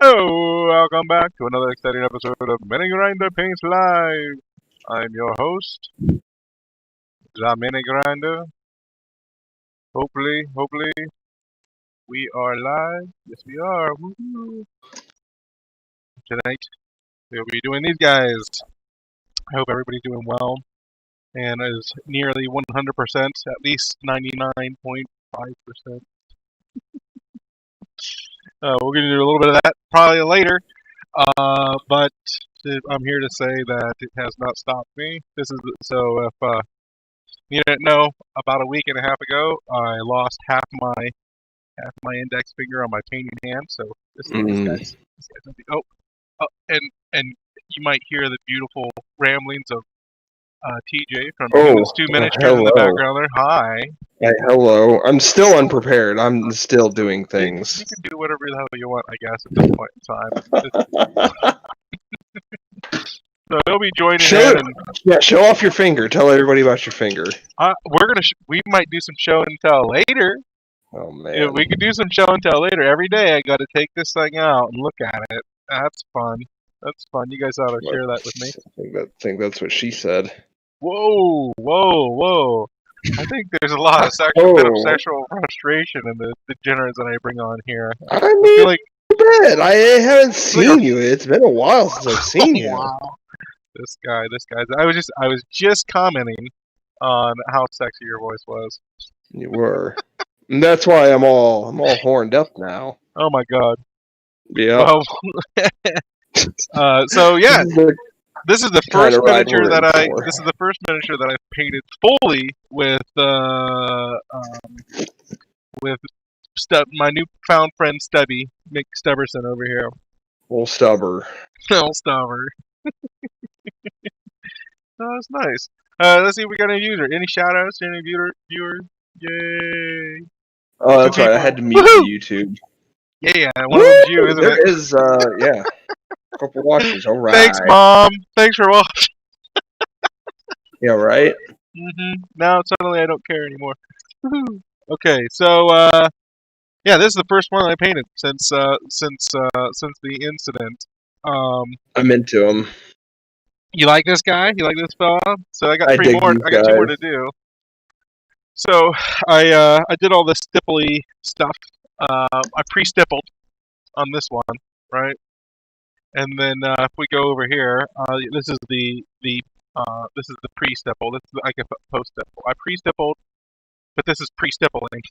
Hello, welcome back to another exciting episode of MiniGrinder Paints Live. I'm your host, the MiniGrinder. Hopefully, we are live. Yes, we are. Woohoo. Tonight, we'll be doing these guys. I hope everybody's doing well and is nearly 100%, at least 99.5%. We're going to do a little bit of that probably later. But I'm here to say that it has not stopped me. If you didn't know, about a week and a half ago, I lost half my index finger on my painting hand. So this guy's and you might hear the beautiful ramblings of TJ from Minus 2 Miniatures in the background there. Hi. Hey, hello. I'm still unprepared. I'm still doing things. You can do whatever the hell you want, I guess, at this point in time. So he'll be joining in. Show off your finger. Tell everybody about your finger. We might do some show and tell later. Oh man. Yeah, we could do some show and tell later. Every day I got to take this thing out and look at it. That's fun. That's fun. You guys ought to share that with me. I think that's what she said. Whoa. I think there's a lot of bit of sexual frustration in the degenerates that I bring on here. I feel like bad. I haven't seen you. It's been a while since I've seen you. Wow. This guy. I was just commenting on how sexy your voice was. You were. And that's why I'm all horned up now. Oh my god. Yeah. So yeah, this is the first miniature that I've painted fully with my newfound friend Stubby, Mick Stubberson over here. Old Stubber. Old Stubber. Oh, that's nice. Let's see if we got any user. Any shout-outs to any viewers? Yay! Oh, that's right. I had to mute YouTube. Yeah. One of them's you, isn't it? There is, yeah. A couple watchers. All right. Thanks, Mom. Thanks for watching. Yeah, right? Now suddenly I don't care anymore. Okay, so, yeah, this is the first one I painted since the incident. I'm into him. You like this guy? You like this fella? So I got two more to do. So I did all this stipply stuff. I pre-stippled on this one, right? And then if we go over here, this is the pre-stipple. This is like a post-stipple. I pre-stippled, but this is pre-stippling.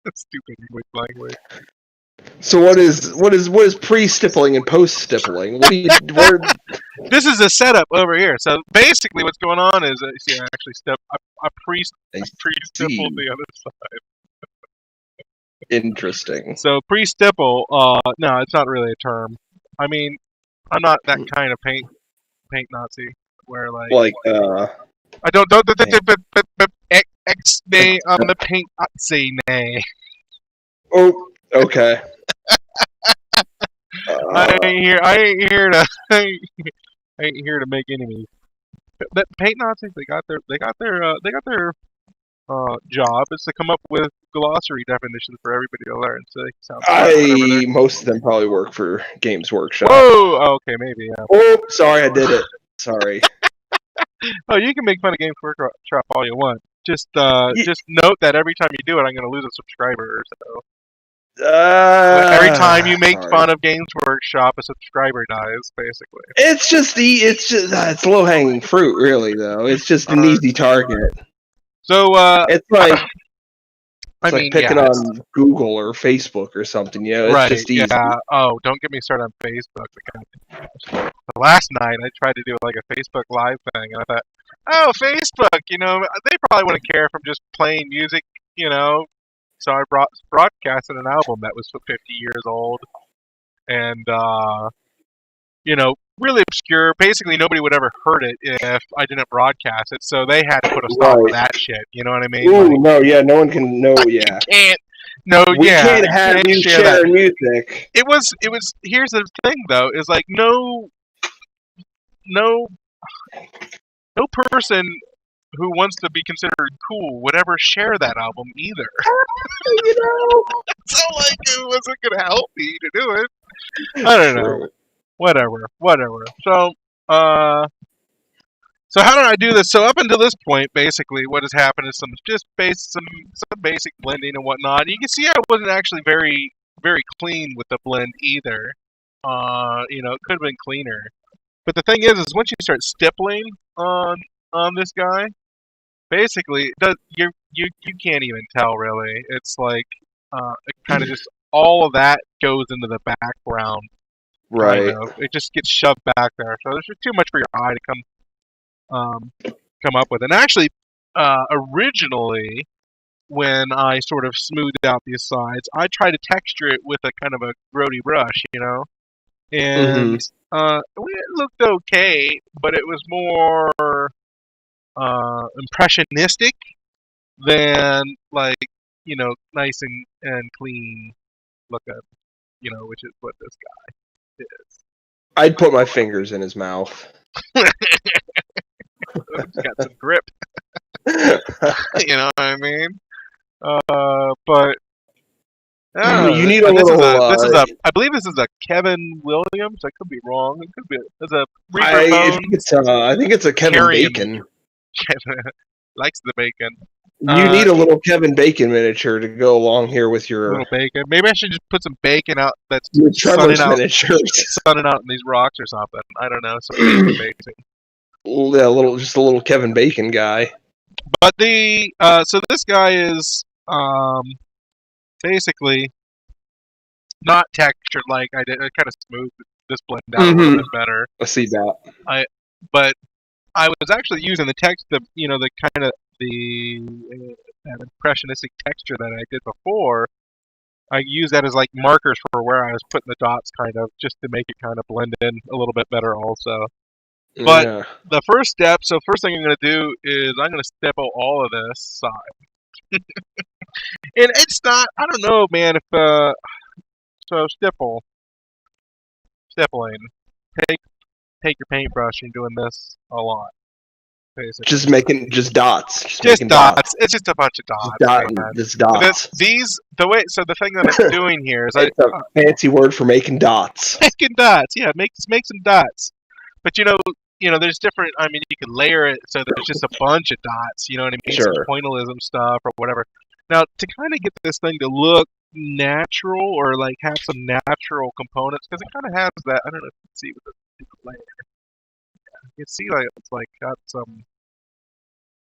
That's stupid English language. So what is pre-stippling and post-stippling? This is a setup over here. So basically, what's going on is, see, I actually I pre-stippled the other side. Interesting. So pre-stipple, no, it's not really a term. I mean, I'm not that kind of paint Nazi where I don't X-nay on the paint Nazi nay. Oh, okay. I ain't here to make enemies. But paint Nazis, they got their job is to come up with glossary definitions for everybody to learn. So most of them probably work for Games Workshop. Whoa! Okay, maybe. Yeah. Oh, sorry, I did it. Sorry. Oh, you can make fun of Games Workshop all you want. Just note that every time you do it, I'm going to lose a subscriber. So every time you make fun of Games Workshop, a subscriber dies. Basically, it's low hanging fruit, really. Though it's just an easy target. So it's like picking on Google or Facebook or something. You know, it's just easy. Yeah. Oh, don't get me started on Facebook. Last night I tried to do like a Facebook Live thing, and I thought, oh, Facebook, you know, they probably wouldn't care if I'm just playing music, you know. So I broadcasted an album that was 50 years old, and you know, really obscure. Basically, nobody would ever heard it if I didn't broadcast it. So they had to put a stop to that shit. You know what I mean? Ooh, no, yeah, no one can know. Yeah, we can't have you share music. It was. Here's the thing, though, is like no person who wants to be considered cool would ever share that album either. You know, so like it wasn't gonna help me to do it. I don't know. True. Whatever. So how did I do this? So up until this point, basically, what has happened is some basic blending and whatnot. You can see I wasn't actually very clean with the blend either. It could have been cleaner. But the thing is once you start stippling on this guy, basically, you can't even tell really. It's like it kind of just all of that goes into the background. Right. Kind of. It just gets shoved back there. So there's just too much for your eye to come up with. And actually, originally, when I sort of smoothed out these sides, I tried to texture it with a kind of a grody brush, and it looked okay, but it was more impressionistic than like nice and clean looking, which is what this guy is. I'd put my fingers in his mouth. It's got some grip. You know what I mean? But you need a little. I believe this is a Kevin Williams. I could be wrong. It could be. There's a I think it's a Kevin Bacon. Likes the bacon. You need a little Kevin Bacon miniature to go along here with your little bacon. Maybe I should just put some bacon out that's Trevor's miniatures. sunning out in these rocks or something. I don't know. Some bacon. Yeah, just a little Kevin Bacon guy. But so this guy is basically not textured like I did. I kind of smoothed this blend out a little bit better. I see that. But I was actually using the that impressionistic texture that I did before. I used that as like markers for where I was putting the dots, kind of, just to make it kind of blend in a little bit better, also. But the first step, first thing I'm going to do is I'm going to stipple all of this side. And it's not, I don't know, man, if, so stippling. Take your paintbrush and doing this a lot. Basically. Just dots. Just dots. It's just a bunch of dots. Just dots. So the thing that I'm doing here is it's a fancy word for making dots. Making dots, yeah. Make some dots. But there's different. I mean, you can layer it so there's just a bunch of dots. You know what I mean? Sure. Some pointillism stuff or whatever. Now, to kind of get this thing to look natural or like have some natural components, because it kind of has that. I don't know if you can see with the layer. You can see like it's like got some.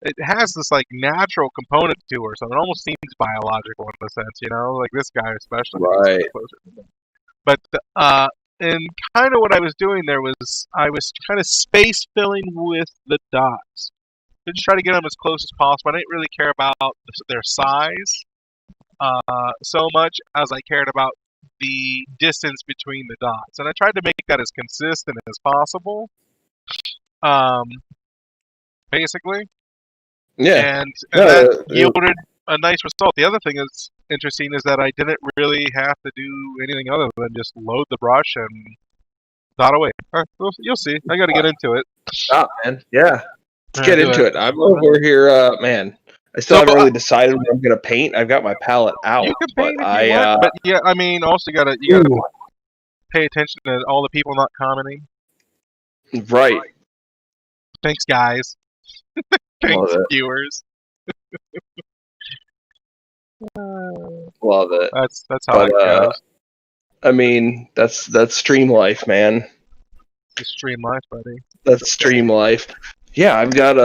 It has this like natural component to her, so it almost seems biological in a sense, like this guy especially. Right. But and kind of what I was doing there was I was kind of space filling with the dots. To just try to get them as close as possible. I didn't really care about their size so much as I cared about the distance between the dots, and I tried to make that as consistent as possible. Basically. Yeah. And that yielded a nice result. The other thing that's interesting is that I didn't really have to do anything other than just load the brush and dot away. You'll see. I got to get into it. Stop, man. Yeah. Let's get into it. I'm over here, man. I still haven't really decided what I'm going to paint. I've got my palette out. You can paint if you want, but yeah, I mean, also you gotta pay attention to all the people not commenting. Right. Thanks, guys. Thanks, viewers. Love it. That's how it goes. I mean, that's stream life, man. It's stream life, buddy. That's stream life. Yeah, I've got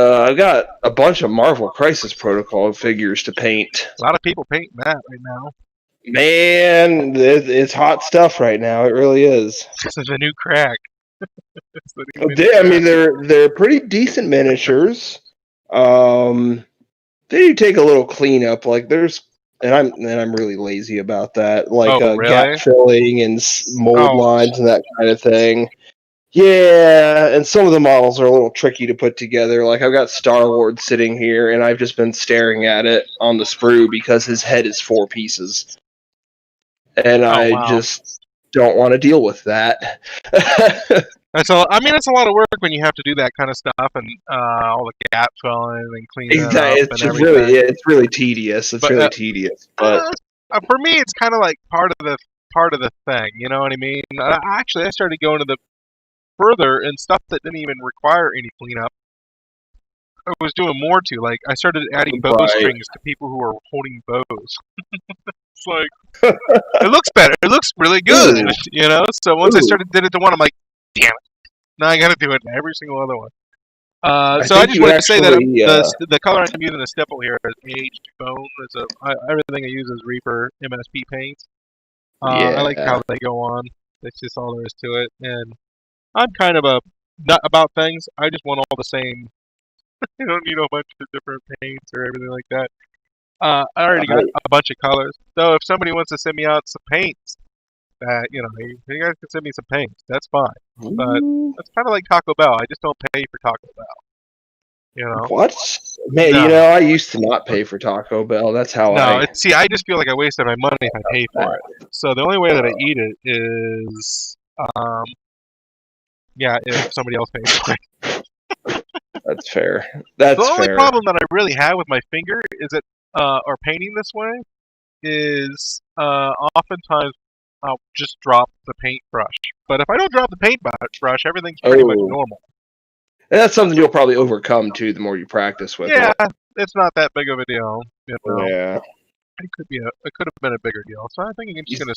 a bunch of Marvel Crisis Protocol figures to paint. A lot of people painting that right now. Man, it's hot stuff right now. It really is. This is the new crack. I mean, they're pretty decent miniatures. Then you take a little cleanup. Like and I'm really lazy about that. Like really? gap filling and mold lines and that kind of thing. Yeah, and some of the models are a little tricky to put together. Like I've got Star-Lord sitting here, and I've just been staring at it on the sprue because his head is 4 pieces. And I just don't want to deal with that. It's a lot of work when you have to do that kind of stuff and all the gap filling and cleaning up and everything. It's really tedious. It's really tedious. But for me, it's kind of like part of part of the thing. You know what I mean? Actually, I started going to the further and stuff that didn't even require any cleanup. I was doing more to, like, I started adding bow Right. strings to people who are holding bows. It's like, it looks better. It looks really good, Ooh. you know? So once I Ooh. did it to one, I'm like, damn it. Now I gotta do it to every single other one. I So I think just you wanted to say that actually. the color I'm using the stipple here is aged bone. Everything I use is Reaper MSP paints. I like Yeah. how they go on. That's just all there is to it. And I'm kind of a nut about things. I just want all the same. I don't need a bunch of different paints or everything like that. I already got a bunch of colors. So if somebody wants to send me out some paints, that you guys can send me some paints. That's fine. But that's kind of like Taco Bell. I just don't pay for Taco Bell. You know? What? Man, No. I used to not pay for Taco Bell. That's how No. I. See, I just feel like I wasted my money if I pay for it. So the only way that I eat it is, yeah, if somebody else pays for it. That's fair. The That's only fair. problem that I really have with my finger is that, or painting this way, is oftentimes I'll just drop the paintbrush. But if I don't drop the paintbrush, everything's pretty much Oh, normal. and that's something you'll probably overcome too. The more you practice with Yeah, it. it's not that big of a deal. You know, Yeah. it could have been a bigger deal. So I think I'm just gonna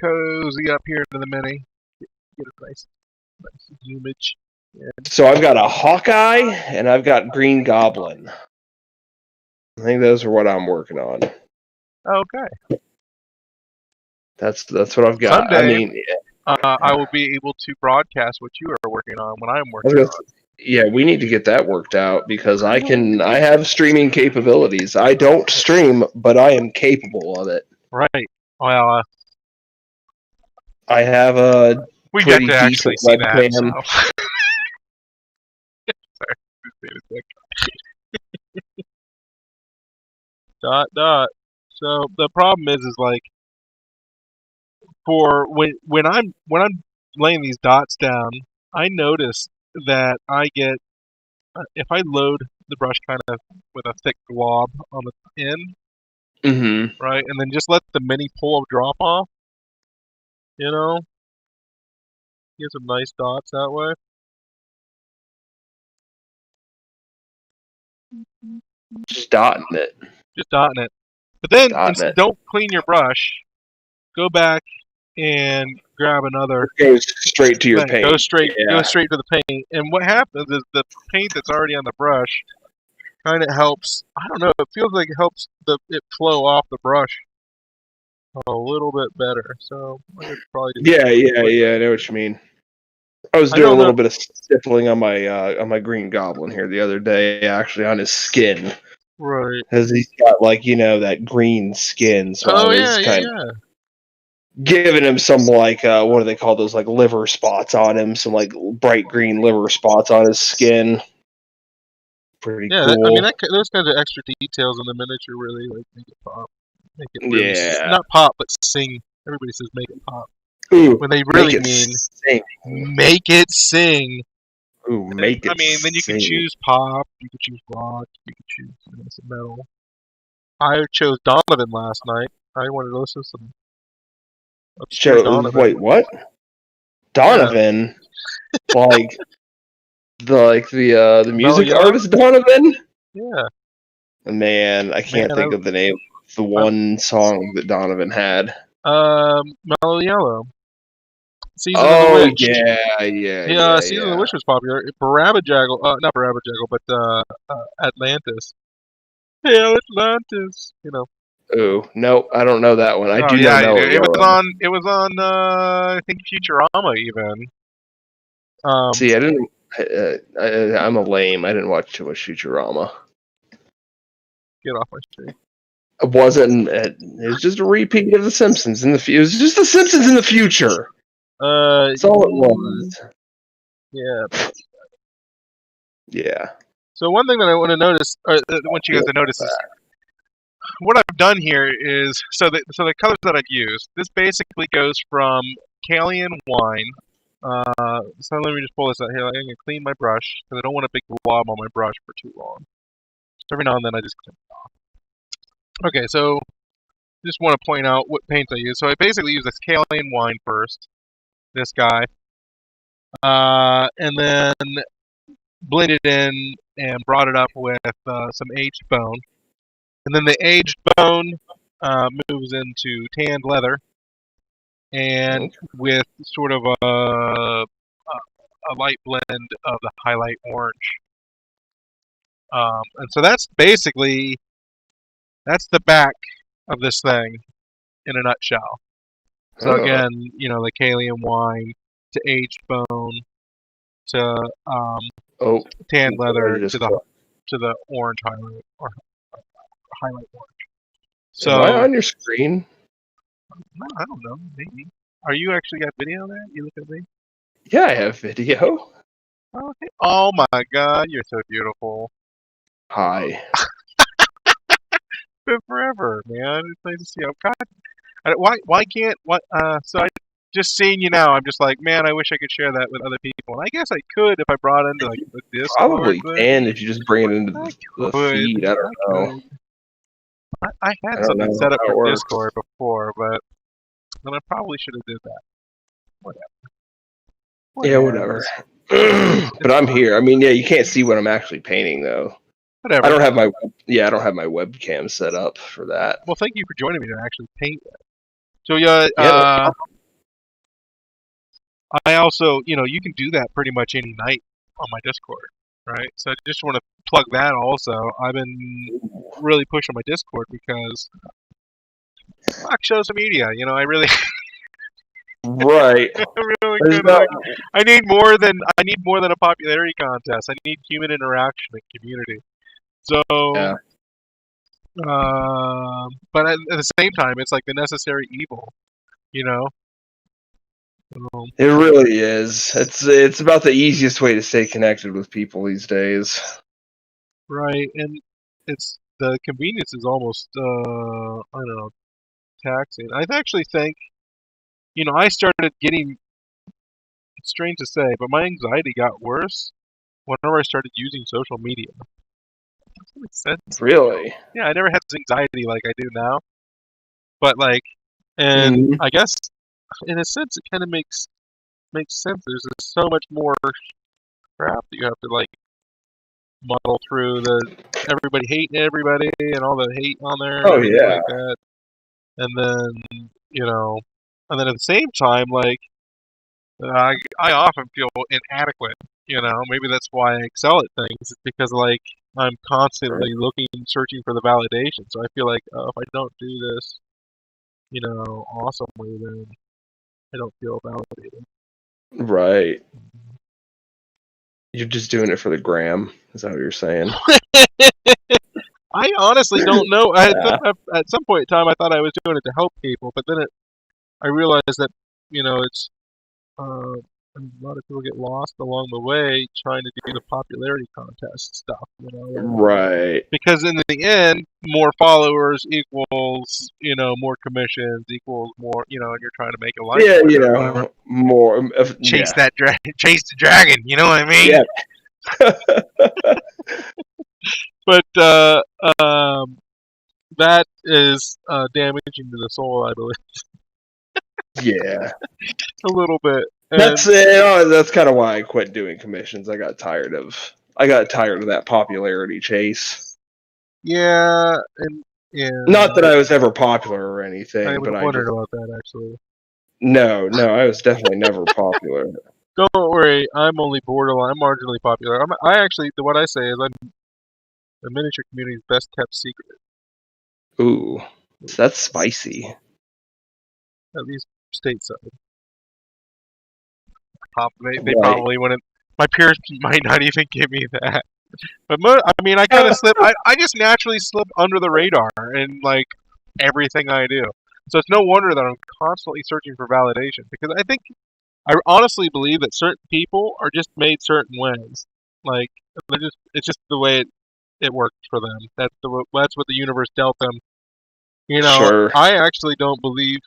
cozy up here to the mini, get a nice image. So I've got a Hawkeye and I've got Green Goblin. I think those are what I'm working on. Okay. That's what I've got. Someday, I mean, I will be able to broadcast what you are working on when I'm I was working gonna on. yeah, we need to get that worked out because I have streaming capabilities. I don't stream, but I am capable of it. Right. Well, I have a we get pretty to actually decent see that. webcam. So. Dot. So the problem is like for when I'm laying these dots down, I notice that I get if I load the brush kind of with a thick glob on the end, Mm-hmm. right, and then just let the mini pull drop off, you know, get some nice dots that way. Just dotting it. Just dotting it. But then Dotting it. don't clean your brush. Go back and grab another It goes straight to your thing. Go paint. straight Yeah. to the paint. And what happens is the paint that's already on the brush kind of helps. I don't know. It feels like it helps it flow off the brush a little bit better. So I could probably do Yeah. I know what you mean. I was I doing know a that little bit of stippling on my Green Goblin here the other day, actually on his skin, right. because he's got that green skin. So I Oh was kind of giving him some what do they call those, like liver spots on him, some like bright green liver spots on his skin. Pretty yeah. cool. Those kinds of extra details in the miniature really like make it pop, make it really Yeah. not pop but sing. Everybody says make it pop Ooh, when they make really it mean sing. make it sing. Ooh, make it I mean, then you can sing. choose pop, you can choose rock, you can choose some metal. I chose Donovan last night. I wanted to listen to some obscure Donovan. Wait, what? Yeah, Donovan? like the Mellow music Yellow. artist Donovan? Yeah, Man, I can't think of the name of the one song that Donovan had. Mellow Yellow. Season of the Oh Witch. Yeah, Season of the Witch was popular. Barabajaggle, not Barabajaggle, but Atlantis. Hail Atlantis. You know. Oh, no, I don't know that one. I Oh do know yeah, Mellow it was Yellow. on. It was on. I think Futurama even. See, I didn't. I'm a lame. I didn't watch too much Futurama. Get off my street. It wasn't. It was just a repeat of The Simpsons in the. It was just The Simpsons in the future. That's all it was. Yeah. Yeah. So one thing that I want to notice, or I want you guys to notice, is what I've done here is the colors that I've used. This basically goes from Kalian wine. So let me just pull this out here. I'm gonna clean my brush because I don't want a big glob on my brush for too long. So every now and then I just clean it off. Okay, so just want to point out what paints I use. So I basically use this Kaolian wine first, this guy, and then blended in and brought it up with some aged bone. And then the aged bone moves into tanned leather, and with sort of a light blend of the highlight orange. And so that's basically, that's the back of this thing in a nutshell. So again, the Kaolian wine to aged bone to tan leather to the orange highlight or highlight orange. So am I on your screen? I don't know, maybe. Are you actually got video there? You look at me. Yeah, I have video. Okay. Oh my God, you're so beautiful. Hi. Been forever, man. It's nice to see you. God, why can't what? So I just seeing you now. I'm just like, man, I wish I could share that with other people. And I guess I could if I brought it into like the Discord. Probably can if you just bring it into the feed. I don't know. I had something set up for Discord before, but then I probably should have did that. Whatever. Yeah, whatever. But I'm here. I mean, yeah, you can't see what I'm actually painting though. Whatever. I don't have my webcam set up for that. Well, thank you for joining me to actually paint that. So yeah, I also, you can do that pretty much any night on my Discord, right? So I just want to plug that also. I've been really pushing my Discord because fuck social media. I really, right. I need more than a popularity contest. I need human interaction and community. So, yeah. But at the same time, it's like the necessary evil, It really is. It's about the easiest way to stay connected with people these days. Right, and it's the convenience is almost I don't know, taxing. I actually think, I started getting, it's strange to say, but my anxiety got worse whenever I started using social media. Does that make sense? Really? Yeah, I never had this anxiety like I do now. But and I guess in a sense it kind of makes sense. There's just so much more crap that you have to muddle through, everybody hating everybody and all the hate on there and everything like that. And then, and then at the same time, I often feel inadequate, maybe that's why I excel at things. It's because I'm constantly searching for the validation. So I feel like, if I don't do this, awesomely, then I don't feel validated. Right. You're just doing it for the gram. Is that what you're saying? I honestly don't know. At some point in time, I thought I was doing it to help people, but then I realized that, it's a lot of people get lost along the way trying to do the popularity contest stuff, Right. Because in the end, more followers equals, more commissions equals more, and you're trying to make a life. Yeah, more. Chase that dragon. Chase the dragon. You know what I mean? Yeah. But that is damaging to the soul, I believe. Yeah. A little bit. And that's kind of why I quit doing commissions. I got tired of that popularity chase. Yeah, and yeah. Not that I was ever popular or anything, I was wondering about that actually. No, I was definitely never popular. Don't worry, I'm only borderline. I'm marginally popular. I actually, what I say is, I'm the miniature community's best kept secret. Ooh, that's spicy. At least stateside. They probably wouldn't. My peers might not even give me that. But I kind of slip. I just naturally slip under the radar in everything I do. So it's no wonder that I'm constantly searching for validation, because I honestly believe that certain people are just made certain ways. It's just the way it worked for them. That's what the universe dealt them. Sure. I actually don't believe,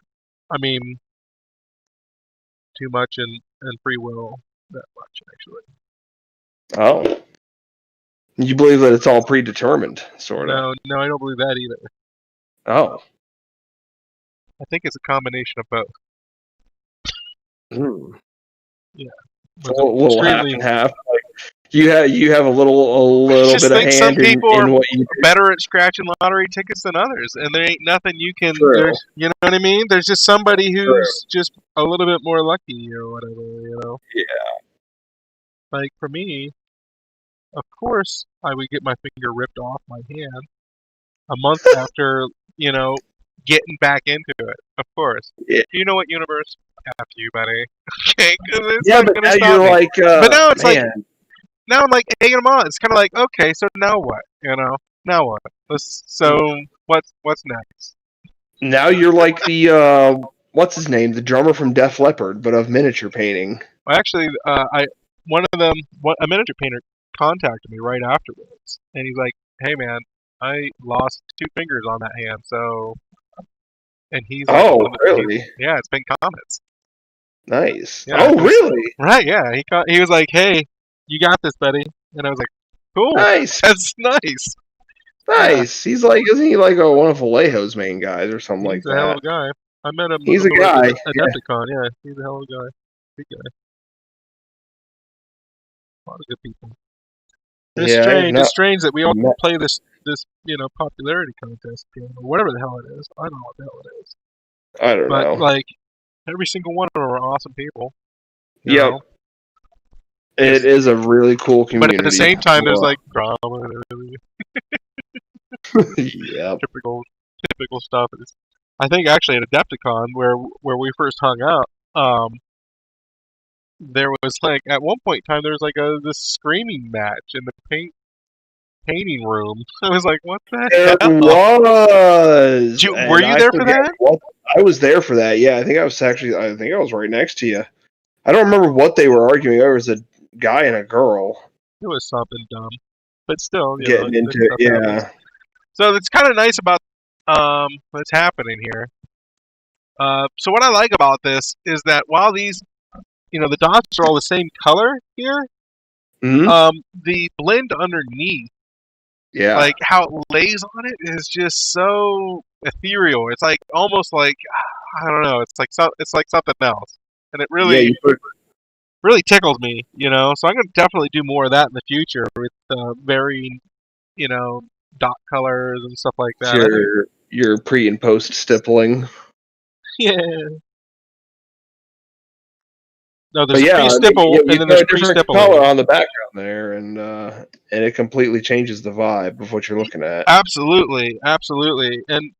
too much in free will that much, actually. Oh. You believe that it's all predetermined, sort of? No, I don't believe that either. Oh. I think it's a combination of both. Hmm. Yeah. So It's a little half extremely. and half. Like you have a little Just bit of think some hand people are in what you do. better at scratching lottery tickets than others, and there ain't nothing you can. True. There's, you know what I mean? There's just somebody True. who's just a little bit more lucky or whatever. You know, Yeah. like for me, of course, I would get my finger ripped off my hand a month after, you know, getting back into it. Of course. Yeah. Do you know what universe? After you, buddy. Okay, because it's Yeah, not but going to now stop you're me. like, But now it's like, man. now I'm like egging them on. It's kind of like, okay, so now what? You know, now what? What's next? Now you're like the what's his name, the drummer from Def Leppard, but of miniature painting. Well, actually, a miniature painter contacted me right afterwards, and he's like, "Hey, man, I lost 2 fingers on that hand, so." And he's like Oh, one of the really? yeah, it's been comments. Nice. Yeah, Oh, it was really? right. Yeah, he was like, "Hey, you got this, buddy," and I was like, "Cool, Nice. that's nice." Yeah, Nice. He's like, isn't he like one of Vallejo's main guys or something he's like a hell of that? a guy. I met him He's a like guy. a Yeah, Adepticon. Yeah, he's a hell of a guy. Big guy. A lot of good people. It's yeah. I have strange. It's not strange that we all met. play this popularity contest game or whatever the hell it is. I don't know what the hell it is. I don't But know. like every single one of them are awesome people. You Yep. know, It just is a really cool but at the community. same time, there's Well, like drama and everything. yep. Typical stuff. I think actually at Adepticon where we first hung out, there was like at one point in time there was like this screaming match in the painting room. I was like, what the There hell? was, Were and you I there for forget that? what I was there for that. Yeah, I think I was actually. I think I was right next to you. I don't remember what they were arguing. There was a guy and a girl It was something dumb, but still, getting this into it. stuff happens. Yeah. So it's kind of nice about what's happening here. So what I like about this is that while these, the dots are all the same color here, Hmm. the blend underneath, Yeah. like how it lays on it, is just so ethereal. It's like almost like I don't know. It's like something else, and it Yeah. really You put really tickles me. So I'm gonna definitely do more of that in the future with varying, you know, dot colors and stuff like that. I think your pre and post stippling. yeah. No, But there's a yeah, I mean, pre-stipple and you then put there's a different pre-stippling. color on the background there, and it completely changes the vibe of what you're looking at. Absolutely, absolutely. And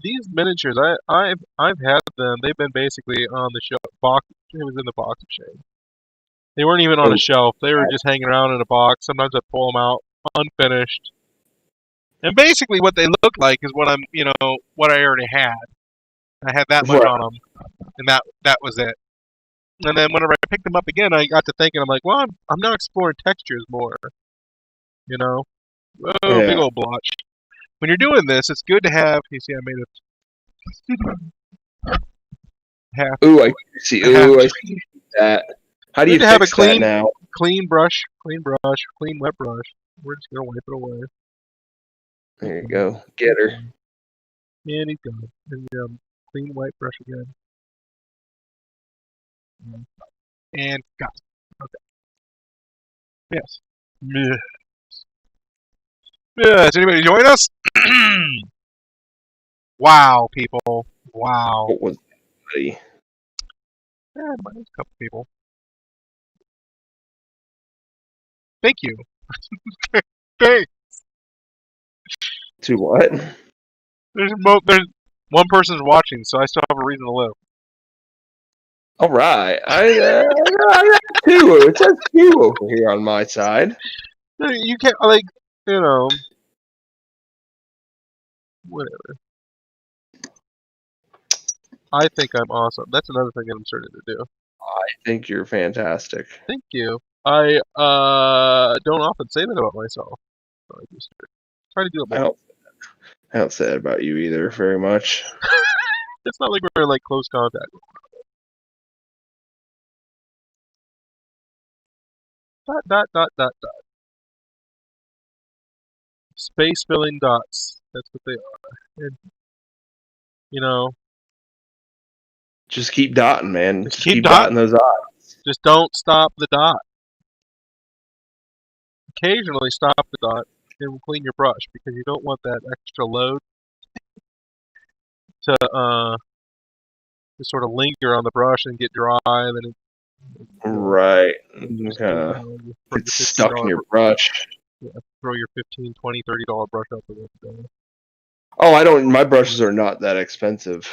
these miniatures, I've had them. They've been basically on the shelf box. It was in the box of shame. They weren't even on a Oh, shelf. They were just hanging around in a box. Sometimes I pull them out unfinished. And basically, what they look like is what I already had. I had that much right. on them, and that was it. And then whenever I picked them up again, I got to thinking, I'm like, well, I'm now exploring textures more. You know, oh, big Yeah. old blotch. When you're doing this, it's good to have. You see, I made a half Ooh, I see. a half. Ooh, I see that. How do Good you to have a fix that clean, now? clean wet brush. We're just gonna wipe it away. There you go. Get her. And he's gone. And clean white brush again. And got it. Okay. Yes. Yeah. Yes. Anybody join us? Wow, people. Wow. What was that, buddy? Minus a couple people. Thank you. Thanks. To what? There's one person's watching, so I still have a reason to live. All right. I got two. It says two over here on my side. You can't like, you know, whatever. I think I'm awesome. That's another thing that I'm starting to do. I think you're fantastic. Thank you. I don't often say that about myself. So I just try to do it I more. don't say that about you either very much. It's not like we're in like close contact. Dot. Space filling dots. That's what they are. And, Just keep dotting, man. Just Just keep keep dotting those eyes. Just don't stop the dot. Occasionally stop the dot and clean your brush because you don't want that extra load to sort of linger on the brush and get dry, and then Right. just throw It's your stuck in $15 your brush. throw your $15, $20, $30 brush out the window. Oh, I don't. My brushes are not that expensive.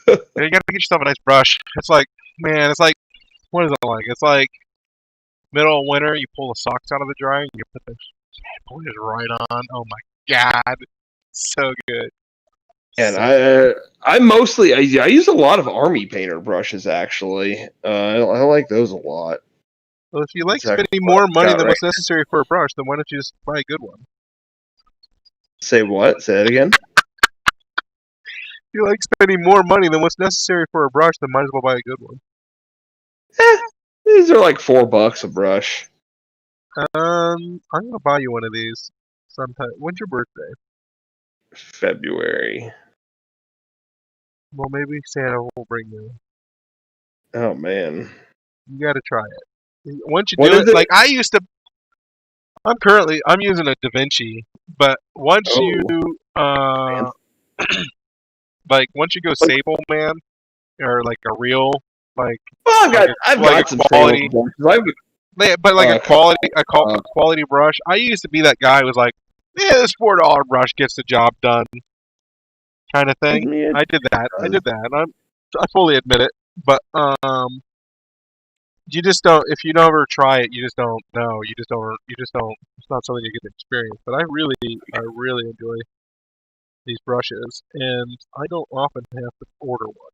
You gotta get yourself a nice brush. It's like, man, it's like, what is it like? It's like middle of winter, you pull the socks out of the dryer and you put the pointers right on. Oh my god, so good. And So I mostly I use a lot of army painter brushes actually. I like those a lot. well, if you like That's actually spending what more I've money got than right. what's necessary for a brush, then why don't you just buy a good one? Say what? Say that again. If you like spending more money than what's necessary for a brush, then might as well buy a good one. These are like $4 a brush. I'm gonna buy you one of these sometime. When's your birthday? February. Well, maybe Santa will bring you. Oh man. You gotta try it. Once you When do is it, it? like I used to. I'm using a Da Vinci, but once you Oh, man. once you go Like, sable man or like a real like well, like I've a got some sable quality brushes. I have but like a couple. quality brush. I used to be that guy who was like, yeah, this $4 brush gets the job done kind of thing. Yeah, I did that. And I fully admit it. But you just don't. If you never try it, you just don't know. You just don't. It's not something you get to experience. But I really enjoy these brushes, and I don't often have to order one.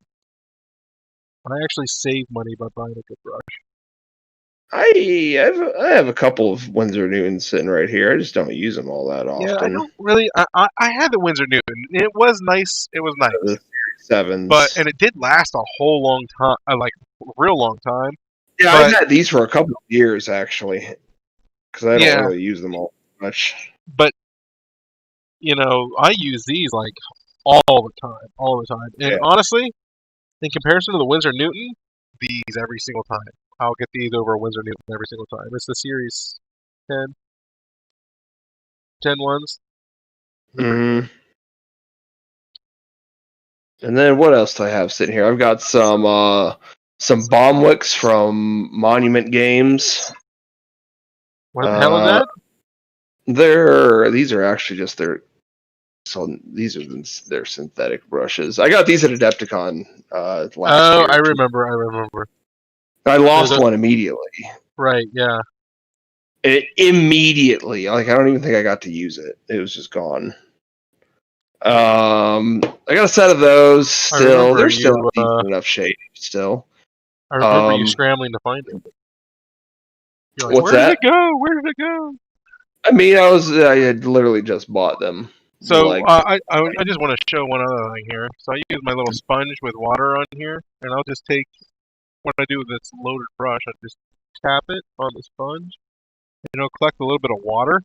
I actually save money by buying a good brush. I have a couple of Winsor Newtons sitting right here. I just don't use them all that Yeah, I often. don't really. I had the Windsor Newton. It was nice. It was nice, The sevens. but it did last a whole long time, like a real long time. Yeah, I've But had these for a couple of years actually, because I don't yeah, really use them all much. but I use these like all the time. And Yeah. honestly, in comparison to the Windsor Newton, these every single time. I'll get these over a Windsor Newton every single time. It's the Series 10 ones. They're pretty good. Hmm. And then what else do I have sitting here? I've got some bomb wicks from Monument Games. What the hell is that? These are actually just their their synthetic brushes. I got these at Adepticon last Oh, year. I remember. I There's lost a one immediately. right, yeah. Immediately. Like I don't even think I got to use it. It was just gone. I got a set of those I still. remember They're still in you. decent enough shape still. I remember you scrambling to find it. You're like, What's where did that? it go? Where did it go? I mean, I had literally just bought them. So Like, I just want to show one other thing here. So I use my little sponge with water on here, and I'll just take what I do with this loaded brush. I just tap it on the sponge, and it'll collect a little bit of water.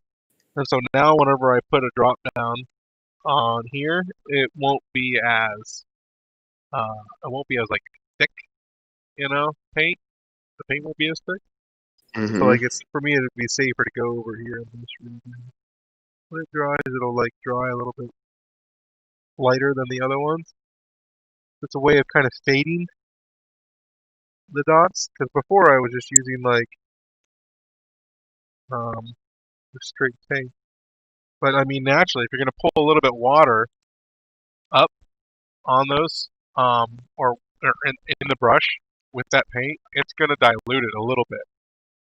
And so now, whenever I put a drop down on here, it won't be as like thick, paint. The paint won't be as thick. So hmm like it's for me, it'd be safer to go over here in this region. When it dries, it'll like dry a little bit lighter than the other ones. It's a way of kind of fading the dots. Because before I was just using like the straight paint. But I mean, naturally, if you're gonna pull a little bit water up on those, or in the brush with that paint, it's gonna dilute it a little bit.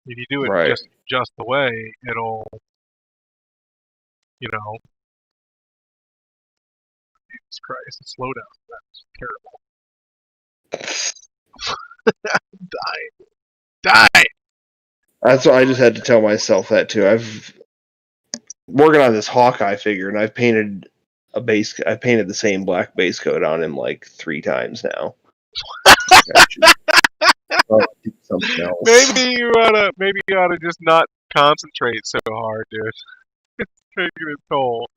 If you do it right. just the way, it'll, you know, Jesus Christ, slow down. That's terrible. Die. That's what I just had to tell myself that too. I've working on this Hawkeye figure, and I've painted I painted the same black base coat on him like 3 times now. I should do something else. Maybe you oughta just not concentrate so hard, dude. It's taking its toll.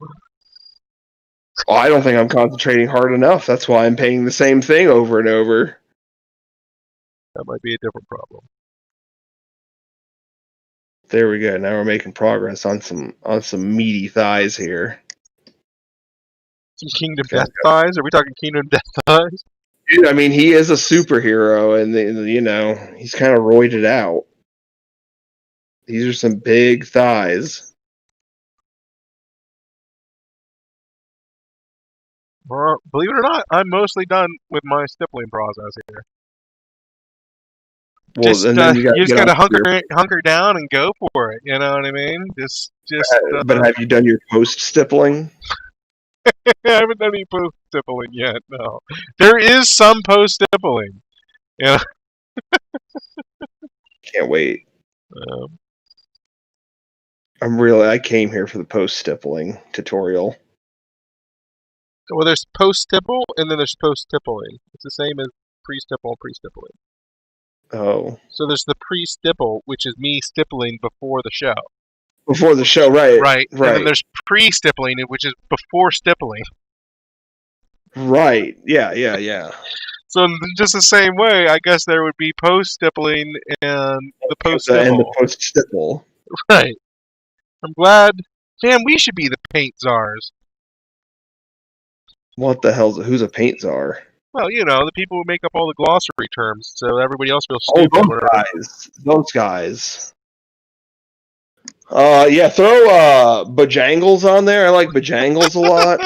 Well, I don't think I'm concentrating hard enough. That's why I'm paying the same thing over and over. That might be a different problem. There we go. Now we're making progress on some meaty thighs here. Some Kingdom Death thighs? Are we talking Kingdom Death thighs? Dude, I mean, he is a superhero, and you know, he's kind of roided out. These are some big thighs. Well, believe it or not, I'm mostly done with my stippling process here. Well, Just and then you just get gotta your, hunker down and go for it. You know what I mean? but have you done your post stippling? I haven't done any post stippling yet. No, there is some post stippling. Yeah. Can't wait. Um, I came here for the post stippling tutorial. well, there's post stipple and then there's post stippling. It's the same as pre stipple and pre stippling. Oh, So there's the pre stipple, which is me stippling before the show. before the show, right? Right. Right. And then there's pre stippling, which is before stippling. Right. Yeah. So in just the same way, I guess there would be post stippling and the post stipple. And the post stipple. Right. I'm glad. Damn, we should be the paint czars. What the hell's who's a paint czar? Well, you know, the people who make up all the glossary terms, so everybody else feels Oh, stupid. those guys. Yeah, throw Bojangles on there. I like Bojangles a lot.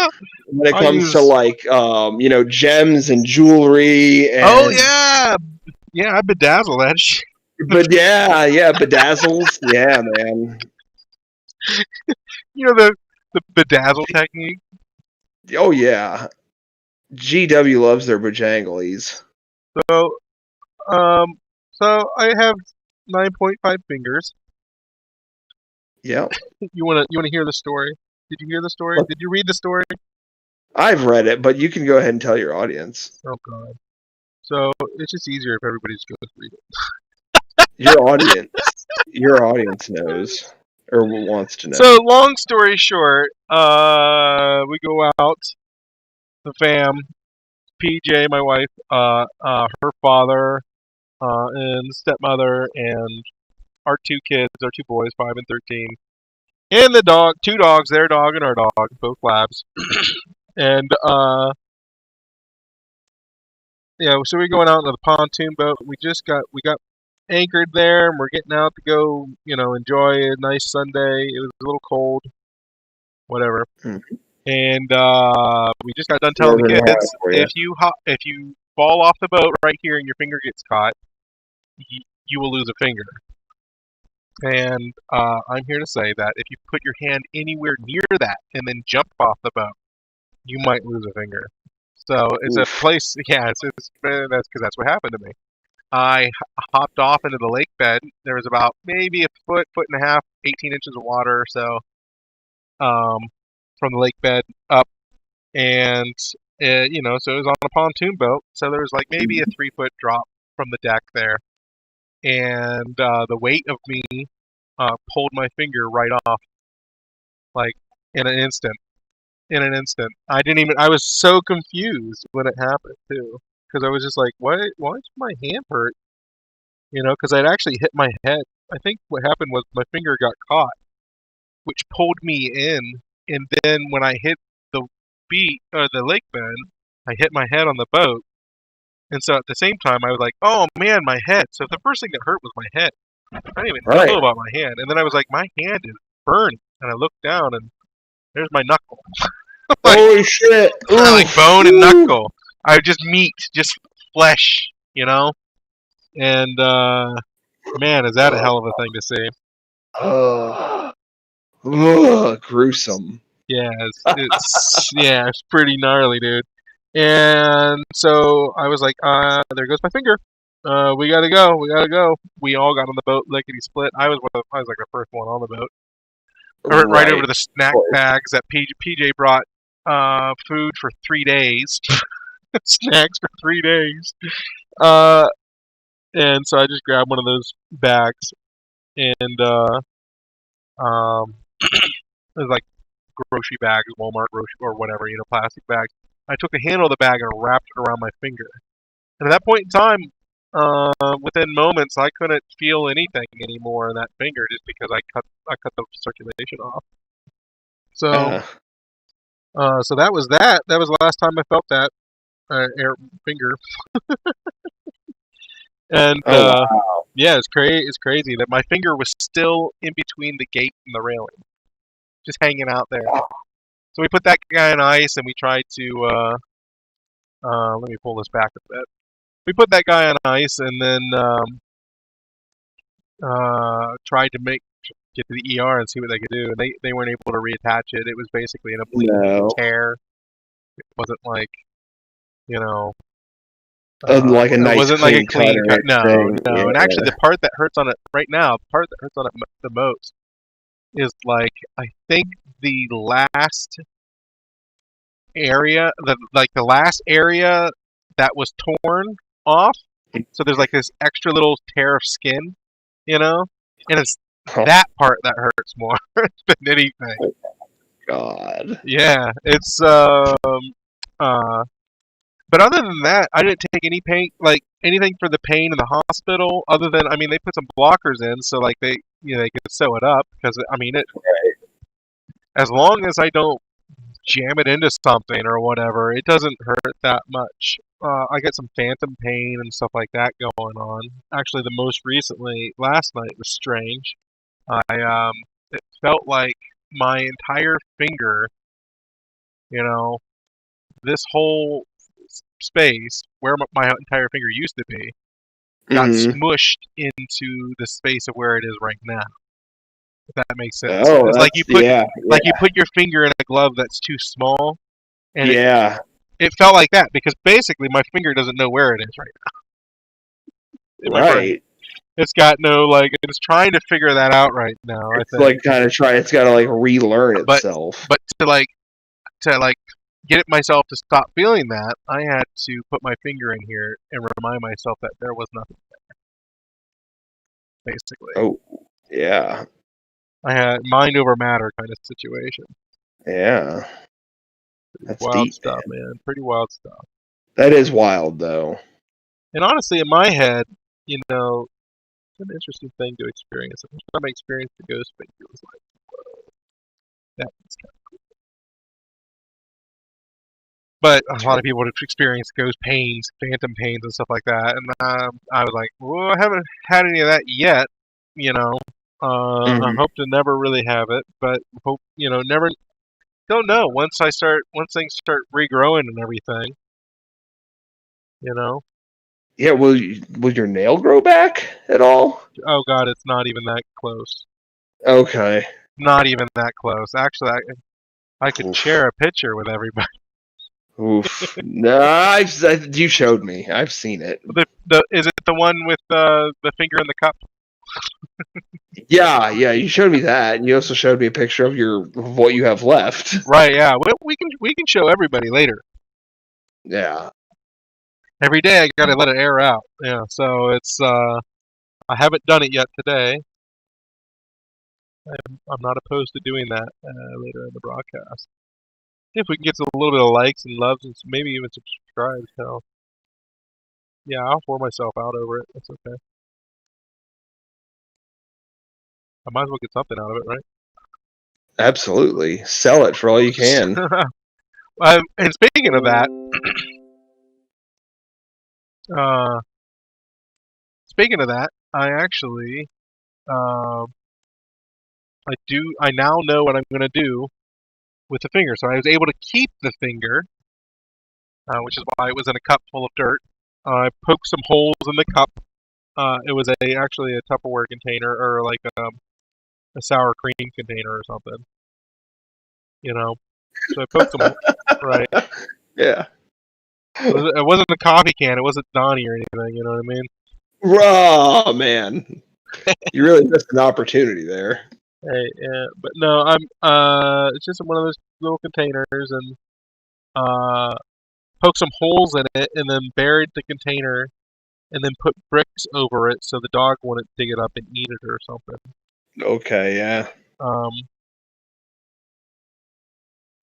When it comes to like you know, gems and jewelry and oh yeah, I bedazzle that shit. But yeah, bedazzles. Yeah, man. You know the bedazzle technique? Oh yeah. GW loves their Bojanglies. So I have 9.5 fingers. Yeah. You wanna hear the story? Did you hear the story? Did you read the story? I've read it, but you can go ahead and tell your audience. Oh god. So it's just easier if everybody just goes read it. Your audience knows or wants to know. So long story short, we go out, the fam, PJ, my wife, her father, and stepmother, and our two kids, our two boys, 5 and 13, and the dog, two dogs, their dog and our dog, both labs, and yeah, so we're going out into the pontoon boat. We got anchored there, and we're getting out to go, you know, enjoy a nice Sunday. It was a little cold, whatever. Mm-hmm. And we just got done telling the kids, if you fall off the boat right here and your finger gets caught, you will lose a finger. And I'm here to say that if you put your hand anywhere near that and then jump off the boat, you might lose a finger. So it's a place, yeah, that's because that's what happened to me. I hopped off into the lake bed. There was about maybe a foot and a half, 18 inches of water or so from the lake bed up. And, you know, so it was on a pontoon boat. So there was like maybe a 3-foot drop from the deck there. And the weight of me pulled my finger right off, like in an instant. I was so confused when it happened too, because I was just like, why does my hand hurt? You know, because I'd actually hit my head. I think what happened was my finger got caught, which pulled me in, and then when I hit the the lake bed, I hit my head on the boat, and so at the same time I was like, oh man, my head. So the first thing that hurt was my head. I didn't even know about my hand, and then I was like, my hand is burned, and I looked down, and there's my knuckle. Like, holy shit! Like bone and knuckle. I just just flesh, you know. And man, is that a hell of a thing to see? Gruesome. Yeah, it's pretty gnarly, dude. And so I was like, there goes my finger. We gotta go. We all got on the boat lickety split. I was like the first one on the boat. I went right over to the snack bags that PJ brought. Food for 3 days. Snacks for 3 days. And so I just grabbed one of those bags, and it was like grocery bags, Walmart grocery or whatever, plastic bags. I took the handle of the bag and wrapped it around my finger. And at that point in time, within moments, I couldn't feel anything anymore in that finger just because I cut the circulation off. So, Uh, so that was that. That was the last time I felt that air finger. And oh wow. yeah, it's crazy that my finger was still in between the gate and the railing, just hanging out there. So we put that guy on ice, and we tried to. Let me pull this back a bit. We put that guy on ice, and then tried to get to the ER and see what they could do. And they weren't able to reattach it. It was basically an oblique No. tear. It wasn't like you know. Like a It nice wasn't like a clean clean cut cut. or No, anything. no. And actually, Yeah. the part that hurts on it right now, the part that hurts on it the most, is like I think the last area, the last area that was torn off. So there's like this extra little tear of skin, and it's Oh that part that hurts more than anything. God. Yeah, it's but other than that, I didn't take any pain, like anything for the pain in the hospital. Other than, I mean, they put some blockers in, so like they could sew it up because I mean it. As long as I don't jam it into something or whatever, it doesn't hurt that much. I get some phantom pain and stuff like that going on. Actually, the most recently, last night was strange. It felt like my entire finger, you know, this whole space where my entire finger used to be, got Hmm. smushed into the space of where it is right now. If that makes sense. Oh, It's that's yeah, yeah, like you put your finger in a glove that's too small, and yeah. it felt like that because basically my finger doesn't know where it is right now in my brain. Right. It's got no it's trying to figure that out right now. I It's think, like kind of try. It's got to like relearn but itself. but to get it myself to stop feeling that, I had to put my finger in here and remind myself that there was nothing basically. Oh, yeah, I had mind over matter kind of situation. yeah. That's Wild deep, stuff, man. man. Pretty wild stuff. That is wild, though. And honestly, in my head, it's an interesting thing to experience. The first time I experienced the ghost finger, it was like, that was kind of. But a lot of people have experienced ghost pains, phantom pains, and stuff like that. And I was like, well, I haven't had any of that yet. You know, I Hmm. hope to never really have it, but hope never. Don't know. Once things start regrowing and everything, you know. Yeah. Will your nail grow back at all? Oh God, it's not even that close. Okay. Not even that close. Actually, I could Oof. share a picture with everybody. Oof. No, you showed me. I've seen it. The is it the one with the finger in the cup? Yeah, yeah. You showed me that, and you also showed me a picture of what you have left. Right. Yeah. We can show everybody later. Yeah. Every day I gotta let it air out. Yeah. So it's I haven't done it yet today. I'm not opposed to doing that later in the broadcast. If we can get a little bit of likes and loves and maybe even subscribes, hell, yeah, I'll pour myself out over it. That's okay. I might as well get something out of it, Absolutely. Sell it for all you can. right? And speaking of that, uh, I actually, uh, I now know what I'm gonna do with the finger. So I was able to keep the finger, which is why it was in a cup full of dirt. I poked some holes in the cup. It was actually a Tupperware container or like a sour cream container or something, you know. So I poked some right. Yeah. It wasn't a coffee can. It wasn't Donnie or anything. You know what I mean? Raw man. You really missed an opportunity there. Hey, yeah, but no, I'm it's just one of those little containers and uh poked some holes in it and then buried the container and then put bricks over it so the dog wouldn't dig it up and eat it or something. Okay, yeah. Um,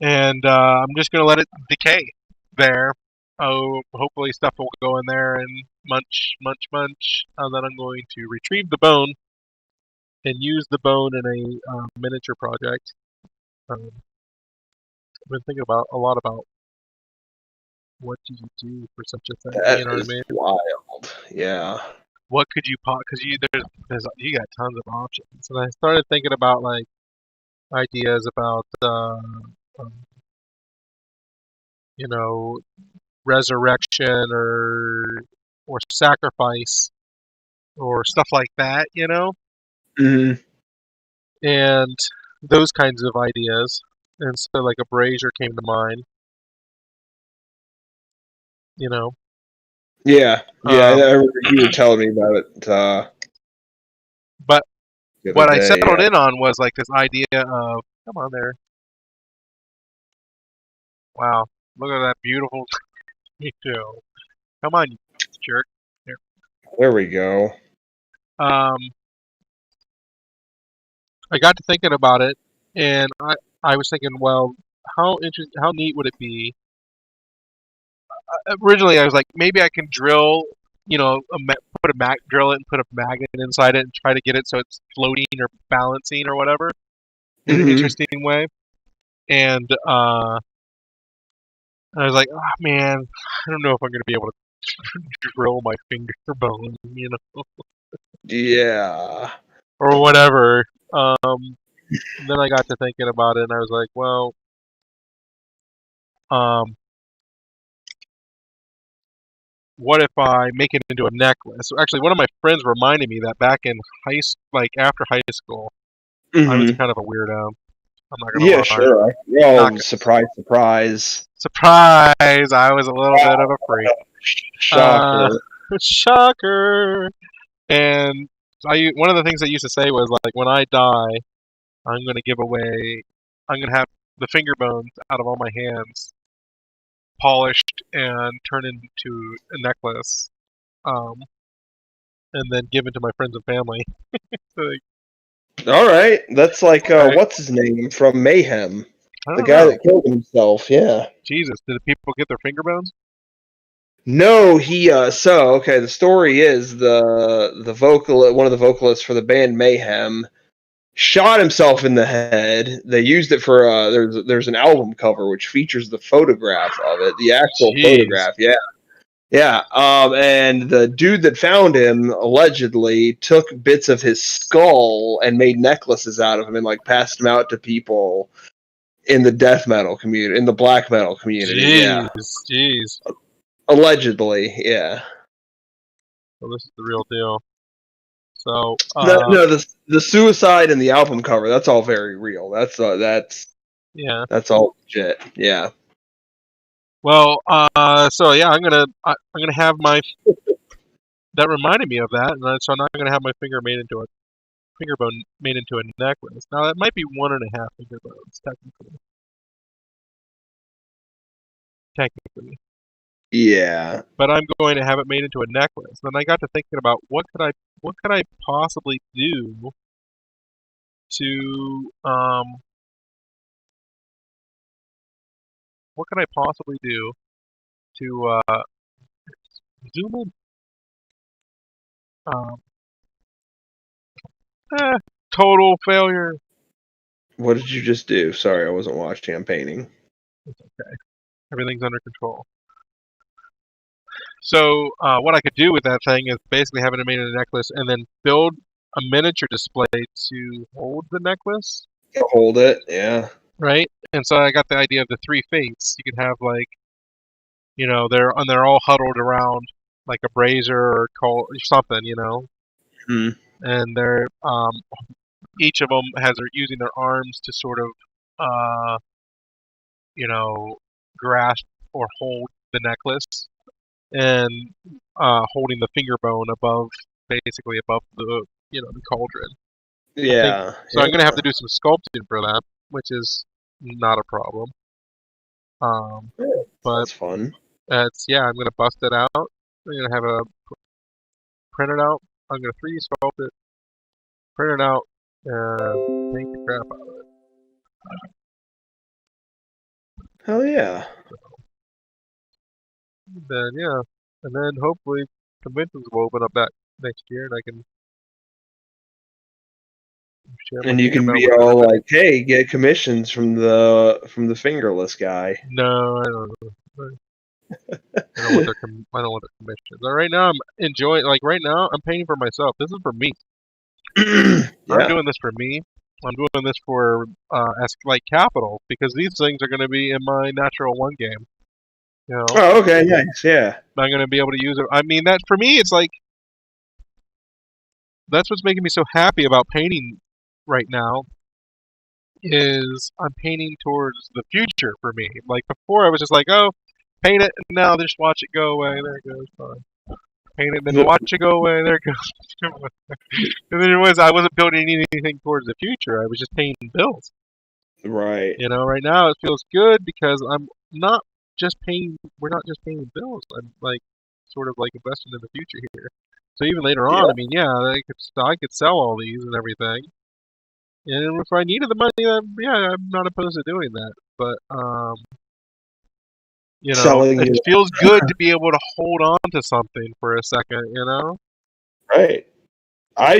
and I'm just gonna let it decay there. Oh, hopefully stuff will go in there and munch, munch, munch, and then I'm going to retrieve the bone and use the bone in a miniature project. I've been thinking about a lot about what do you do for such a thing. That You know what I is mean? wild. Yeah. What could you because there's you got tons of options, and I started thinking about like ideas about um, you know, resurrection or sacrifice or stuff like that, Hmm. and those kinds of ideas. And so like a brazier came to mind, you know. Yeah. Yeah. I Um, remember you were telling me about it but the other what I day. settled Yeah. in on was like this idea of come on there, wow, look at that beautiful detail. Come on, you jerk. There. There we go. Um, I got to thinking about it, and I was thinking, well, how neat would it be originally I was like, maybe I can drill, drill it and put a magnet inside it and try to get it so it's floating or balancing or whatever in an Hmm. interesting way. And I was like, oh man, I don't know if I'm gonna be able to drill my finger bone, Yeah. or whatever. Then I got to thinking about it, and I was like, well, um, what if I make it into a necklace? So actually, one of my friends reminded me that back in like after high school, I was Hmm. kind of a weirdo. I'm not gonna Yeah, lie. sure. Not Well, surprise, surprise. surprise! I was a little bit of a freak. Uh, Shocker. shocker! And one of the things I used to say was like, when I die, I'm gonna give away. I'm gonna have the finger bones out of all my hands polished and turned into a necklace, um, and then given to my friends and family. Like, All right. That's like, right? what's his name from Mayhem? I The don't guy know. that killed himself. Yeah. Jesus, did the people get their finger bones? No, he so okay, the story is the vocal one of the vocalists for the band Mayhem shot himself in the head. They used it for there's an album cover which features the photograph of it, the actual Jeez, photograph. Yeah. Yeah, and the dude that found him allegedly took bits of his skull and made necklaces out of him and like passed them out to people in the death metal community, in the black metal community. Yeah, jeez. allegedly. Yeah. Well, this is the real deal. So, No, no, the suicide and the album cover. That's all very real. yeah. That's all legit. Yeah. Well, so yeah, I'm gonna have my that reminded me of that, and so now I'm gonna have my finger bone made into a necklace. Now that might be one and a half finger bones technically, Yeah. but I'm going to have it made into a necklace. Then I got to thinking about what could I possibly do to what could I possibly do to zoom in um eh, total failure. What did you just do? Sorry, I wasn't watching. I'm painting. It's okay. Everything's under control. So what I could do with that thing is basically have it made into a necklace and then build a miniature display to hold the necklace, Hold it. Yeah. right? And so I got the idea of the three fates. You could have like, they're all huddled around like a brazier or coal or something, Hmm. and they're each of them has their using their arms to sort of uh, you know grasp or hold the necklace and holding the finger bone basically above the cauldron. I think Yeah. so. I'm Yeah. gonna have to do some sculpting for that, which is not a problem. Yeah, But sounds fun. it's yeah, I'm gonna bust it out. I'm gonna have a print it out. I'm gonna 3D sculpt it, print it out, and paint the crap out of it. Hell yeah. Then yeah, and then hopefully conventions will open up that next year, and I can share my And you finger can mount be with all everybody. like, "Hey, get commissions from the fingerless guy." No, I don't know. I don't want I don't want their commissions. Right now, I'm enjoying. Like right now, I'm paying for myself. This is for me. I'm Yeah. doing this for me. I'm doing this for as like capital because these things are going to be in my natural one game. You know, Oh, okay, nice. Yeah. I'm going to be able to use it. I mean, that for me, it's like that's what's making me so happy about painting right now is I'm painting towards the future for me. Like before, I was just like, oh, paint it, and now just watch it go away. There it goes. Fine. Paint it, and then watch it go away. There it goes. And then I wasn't building anything towards the future. I was just paying bills. Right. You know, right now it feels good because I'm not just paying. We're not just paying bills. I'm like sort of like investing in the future here. So even later on, Yeah. I mean, yeah, I could sell all these and everything. And if I needed the money, then yeah, I'm not opposed to doing that. But you know, Selling it you. feels good to be able to hold on to something for a second. You know, Right. I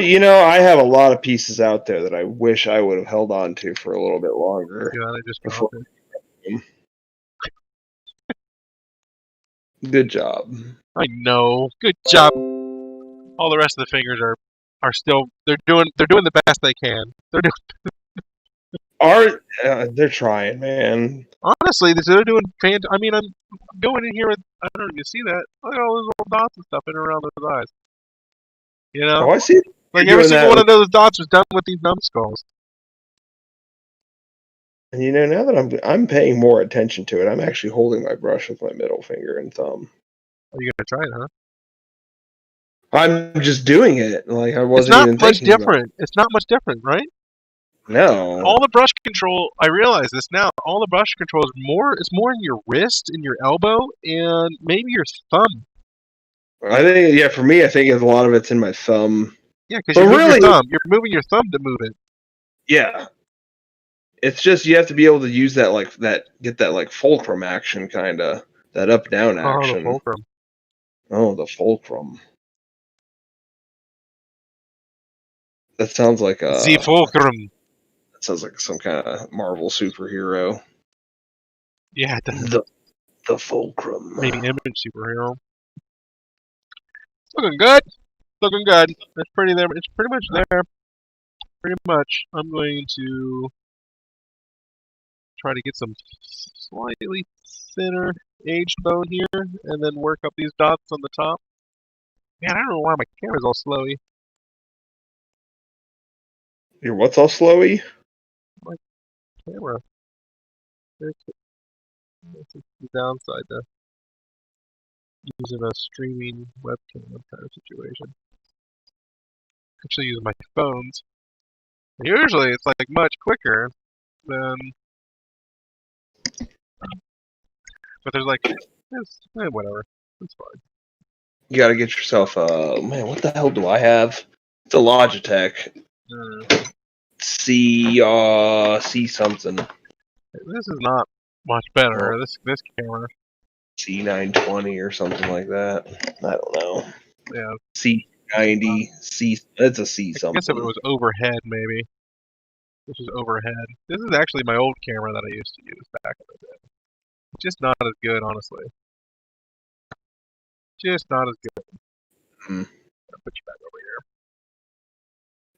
have a lot of pieces out there that I wish I would have held on to for a little bit longer yeah, I just before. dropped it. Good job. I know. Good job. All the rest of the fingers are still they're doing the best they can. They're doing They're trying, man. honestly they're doing I mean I'm going in here with I don't know if you see that. Look at all those little dots and stuff in and around those eyes. You know, Oh, I see. You're like every doing single that. one of those dots was done with these numbskulls. And now that I'm paying more attention to it, I'm actually holding my brush with my middle finger and thumb. Are you gonna try it, huh? I'm just doing it. Like I It's wasn't not even much thinking about different. It's not much different, right? it. No. All the brush control, I realize this now. All the brush control is more. It's more in your wrist, in your elbow, and maybe your thumb. I think, yeah, for me, I think a lot of it's in my thumb. Yeah, because But you move your really, thumb. You're moving your thumb to move it. yeah, it's just you have to be able to use that get that like fulcrum action kind of that up down Oh, the action. fulcrum. Oh, the fulcrum. That sounds like The fulcrum. some kind of Marvel superhero. Yeah, it does. The fulcrum. Maybe image superhero. It's looking good. Looking good. It's pretty there. It's pretty much there. Pretty much. I'm going to try to get some slightly thinner aged bone here, and then work up these dots on the top. Man, I don't know why my camera's all slowy. Your what's all slowy? My camera. That's the downside to using a streaming webcam kind of situation. Actually, using my phones. Usually, it's like much quicker than. But there's like, whatever. It's fine. You got to get yourself man. What the hell do I have? It's a Logitech C something. This is not much better. This camera. C920 or something like that. I don't know. Yeah, C90 C. It's a C I guess if it something. was overhead, maybe. This is overhead. This is actually my old camera that I used to use back in the day. Just not as good, honestly. Just not as good. Mm. I'll put you back over here.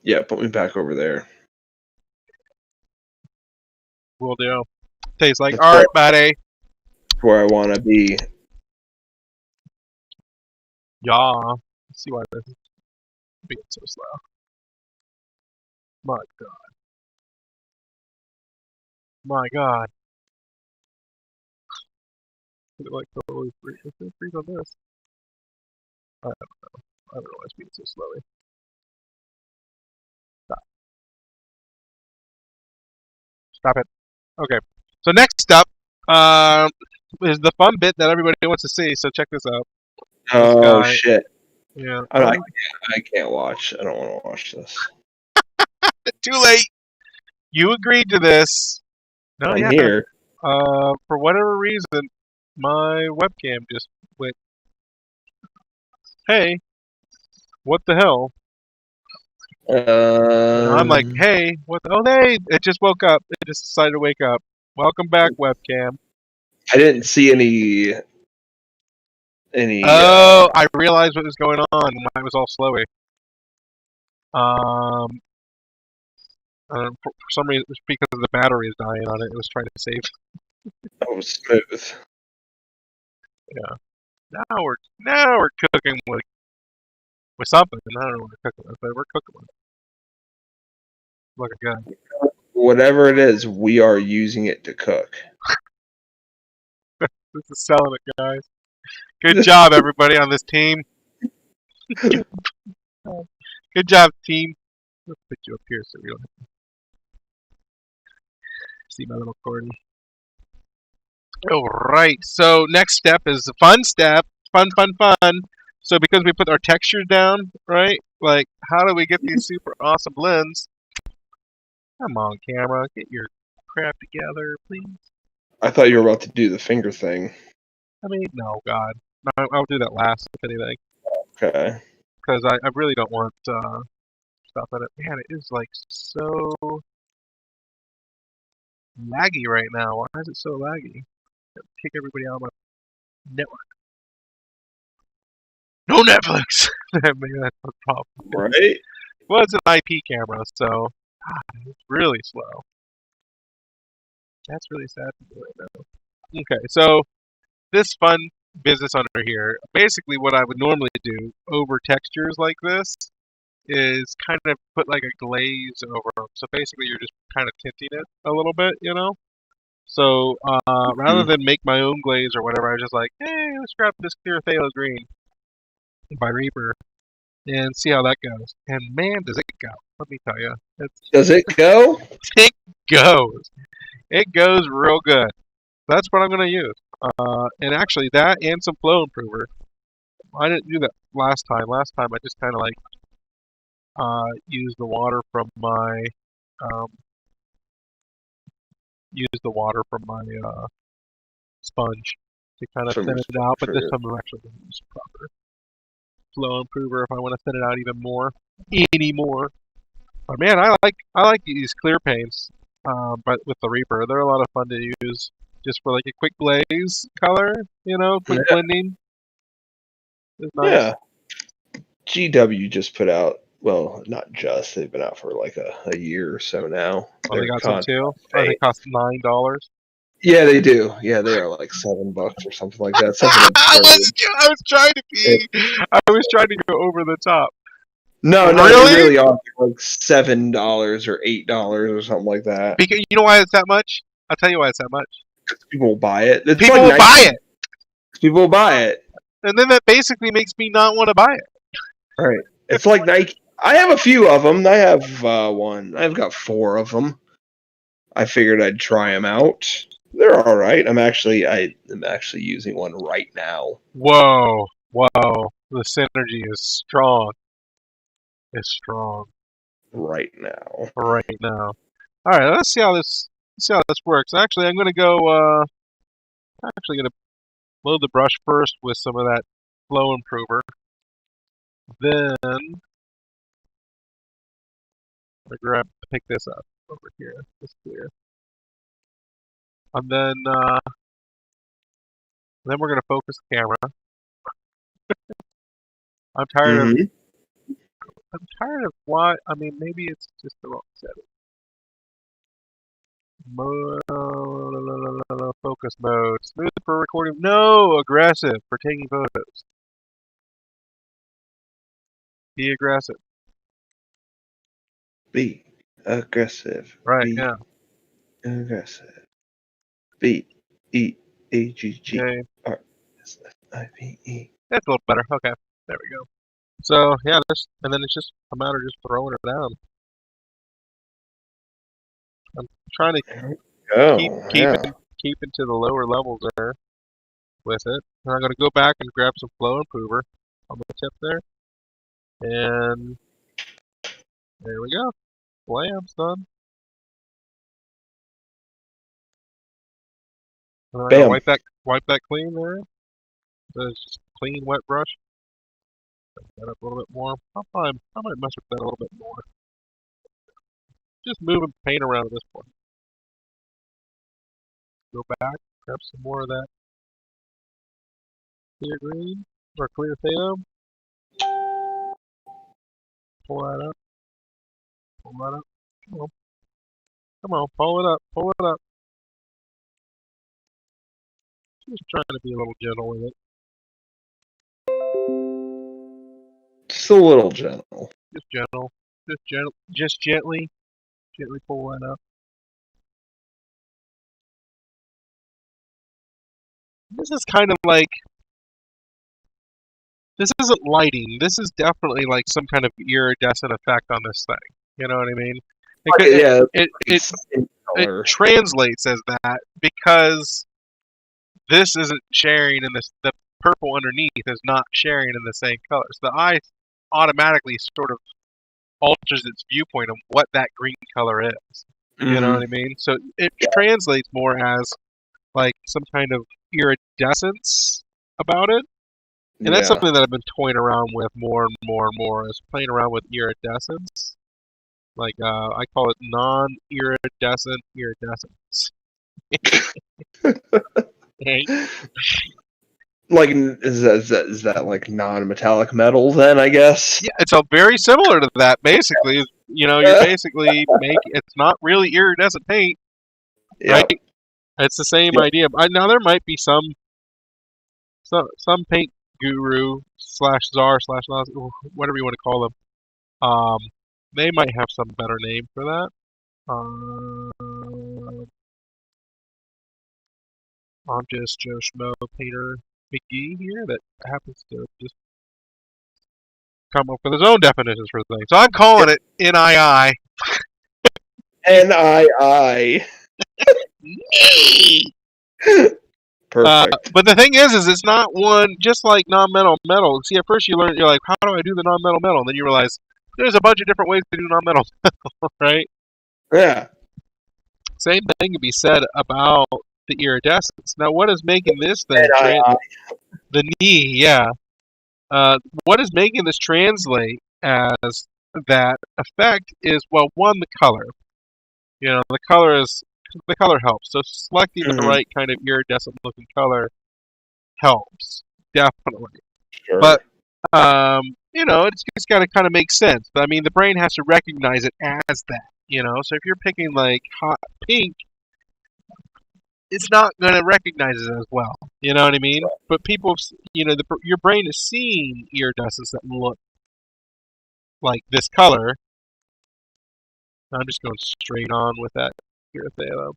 Yeah, put me back over there. Will do. Tastes like That's art, buddy. where I want to be. Yeah. Let's see why this is being so slow. My God. My God. Is it like totally free? Is it freeze on this? I don't know. I don't know why it's being so slowly. Stop. Stop it. Okay. So next up, is the fun bit that everybody wants to see. So check this out. This Oh guy. shit! Yeah. I can't watch. I don't want to watch this. Too late. You agreed to this. No, I'm yeah. here. For whatever reason, my webcam just went, hey, what the hell? And I'm like, Um, hey, what the, oh, hey, it just woke up. It just decided to wake up. Welcome back, webcam. I didn't see any. Oh, I realized what was going on. Mine was all slowy. Um, for some reason, it was because the battery is dying on it. It was trying to save. Oh, smooth. Yeah. Now we're cooking with something. I don't know what we're cooking with, but we're cooking with it. Look again. Whatever it is, we are using it to cook. This is selling it, guys. Good job, everybody on this team. Good job, team. Let's put you up here so we don't see my little corny. All right. So next step is the fun step. Fun, fun, fun. So because we put our textures down, right? Like, how do we get these super awesome blends? Come on, camera, get your crap together, please. I thought you were about to do the finger thing. I mean, no, God, no, I'll do that last if anything, Okay. because I really don't want stuff in it. Man, it is like so laggy right now. Why is it so laggy? Kick everybody out of my network. No Netflix. Maybe that's the problem. Right? Well, it's an IP camera, so it's really slow. That's really sad to do right now. Okay, so this fun business under here, basically what I would normally do over textures like this is kind of put like a glaze over them. So basically you're just kind of tinting it a little bit, you know? So rather Mm. than make my own glaze or whatever, I was just like, hey, let's grab this clear phthalo green by Reaper and see how that goes. And man, does it go. Let me tell you. Does it go? It goes. It goes real good. That's what I'm going to use. And actually, that and some flow improver. I didn't do that last time. Last time I just kind of like used the water from my um, sponge to kind of From thin your it out. But this for time I'm actually going to use proper flow improver if I want to thin it out even more, anymore. But man, I like these clear paints. But with the Reaper, they're a lot of fun to use just for like a quick glaze color. You know, quick yeah. blending is nice. Yeah. GW just put out. Well, not just. They've been out for like a year or so now. Oh, they Their got some contract too. I think paint. it costs $9. Yeah, they do. Yeah, they are like $7 or something like that. Something absurd. I was trying to It, be. I was trying to go over the top. no, they Really? really are like $7 or $8 or something like that. Because you know why it's that much? I'll tell you why it's that much. People will buy it. It's People like will buy Nike. it, People will buy it. and then that basically makes me not want to buy it. Right. It's like Nike. I have a few of them. I have one. I've got 4 of them. I figured I'd try them out. They're all right. I am actually using one right now. Whoa, whoa! The synergy is strong. It's strong Right now. right now. All right, let's see how this works. Actually, I'm gonna go. Actually, gonna load the brush first with some of that flow improver. Then I'm gonna pick this up over here. This clear. And then we're gonna focus the camera. I'm tired of Mm-hmm. I'm tired of why. I mean, maybe it's just the wrong setting. Focus mode. Smooth for recording. No, aggressive for taking photos. Be aggressive. Be aggressive. Right. Be Yeah. aggressive. B E A G G Okay. R S S I V E. That's a little better. Okay. There we go. So yeah, and then it's just a matter of just throwing it down. I'm trying to There we keep go. Yeah. keeping to the lower levels there with it. And I'm gonna go back and grab some flow improver on the tip there, and there we go. Blam, son. And I'm gonna Bam. wipe that clean there. So it's just clean, wet brush. Pick that up a little bit more. I might mess with that a little bit more. Just moving paint around at this point. Go back, grab some more of that clear green or clear phthalo. Pull that up. Pull that up. Come on, pull it up. Pull it up. Just trying to be a little gentle with it. Just a little gentle. Just gentle. Just gently pull that up. This is kind of like, this isn't lighting. This is definitely like some kind of iridescent effect on this thing. You know what I mean? It translates as that because this isn't sharing in this. The purple underneath is not sharing in the same color. So the eye automatically sort of alters its viewpoint of what that green color is. You know what I mean? So it translates more as like some kind of iridescence about it. And that's something that I've been toying around with more and more and more, is playing around with iridescence. Like, I call it non-iridescent iridescence. Right? Like, is that like non-metallic metal then, I guess? Yeah, it's very similar to that, basically. You know, you're basically it's not really iridescent paint, right? Yep. It's the same idea. Now, there might be some paint guru / czar / whatever you want to call them. They might have some better name for that. I'm just Joe Schmo Painter McGee here that happens to just come up with his own definitions for things. So I'm calling it NII. NII. Perfect. But the thing is it's not one, just like non-metal metal. See, at first you're like, how do I do the non-metal metal? And then you realize there's a bunch of different ways to do non-metal metal, right? Yeah. Same thing can be said about the iridescence. Now, what is making this thing the knee? Yeah. What is making this translate as that effect is, well, one, the color. You know, the color helps. So selecting the right kind of iridescent looking color helps, definitely. Sure. But you know, it's got to kind of make sense. But I mean, the brain has to recognize it as that. You know, so if you're picking like hot pink, it's not going to recognize it as well. You know what I mean? Right. But people, you know, your brain is seeing iridescence that look like this color. I'm just going straight on with that here, Thalo.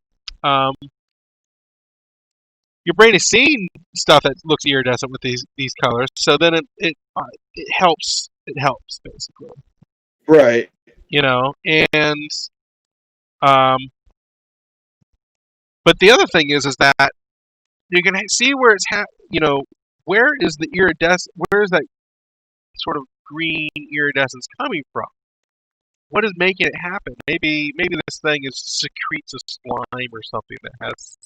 Your brain is seeing stuff that looks iridescent with these colors, so then it helps. It helps basically. Right. You know, and but the other thing is that you can see where it's you know, where is the iridescent? Where is that sort of green iridescence coming from? What is making it happen? Maybe this thing secretes a slime or something that has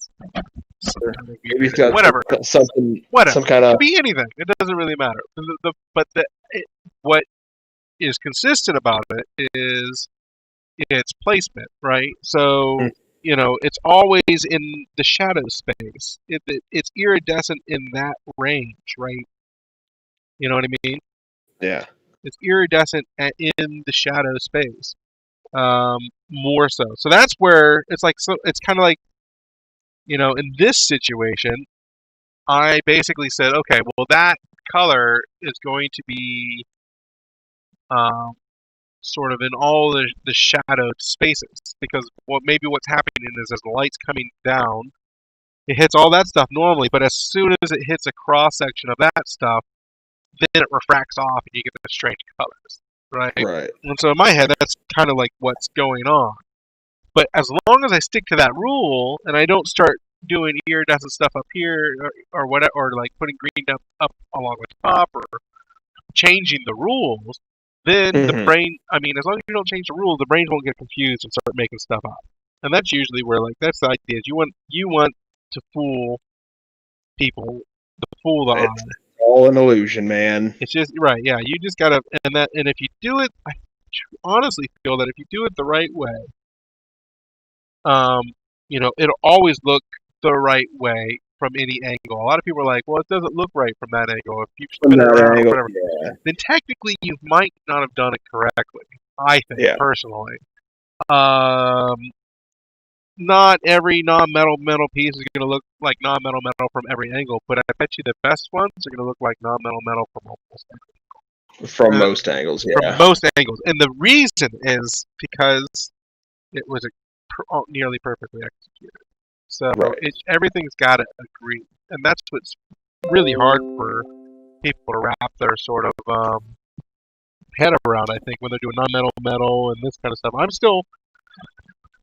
some kind of maybe it's got whatever. Something. Whatever. Some kind of. It could be anything. It doesn't really matter. What is consistent about it is its placement, right? So you know, it's always in the shadow space. It's iridescent in that range, right? You know what I mean? Yeah. It's iridescent in the shadow space, more so. So that's where it's like. So it's kind of like, you know, in this situation, I basically said, okay, well, that color is going to be sort of in all the shadowed spaces, because what's happening is as the light's coming down, it hits all that stuff normally, but as soon as it hits a cross section of that stuff, then it refracts off and you get the strange colors, right? Right. And so in my head, that's kind of like what's going on. But as long as I stick to that rule and I don't start doing iridescent stuff up here or whatever, or like putting green up along the top or changing the rules, then the brain, I mean, as long as you don't change the rules, the brain won't get confused and start making stuff up. And that's usually where, like, that's the idea is you want to fool people, to fool the eye. It's all an illusion, man. It's just right, yeah. You just gotta, and if you do it, I honestly feel that if you do it the right way, um, it'll always look the right way from any angle. A lot of people are like, well, it doesn't look right from that angle. If you From spin it that around or angle, whatever, yeah. then technically you might not have done it correctly. I think Yeah. personally. Um, Not every non-metal metal piece is going to look like non-metal metal from every angle, but I bet you the best ones are going to look like non-metal metal from almost From uh, most angles, from yeah. most angles. And the reason is because it was nearly perfectly executed. So Right. everything's got to agree, and that's what's really hard for people to wrap their sort of head around. I think when they're doing non-metal metal and this kind of stuff.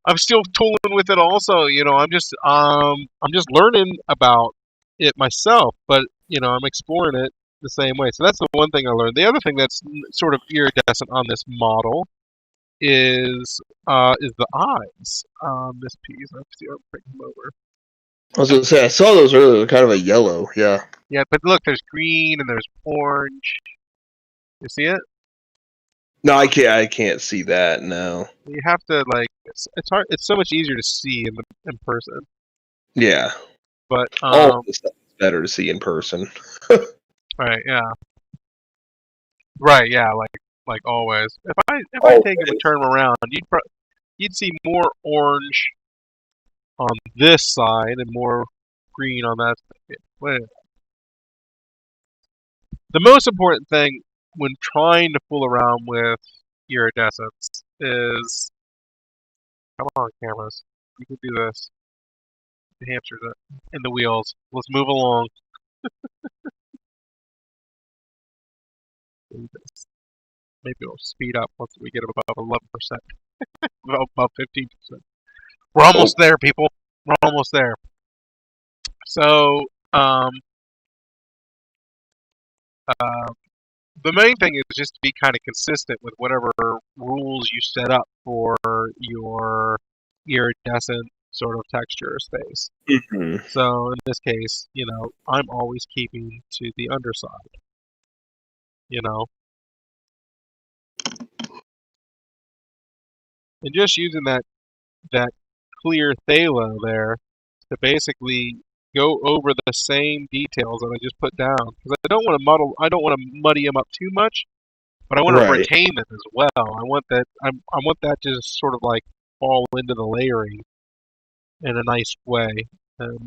I'm still tooling with it also. I'm just learning about it myself, but I'm exploring it the same way. So that's the one thing I learned. The other thing that's sort of iridescent on this model is the eyes on this piece. Let's see, I'll bring them over. I was gonna say I saw those earlier, kind of a yellow, yeah. Yeah, but look, there's green and there's orange. You see it? No, I can't see that, no. You have to it's hard. It's so much easier to see in person. Yeah. But All of this stuff is better to see in person. right, yeah. Right, yeah, like always. If I take him and Always. turn him around, you'd see more orange on this side and more green on that side. Wait. The most important thing when trying to fool around with iridescence is come on, cameras. You can do this. The hamsters in the wheels. Let's move along. Do this. Maybe it'll speed up once we get above 11%, above 15%. We're Oh, almost there, people. We're almost there. So, uh, the main thing is just to be kind of consistent with whatever rules you set up for your iridescent sort of texture space. mhm. So in this case, I'm always keeping to the underside, you know, and just using that clear phthalo there to basically go over the same details that I just put down because I don't want to muddy them up too much, but I want to Right. retain them as well. I want that to just sort of like fall into the layering in a nice way and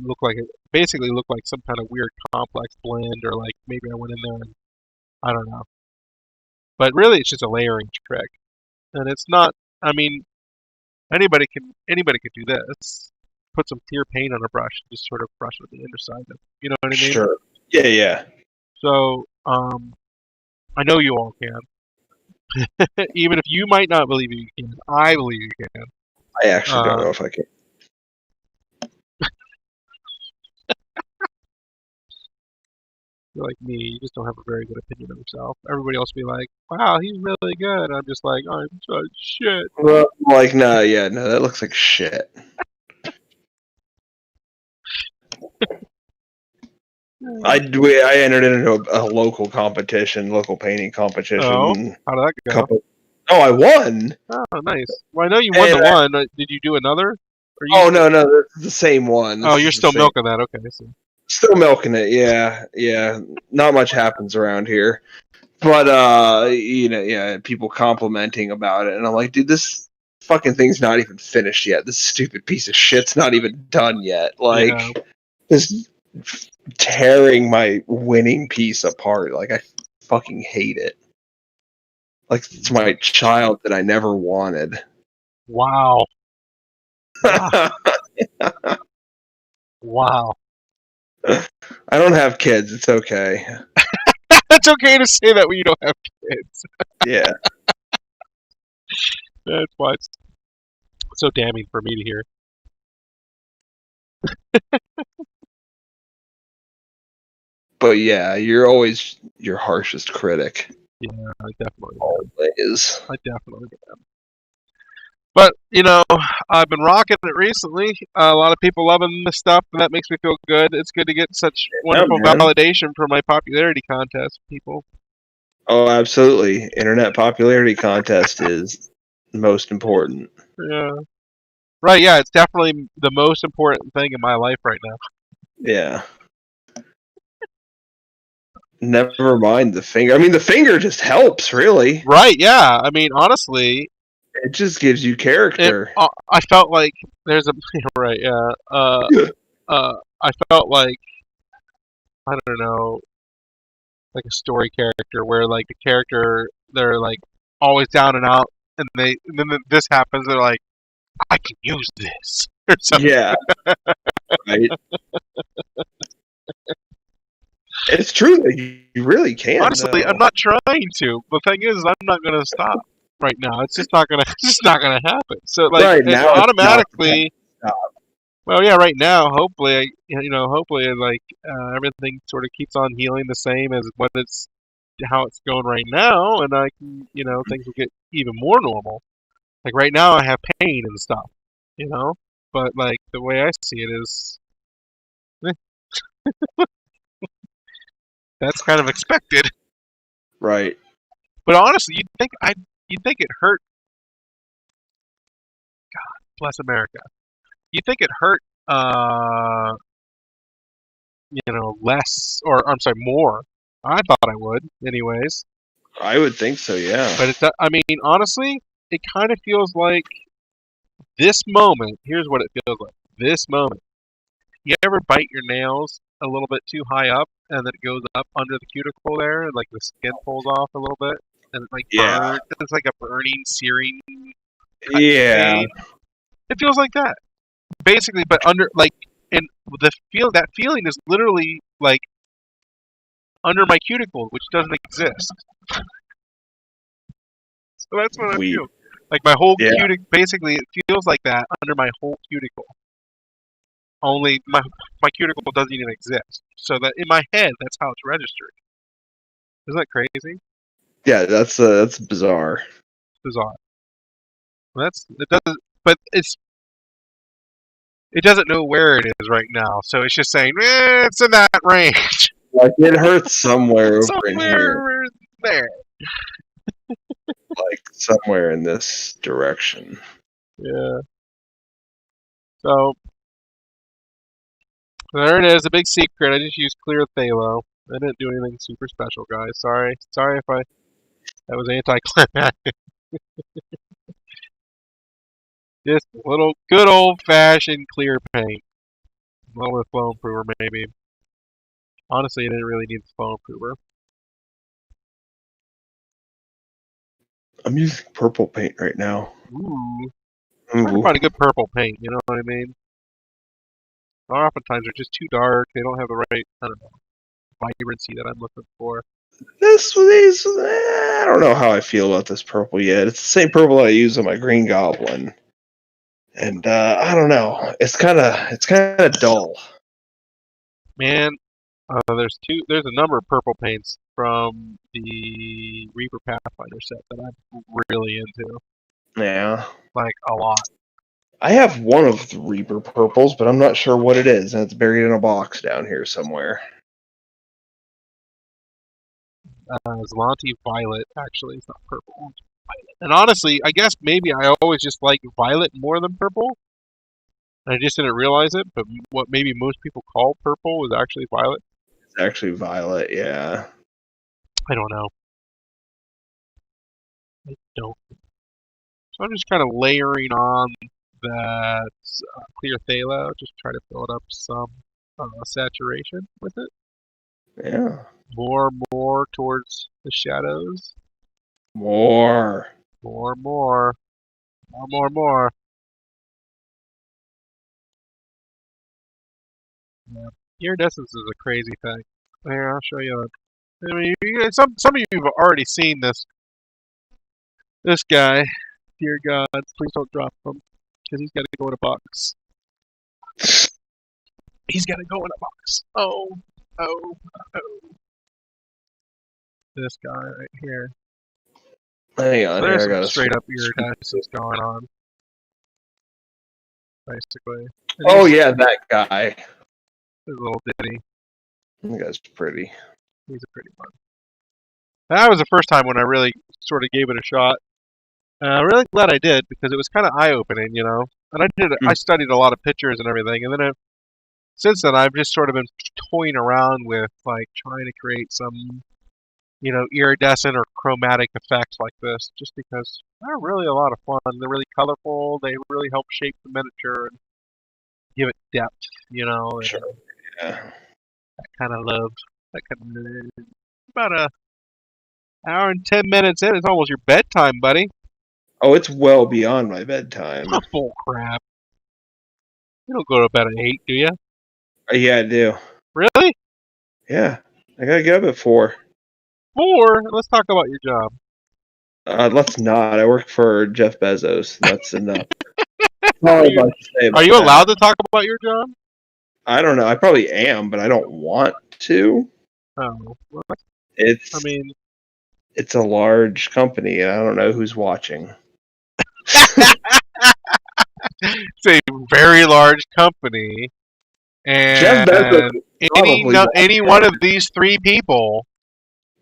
basically look like some kind of weird complex blend or like maybe I went in there and I don't know. But really it's just a layering trick. And it's not I mean anybody could do this. Put some clear paint on a brush, just sort of brush on the underside of you know what I mean? Sure. Yeah, yeah. So I know you all can. Even if you might not believe you can, I believe you can. I actually don't Uh, know if I can. You're like me, you just don't have a very good opinion of yourself. Everybody else be like, wow, he's really good. I'm just like, I'm such shit. Well, like, no, yeah, no, that looks like shit. I entered into a local competition, local painting Oh, competition. how did that go? Couple. Oh, I won. Oh, nice. Well, I know you won And the one. Did you do another? Or you? oh no, no, it's the same one. Oh, This you're is the still same. milking that. Okay, so. Still milking it. Yeah, yeah. Not much happens around here, but yeah, people complimenting about it, and I'm like, dude, this fucking thing's not even finished yet. This stupid piece of shit's not even done yet. Yeah. Like, this tearing my winning piece apart. Like, I fucking hate it. Like, it's my child that I never wanted. Wow. Wow. Wow. I don't have kids. It's okay. That's okay to say that when you don't have kids. Yeah. That's why it's so damning for me to hear. But yeah, you're always your harshest critic. Yeah, I definitely am. Always. I definitely am. But, I've been rocking it recently. A lot of people loving this stuff, and that makes me feel good. It's good to get such Yeah, wonderful man. validation for my popularity contest, people. Oh, absolutely. Internet popularity contest is most important. Yeah. Right, yeah, it's definitely the most important thing in my life right now. Yeah. Never mind the finger. I mean, the finger just helps, really. Right, yeah. I mean, honestly, It just gives you character. I felt like there's a right, yeah. I felt like I don't know, like a story character where like the character they're like always down and out, and then this happens. They're like, I can use this or something. Yeah, right. It's true that you really can, Honestly, I'm though. not trying to. The thing is, I'm not gonna stop right now. It's just not gonna. It's just not gonna happen. So like, Right it now, it's not the time automatically. to stop. Well, yeah, right now, hopefully, hopefully, like everything sort of keeps on healing the same as what it's how it's going right now, and I can, things will get even more normal. Like right now, I have pain and stuff, you know, but like the way I see it is, eh, that's kind of expected. Right. But honestly, you'd think it hurt. Bless America. You'd think it hurt, uh, less, or I'm sorry, more. I thought I would, anyways. I would think so, yeah. But I mean, honestly, it kind of feels like this moment. Here's what it feels like. This moment. You ever bite your nails a little bit too high up, and then it goes up under the cuticle there, and like the skin pulls off a little bit, and it like Yeah. burns. It's like a burning, searing cut Yeah. pain. It feels like that, basically, but under like, and that feeling is literally like under my cuticle, which doesn't exist. So that's what I We. feel. Like my whole Yeah. cuticle, basically, it feels like that under my whole cuticle. Only my cuticle doesn't even exist. So that in my head, that's how it's registered. Isn't that crazy? Yeah, that's bizarre. Bizarre. It doesn't, but it doesn't know where it is right now. So it's just saying, it's in that range, Like, it hurts somewhere over in here. somewhere there. Like, somewhere in this direction. Yeah. So there it is, a big secret. I just used clear phthalo. I didn't do anything super special, guys. Sorry if that was anticlimactic. Just a little good old fashioned clear paint. A little bit of foam prover, maybe. Honestly, I didn't really need the foam prover. I'm using purple paint right now. Ooh. Trying to Ooh. find a good purple paint, you know what I mean? Oftentimes they're just too dark. They don't have the right, I don't know, vibrancy that I'm looking for. I don't know how I feel about this purple yet. It's the same purple I use on my Green Goblin. And I don't know. It's kind of dull. Man, there's a number of purple paints from the Reaper Pathfinder set that I'm really into. Yeah. Like, a lot. I have one of the Reaper purples, but I'm not sure what it is, and it's buried in a box down here somewhere. Zlanti Violet, actually, it's not purple. It's violet. And honestly, I guess maybe I always just like violet more than purple. And I just didn't realize it, but what maybe most people call purple is actually violet. It's actually violet, yeah. I don't know. I don't. So I'm just kind of layering on that clear phthalo, just try to build up some saturation with it. Yeah. More towards the shadows. More. More. Yeah. Iridescence is a crazy thing. Here, I'll show you. I mean, some of you have already seen this guy. Dear God, please don't drop him, because he's got to go in a box. He's got to go in a box. Oh. This guy right here. Hang on, here There's I some gotta straight up switch. iridescence going on. basically. And Oh yeah, that guy. his little ditty. That guy's pretty. He's a pretty one. That was the first time when I really sort of gave it a shot. And I'm really glad I did because it was kind of eye-opening, you know. And I studied a lot of pictures and everything, and then since then I've just sort of been toying around with like trying to create some, you know, iridescent or chromatic effects like this, just because they're really a lot of fun. They're really colorful. They really help shape the miniature and give it depth, you know. And Sure. Yeah. that kind of love. That kind of about a hour and 10 minutes in. It's almost your bedtime, buddy. Oh, it's well beyond my bedtime. Oh, bull crap. You don't go to bed at 8, do you? Yeah, I do. Really? Yeah, I gotta get up at 4. 4? Let's talk about your job. Let's not. I work for Jeff Bezos. That's enough. Are All I'd you, like to say are about you that. allowed to talk about your job? I don't know. I probably am, but I don't want to. Oh, well, It's I mean, it's a large company, and I don't know who's watching. it's a very large company, Jeff Bezos and is probably any one of these 3 people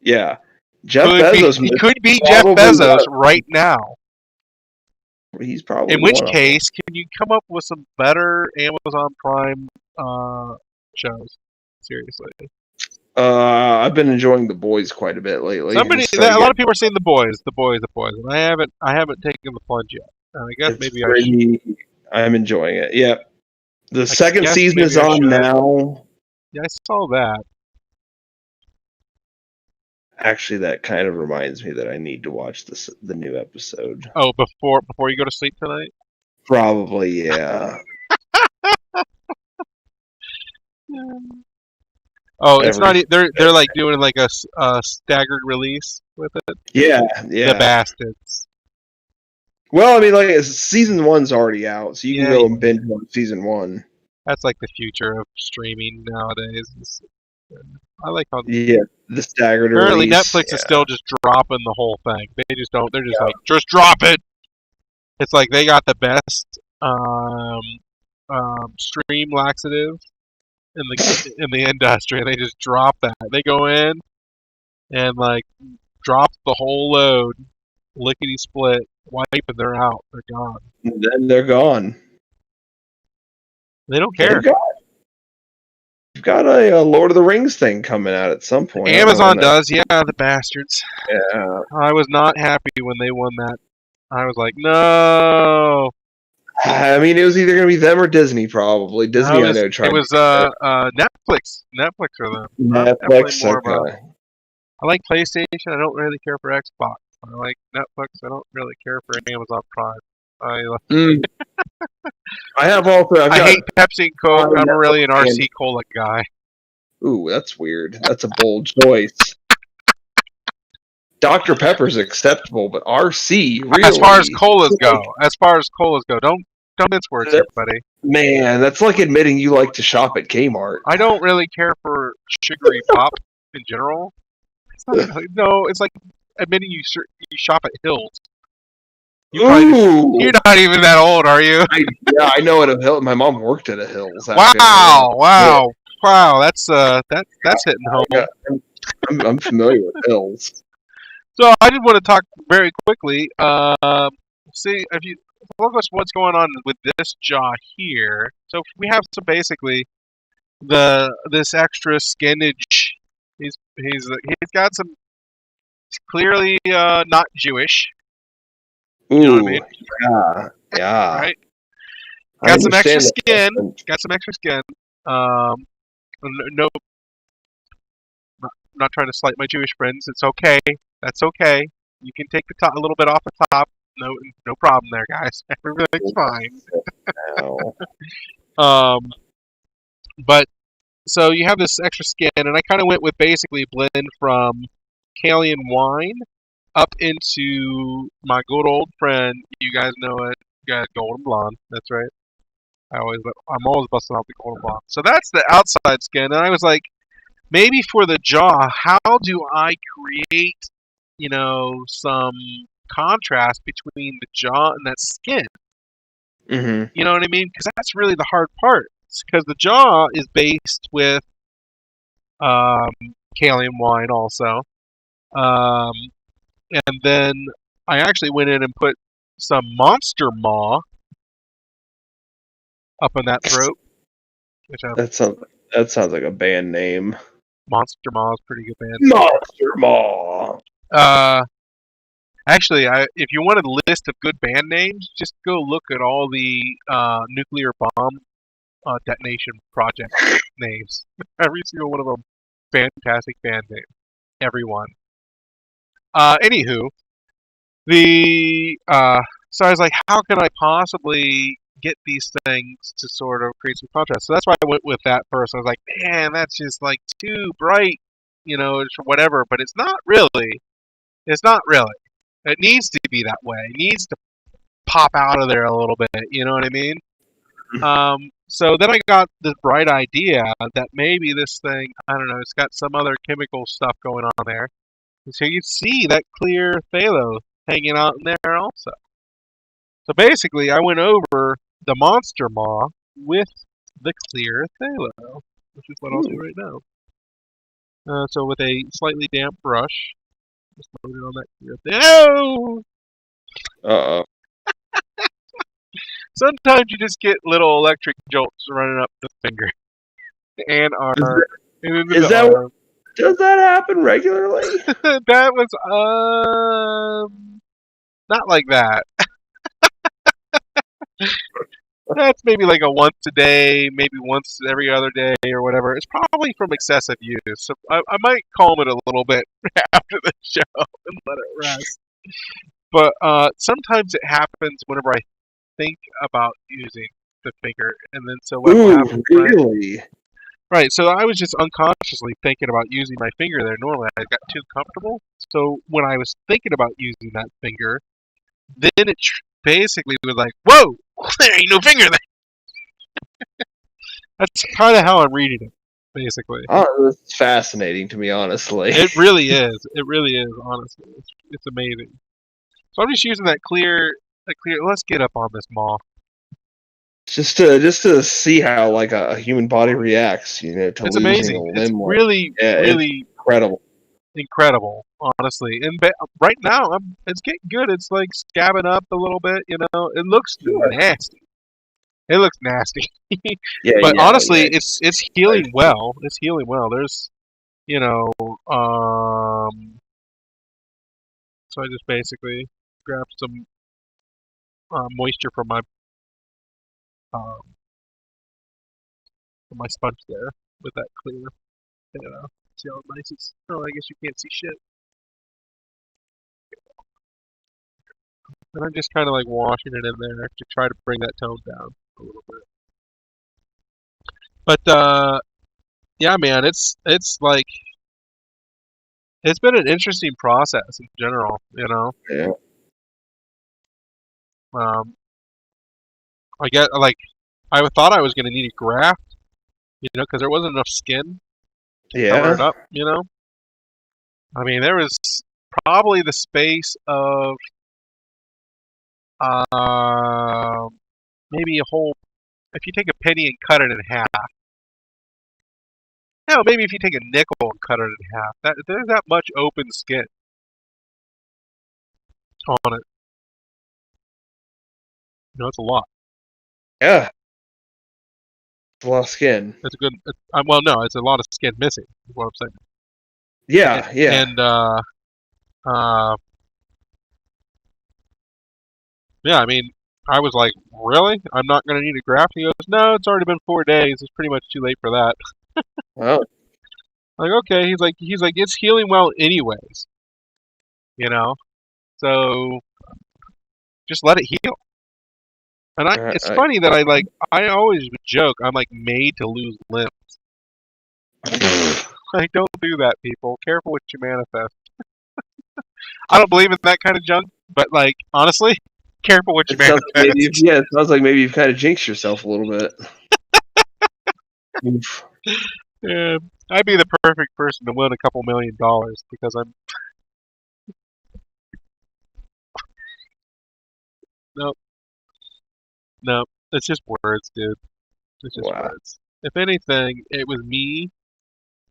yeah. Jeff could Bezos be Jeff Bezos right now. He's probably In which one case, can you come up with some better Amazon Prime shows? Seriously, I've been enjoying The Boys quite a bit lately. a lot of people are saying the boys, and I haven't taken the plunge yet. And I guess maybe I should. I'm enjoying it. Yep. The I second guess season maybe is I on should. now. Yeah, I saw that. Actually, that kind of reminds me that I need to watch the new episode. Oh, before you go to sleep tonight. Probably, yeah. Oh, it's not. They're like doing like a staggered release with it. Yeah, The yeah. bastards. Well, I mean, like season 1's already out, so you can Yeah, go and binge on season 1. That's like the future of streaming nowadays. I like how Yeah, the staggered apparently release. Netflix is still just dropping the whole thing. They just don't. They're just like, just drop it. It's like they got the best stream laxative in the industry, and they just drop that. They go in and like drop the whole load, lickety split, wipe, and they're out. They're gone. And then they're gone. They don't care. You've got a Lord of the Rings thing coming out at some point. Amazon does, yeah, the bastards. Yeah. I was not happy when they won that. I was like, no. I mean, it was either going to be them or Disney, probably. Disney, I know. It was Netflix. Netflix or them. Netflix. Okay. I like PlayStation. I don't really care for Xbox. I like Netflix. I don't really care for Amazon Prime. I have also. I hate Pepsi and Coke. I'm really an RC Cola guy. Ooh, that's weird. That's a bold choice. Dr. Pepper's acceptable, but RC really. As far as colas go, don't mince words, everybody. Man, that's like admitting you like to shop at Kmart. I don't really care for sugary pop in general. It's like admitting you shop at Hills. You're not even that old, are you? I know at a Hills. My mom worked at a Hills. Wow! That's hitting home. I'm familiar with Hills. So I just want to talk very quickly. See if you look at what's going on with this jaw here. So we have basically this extra skinnage. He's got some. He's clearly not Jewish. Ooh, you know what I mean? Yeah. Right. Got some extra skin. Got some extra skin. No, not trying to slight my Jewish friends. It's okay. That's okay. You can take a little bit off the top. No problem there, guys. Everything's fine. But so you have this extra skin, and I kind of went with basically a blend from Kalian wine up into my good old friend. You guys know it. You guys, golden blonde. That's right. I'm always busting out the golden blonde. So that's the outside skin, and I was like, maybe for the jaw, how do I create, some contrast between the jaw and that skin? Mm-hmm. You know what I mean? Because that's really the hard part. Because the jaw is based with um, Kalium wine also. Um, and then I actually went in and put some Monster Maw up on that throat. Which That sounds like a band name. Monster Maw is a pretty good band. Monster Maw. Actually, if you want a list of good band names, just go look at all the nuclear bomb detonation project names. Every single one of them, fantastic band name. Everyone. Anywho, so I was like, how can I possibly get these things to sort of create some contrast? So that's why I went with that first. I was like, man, that's just like too bright, it's whatever. But it's not really. It's not really. It needs to be that way. It needs to pop out of there a little bit. You know what I mean? So then I got this bright idea that maybe this thing, I don't know, it's got some other chemical stuff going on there. And so you see that clear phthalo hanging out in there also. So basically, I went over the Monster Maw with the clear phthalo, which is what I'll do right now. So with a slightly damp brush, just load it on that clear phthalo. Uh-oh. Sometimes you just get little electric jolts running up the finger and arm and into Is the that arm. Does that happen regularly? That was not like that. That's maybe like a once a day, maybe once every other day or whatever. It's probably from excessive use. So I might calm it a little bit after the show and let it rest. But sometimes it happens whenever I think about using the finger, and then so what will happen? Really? Right. So I was just unconsciously thinking about using my finger there. Normally, I got too comfortable. So when I was thinking about using that finger, then it basically was like, "Whoa, there ain't no finger there." That's kind of how I'm reading it, basically. Oh, that's fascinating to me, honestly. It really is. It really is. Honestly, it's amazing. So I'm just using that clear. Let's get up on this maw. Just to see how like a human body reacts, to It's losing a amazing. It's limb. really, Yeah, it's really incredible. incredible, honestly. And right now, it's getting good. It's like scabbing up a little bit. It looks nasty. It looks nasty. But honestly, it's healing well. It's healing well. There's, so I just basically grabbed some moisture um, from my sponge there with that clear. See how nice it's. Oh, I guess you can't see shit. And I'm just kind of like washing it in there to try to bring that tone down a little bit. But yeah, man, it's like it's been an interesting process in general. Yeah. I get like I thought I was going to need a graft, because there wasn't enough skin to cover it Yeah. up. I mean, there was probably the space of uh, maybe a whole. If you take a penny and cut it in half. No, maybe if you take a nickel and cut it in half, there's that much open skin on it. It's a lot. Yeah. It's a lot of skin. It's a good. Well, no, it's a lot of skin missing. Is what I'm saying. Yeah. Yeah. And yeah, I mean, I was like, really? I'm not going to need a graft? He goes, no, it's already been 4 days. It's pretty much too late for that. Well. Like, okay. He's like, it's healing well anyways. So just let it heal. And it's funny that I always would joke, I'm like made to lose limbs. Like, don't do that, people. Careful what you manifest. I don't believe in that kind of junk, but like, honestly, careful what you manifest. It sounds like maybe you've kind of jinxed yourself a little bit. Oof. Yeah, I'd be the perfect person to win a couple $1 million because I'm. Nope. No, it's just words, dude. It's just Wow. words. If anything, it was me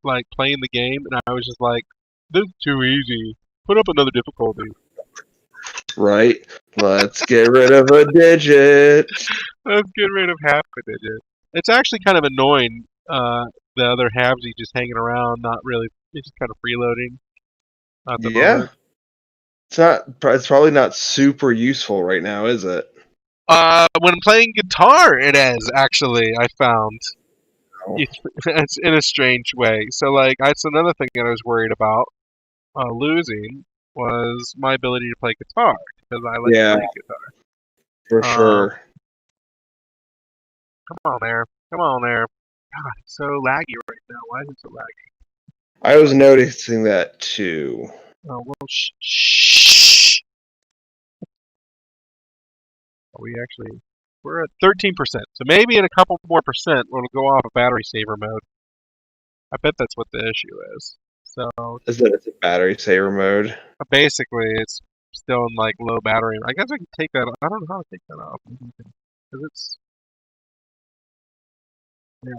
like playing the game, and I was just like, "This is too easy. Put up another difficulty." Right? Let's get rid of a digit. Let's get rid of half a digit. It's actually kind of annoying. The other halvesy just hanging around, not really. It's just kind of freeloading at the Yeah. moment. It's not. It's probably not super useful right now, is it? When playing guitar, it is actually. I found Oh. it's in a strange way. So like, that's another thing that I was worried about losing was my ability to play guitar because I like Yeah, playing guitar. for Um, sure. come on there, come on there. God, it's so laggy right now. Why is it so laggy? I was noticing that too. Oh well, shh. We actually we're at 13%. So maybe in a couple more percent it'll go off a battery saver mode. I bet that's what the issue is. So Is that it's a battery saver mode? basically, it's still in like low battery. I guess I can take that. I don't know how to take that off because it's yeah,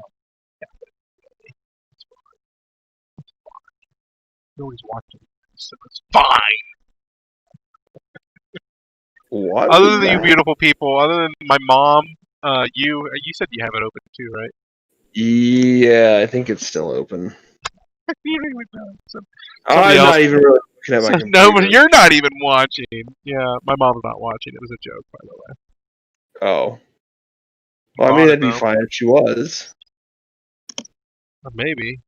it's nobody's watching, so it's fine. What Other was than you that? beautiful people, other than my mom, you said you have it open too, right? Yeah, I think it's still open. You don't even know. So somebody I'm else. not even really looking at my So no, computer. you're not even watching. Yeah, my mom's not watching. It was a joke, by the way. Oh. You Well, I mean, bought it that'd be though. fine if she was. Maybe,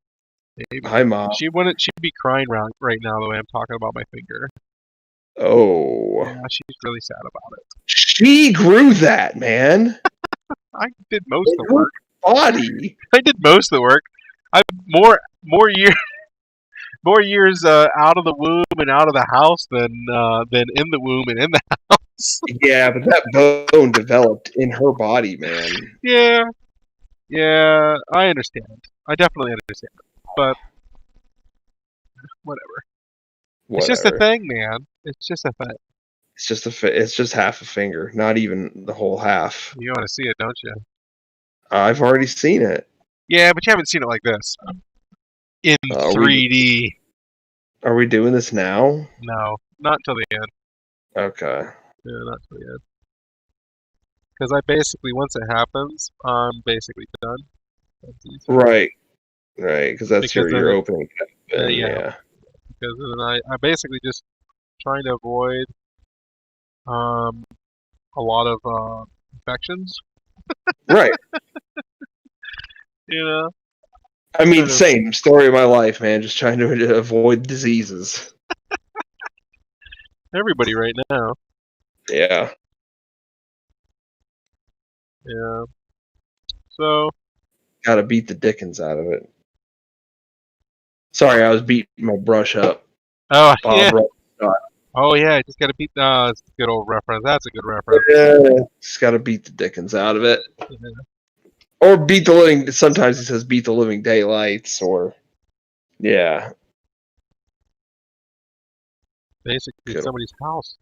maybe. Hi, Mom. She wouldn't. She'd be crying right now the way I'm talking about my finger. Oh. Yeah, she's really sad about it. She grew that, man. I did most In of the her work. body. I did most of the work. I more years more years out of the womb and out of the house than in the womb and in the house. Yeah, but that bone developed in her body, man. Yeah, yeah, I understand. I definitely understand. But whatever. It's just a Whatever. thing, man. It's just a thing. It's just half a finger, not even the whole half. You want to see it, don't you? I've already seen it. Yeah, but you haven't seen it like this in Are we 3D. are we doing this now? No, not till the end. Okay. Yeah, not till the end. Because I basically, once it happens, I'm basically done. That's easy. Right. Right, because that's Because then your opening. yeah, Yeah. because then I basically just trying to avoid um, a lot of infections. Right. You know, I mean, kind of same story of my life, man. Just trying to avoid diseases. everybody right now. Yeah. Yeah. So Got to beat the dickens out of it. Sorry, I was beating my brush up. oh yeah, Bob Ross. oh yeah, I just gotta beat. It's a good old reference. That's a good reference. Yeah, just got to beat the dickens out of it. Yeah. Or beat the living. Sometimes he says beat the living daylights, or yeah. Basically, Good. somebody's house.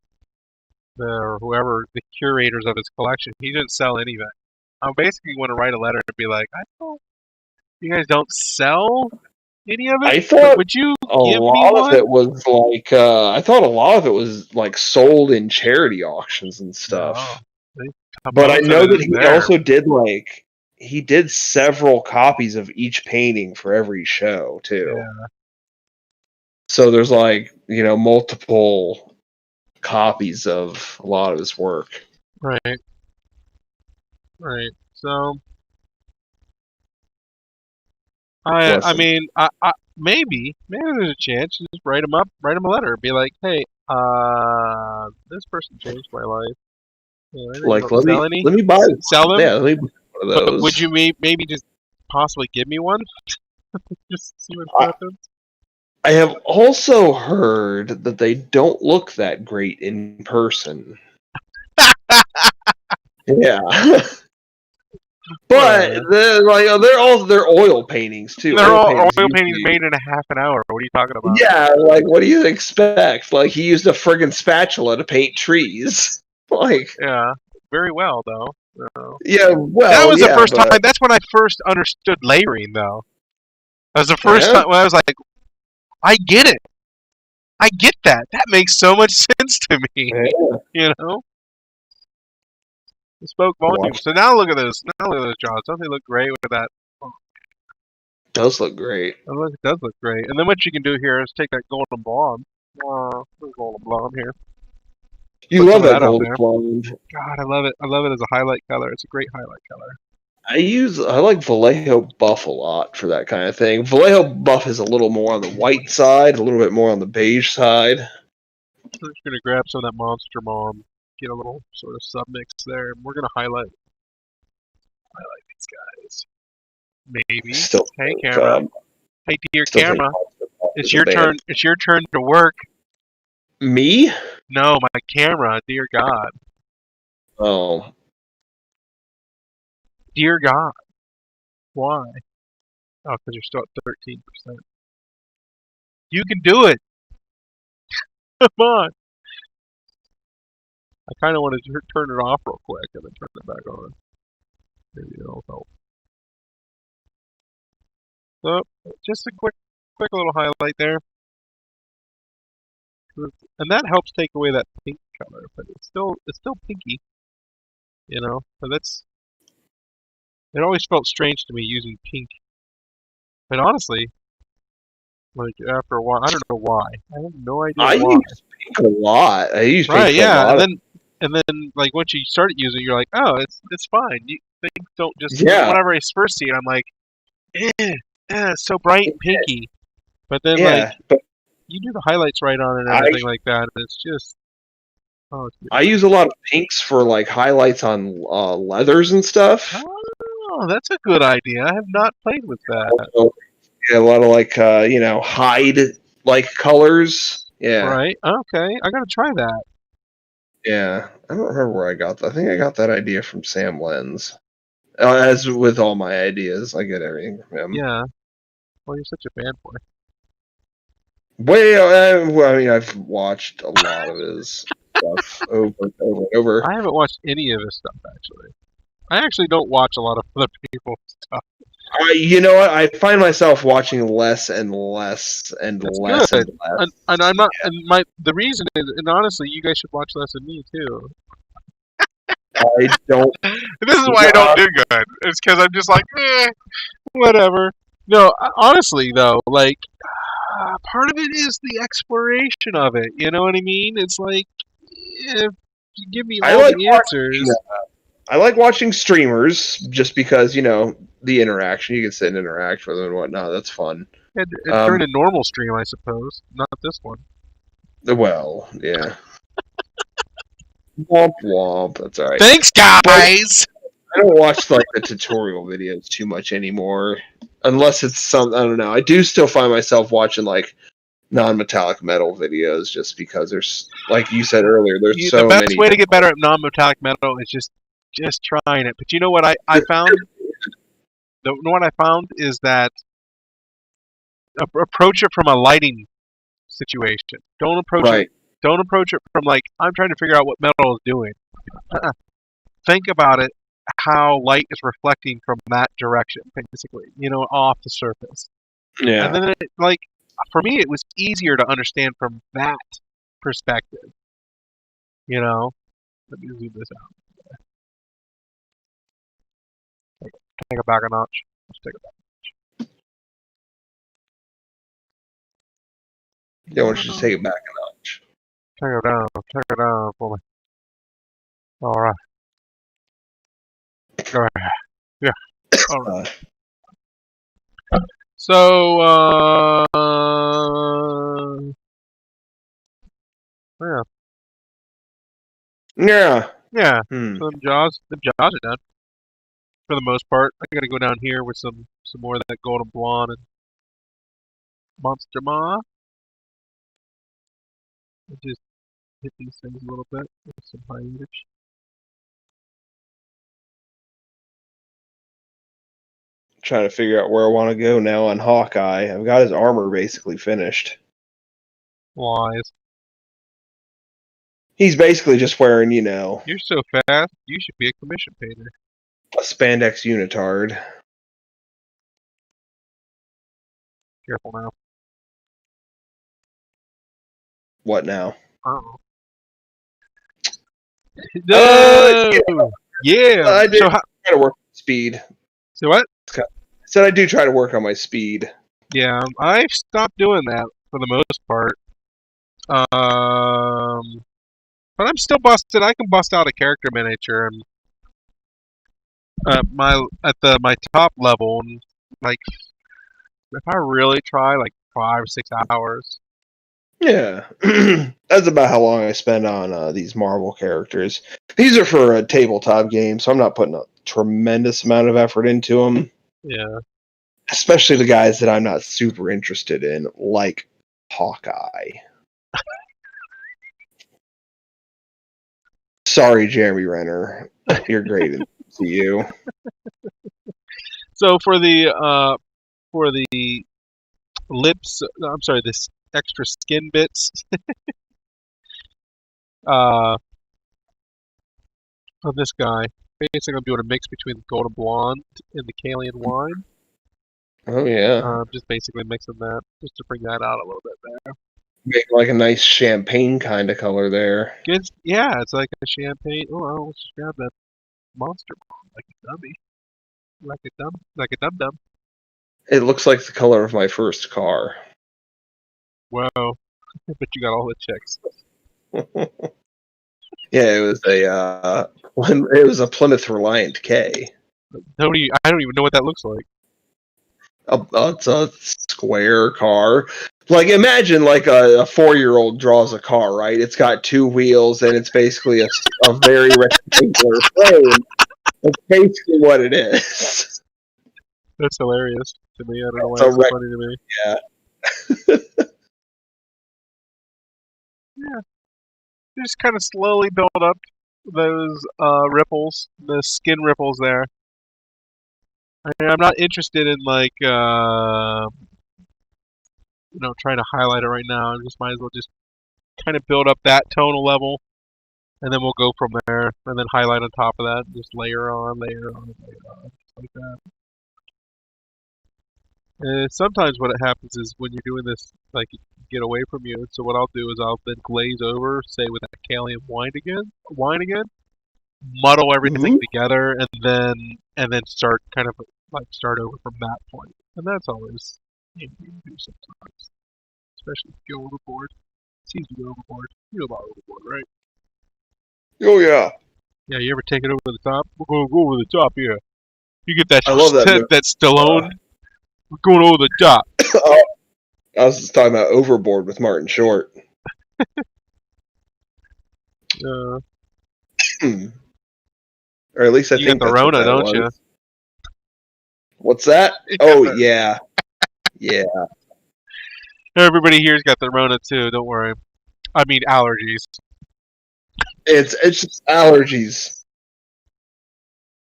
Or whoever the curators of his collection. He didn't sell any of it. I basically want to write a letter to be like, I don't. You guys don't sell any of it, I but thought would you a give me lot of one? it was like I thought a lot of it was like sold in charity auctions and No, stuff. But I most of know it that is he there. also did he did several copies of each painting for every show too. Yeah, So there's multiple copies of a lot of his work. right, right. So I Listen, mean, maybe there's a chance. Just write him up, write him a letter, be like, hey, this person changed my life. Yeah, I know you like don't sell any. let me buy one. Sell them, Yeah, let me buy one of but would those. you maybe just possibly give me one? Just see what I, happens. I have also heard that they don't look that great in person. Yeah. But Whatever. they're oil paintings too. They're Oil all paintings oil paintings usually. made in a half an hour. What are you talking about? Yeah, like what do you expect? Like he used a friggin' spatula to paint trees. Like Yeah, very well though. So. Yeah, well, That was the yeah, first but time. That's when I first understood layering, though. That was the first yeah, time when I was like, I get it. I get that. That makes so much sense to me. yeah. You know, it spoke volumes. Watch So now look at those. Now look at those jaws. Don't they look great with that? Oh, does look great. it does look great. And then what you can do here is take that golden blonde. Golden blonde here. You Put some love of that that out golden there. blonde. God, I love it. I love it as a highlight color. It's a great highlight color. I like Vallejo Buff a lot for that kind of thing. Vallejo Buff is a little more on the white side, a little bit more on the beige side. We're just gonna grab some of that Monster Mom, get a little sort of submix there, and we're gonna highlight these guys. Maybe. Still Hey think, camera. Hey dear still think camera. Monster Buff It's is a your band. turn. It's your turn to work. Me? No, my camera. Dear God. Oh, Dear God. Why? Oh, because you're still at 13%. You can do it. Come on. I kind of want to turn it off real quick and then turn it back on. Maybe it'll help. So, just a quick little highlight there. And that helps take away that pink color, but it's still pinky, you know. But it always felt strange to me using pink. But honestly, like after a while, I don't know why. I have no idea I why. use pink a lot. I use pink Right? for a Yeah. lot of. And then like once you start using it, you're like, oh, it's fine. Things don't just. Yeah, Whenever I first see it, I'm like, it's so bright and pinky. But then like yeah. But you do the highlights right on it and I everything like that, and it's just oh, it's I beautiful. use a lot of pinks for like highlights on leathers and stuff. Oh, that's a good idea. I have not played with that. Also, yeah, a lot of like hide like colors. Yeah, Right? Okay, I gotta try that. yeah. I don't remember where I got that. I think I got that idea from Sam Lenz. As with all my ideas, I get everything from him. Yeah. Well, you're such a fanboy. Well, I mean, I've watched a lot of his stuff over and over and over. I haven't watched any of his stuff actually. I actually don't watch a lot of other people's stuff. You know what? I find myself watching less and less and That's less and good. less. And I'm not. And the reason is, and honestly, you guys should watch less of me too. I don't. This is why I don't do good. It's because I'm just like, whatever. No, honestly though, like part of it is the exploration of it. You know what I mean? It's like if you give me I all like the watching. answers, I like watching streamers just because the interaction. You can sit and interact with them and whatnot. That's fun. and during a normal stream, I suppose, not this one. Well, yeah. Womp womp. That's all right. Thanks, guys. I don't watch like the tutorial videos too much anymore, unless it's some. I don't know. I do still find myself watching like non-metallic metal videos just because there's, like you said earlier, there's The so best many. way to get better at non-metallic metal is just trying it. But you know what I found? What I found is that approach it from a lighting situation. Don't approach it. Right. Don't approach it from like I'm trying to figure out what metal is doing. Think about it. How light is reflecting from that direction, basically. You know, off the surface. And Yeah. then like for me, it was easier to understand from that perspective. You know. Let me zoom this out. Take it back a notch. Let's take it back. Yeah. Why don't you just take it back a notch? Take it down. Take it down for me. All right. Go ahead. Yeah. All right. So, yeah, Yeah. yeah. Hmm. So them jaws are done for the most part. I gotta go down here with some more of that golden blonde and monster ma. Just hit these things a little bit with some highlights. Trying to figure out where I want to go now on Hawkeye. I've got his armor basically finished. Wise. He's basically just wearing, you know, You're so fast. You should be a commission painter. a spandex unitard. Careful now. What now? Uh-oh. No! Yeah! I do So, try to work on speed. so what? I said I do try to work on my speed. Yeah, I've stopped doing that for the most part. But I'm still busted. I can bust out a character miniature and my top level, and like if I really try, like 5 or 6 hours. Yeah, that's about how long I spend on these Marvel characters. These are for a tabletop game, so I'm not putting a tremendous amount of effort into them. Yeah. Especially the guys that I'm not super interested in, like Hawkeye. Sorry, Jeremy Renner. You're great in MCU. So for the lips, I'm sorry, this extra skin bits uh, of this guy. Basically, I'm doing a mix between the golden blonde and the Kalian wine. Oh yeah, Just basically mixing that just to bring that out a little bit there. make like a nice champagne kind of color there. Yeah, it's like a champagne. Oh, I'll just grab that monster bomb like a dummy, like a dum dum. It looks like the color of my first car. Whoa! But you got all the checks. Yeah, it was a Plymouth Reliant K. I don't even know what that looks like. It's a square car. Like imagine like a 4-year-old draws a car, right? It's got 2 wheels and it's basically a very rectangular frame. That's basically what it is. That's hilarious to me. I don't know why It's it's so funny to me. Yeah. Yeah, just kind of slowly build up those ripples, the skin ripples there. I'm not interested in like trying to highlight it right now. I just might as well just kind of build up that tonal level, and then we'll go from there, and then highlight on top of that, just layer on, layer on, layer on, just like that. And sometimes what happens is when you're doing this, like get away from you. So what I'll do is I'll then glaze over, say with that Kalian wine again, muddle everything together, and then start kind of like start over from that point. And that's always easy to do sometimes, especially if you go overboard. It's easy to go overboard. You know about overboard, right? Oh yeah. Yeah, you ever take it over the top? We're gonna go over the top here. You get that I love that movie. that Stallone. We're going over the top. I was just talking about Overboard with Martin Short. Uh, Or at least I you think got the that's what Rona, that don't was. you? What's that? Oh yeah. Yeah. Everybody here's got the Rona too. Don't worry. I mean allergies. It's just allergies.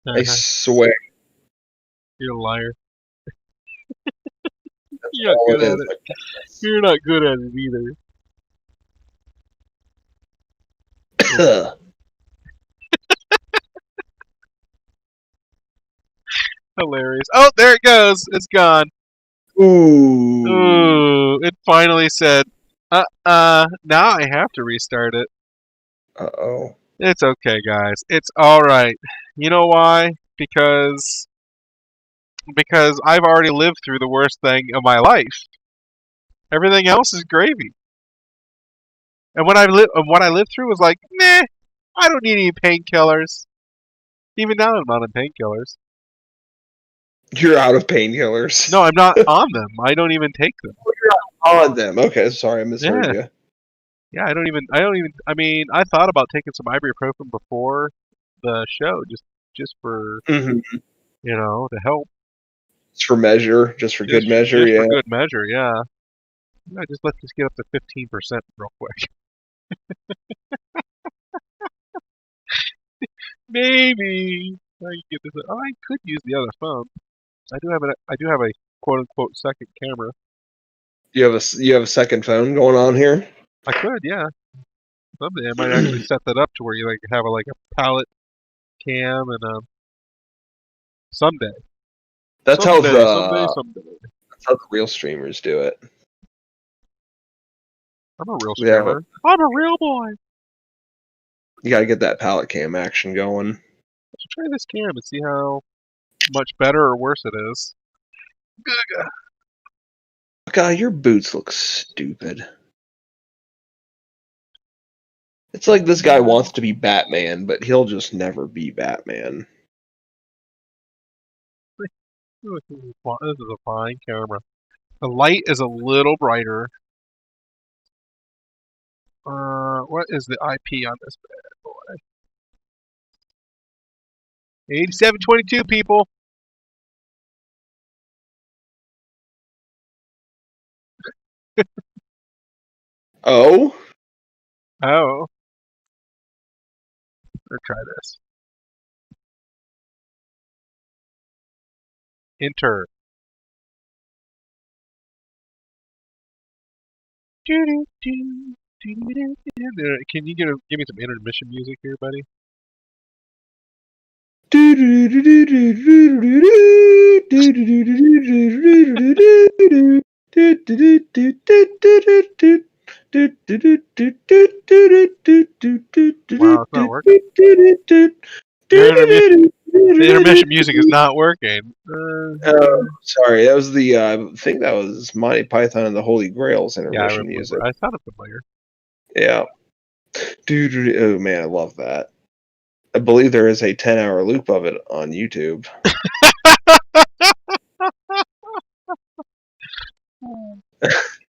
I swear. You're a liar. That's You're not all good it at is. it. You're not good at it either. Hilarious. Oh, there it goes. It's gone. Ooh. Ooh, it finally said, now I have to restart it. Uh-oh. It's okay, guys. It's alright. You know why? Because I've already lived through the worst thing of my life. Everything else is gravy. And what I lived through was like, meh, I don't need any painkillers. Even now I'm not on painkillers. You're out of painkillers. No, I'm not on them. I don't even take them. You're on them. Okay, sorry, I misheard Yeah. you. Yeah, I mean, I thought about taking some ibuprofen before the show, just for, Mm-hmm. to help. Just for measure, just for good measure, Just yeah. for good measure, yeah. Yeah, just let's just get up to 15% real quick. Maybe I can get this. Oh, I could use the other phone. I do have a quote unquote second camera. You have a second phone going on here? I could, yeah. Someday I might actually set that up to where you like have a palette cam and someday, That's how someday, someday, someday. that's how the real streamers do it. I'm a real Yeah, streamer. I'm a real boy. you gotta get that palette cam action going. Let's try this cam and see how much better or worse it is. God, your boots look stupid. It's like this guy wants to be Batman, but he'll just never be Batman. This is a fine camera. The light is a little brighter. What is the IP on this bad boy? 8722 people. Oh? Oh. Or try this. Enter. Can you give me some intermission music here, buddy? Wow, it's not working. The intermission music is not working. Oh, sorry. That was the I think that was Monty Python and the Holy Grail's Yeah, I intermission remember. music. I sounded familiar. Yeah. Oh man, I love that. I believe there is a 10-hour loop of it on YouTube.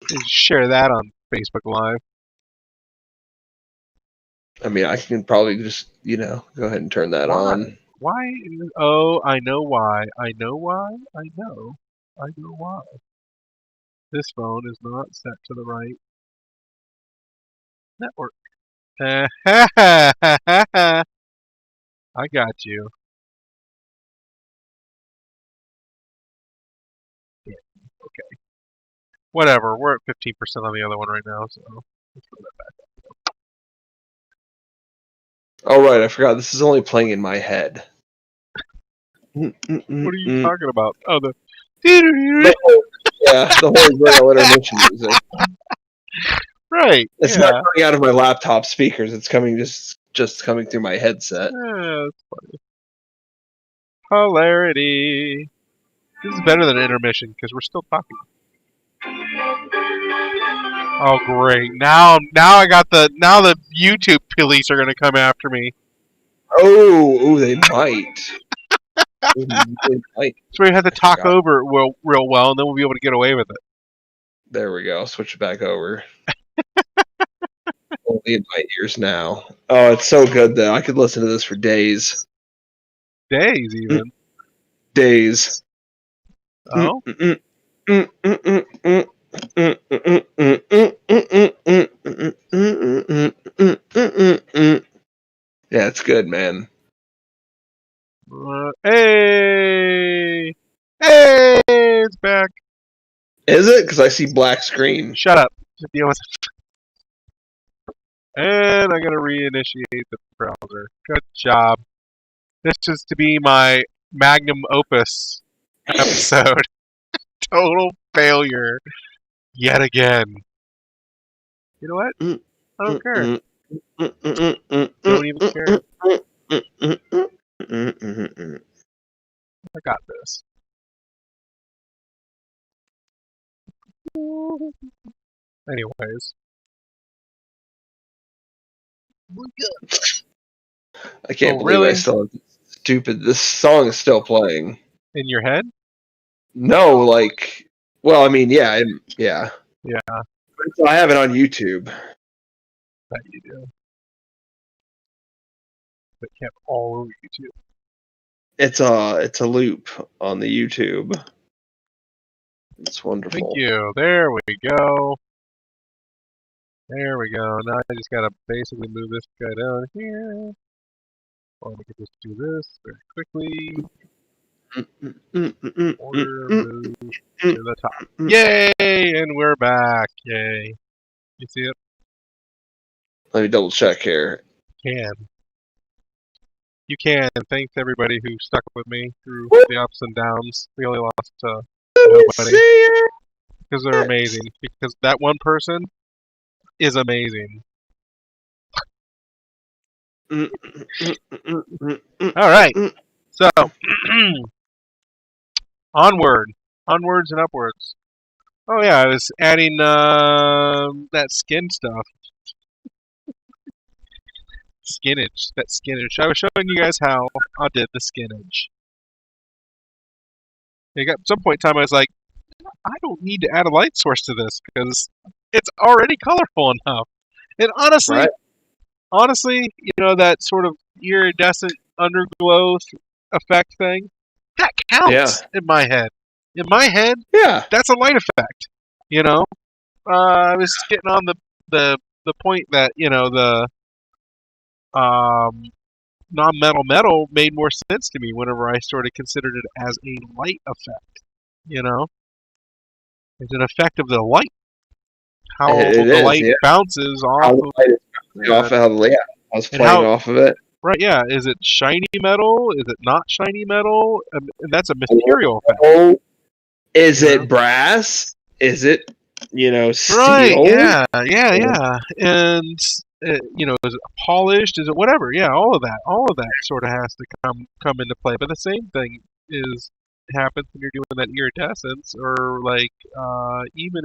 Just share that on Facebook Live. I mean, I can probably just, go ahead and turn that on. Why? Oh, I know why. I know why. I know. I know why. This phone is not set to the right network. I got you. Yeah, okay. Whatever. We're at 15% on the other one right now, so let's throw that back. Oh right, I forgot. This is only playing in my head. What are you talking about? Oh, the the Holy Grail intermission music. right. It's not coming out of my laptop speakers. It's coming just coming through my headset. Yeah, that's funny. Hilarity. This is better than intermission because we're still talking. Oh great! Now I got the YouTube police are gonna come after me. Oh, they might. They might. So we had to talk over it real well, and then we'll be able to get away with it. There we go. Switch it back over. Only in my ears now. Oh, it's so good though. I could listen to this for days. Days even. Days. Oh. Yeah, it's good, man. Hey, it's back. Is it? Because I see black screen. Shut up. Just deal with it. And I'm gonna reinitiate the browser. Good job. This is to be my magnum opus episode. Total failure. Yet again. You know what? I don't care. Don't even care. I got this. Anyways. I can't believe I still have stupid. This song is still playing. In your head? No, well, I mean, yeah. Yeah. I have it on YouTube. Bet you do. But kept all over YouTube. It's a loop on the YouTube. It's wonderful. Thank you. There we go. There we go. Now I just gotta basically move this guy down here. Or we can just do this very quickly. Order move to the top. Yay! And we're back. Yay. You see it? Let me double check here. Can. You can. Thanks to everybody who stuck with me through the ups and downs. We only lost Let me nobody see it. because they're amazing. Because that one person is amazing. Mm, mm, mm, mm, mm, All right. mm. So, onward. Onwards and upwards. Oh, yeah, I was adding that skin stuff. Skinnage. That skinnage. I was showing you guys how I did the skinnage. At some point in time, I was like, I don't need to add a light source to this because it's already colorful enough. And Right? honestly, that sort of iridescent underglow effect thing, that Yeah. counts in my head. In my head, Yeah. that's a light effect. I was getting on the point that the um, non-metal metal made more sense to me whenever I sort of considered it as a light effect. It's an effect of the light, how It the is. light Yeah. bounces How off the of, light is yeah, off of how the yeah, I was and playing how off of it. right, yeah, is it shiny metal? Is it not shiny metal? And that's a material effect. Oh, is You know? it brass? Is it, Right, steel? yeah, yeah. And, is it polished? Is it whatever? Yeah, all of that sort of has to come into play. But the same thing happens when you're doing that iridescence, or like even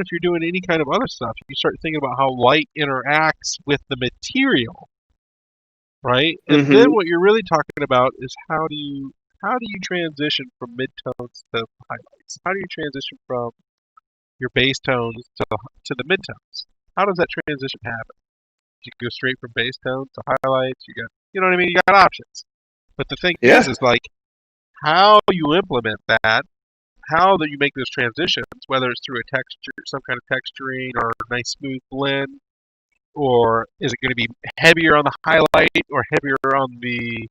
if you're doing any kind of other stuff, you start thinking about how light interacts with the material, right? And then Mm-hmm. what you're really talking about is how do you transition from midtones to highlights? How do you transition from your base tones to the midtones? How does that transition happen? You go straight from base tones to highlights. You know what I mean? You got options. But the thing Yeah. is like how you implement that, how that you make those transitions, whether it's through a texture, some kind of texturing or a nice smooth blend, or is it going to be heavier on the highlight or heavier on the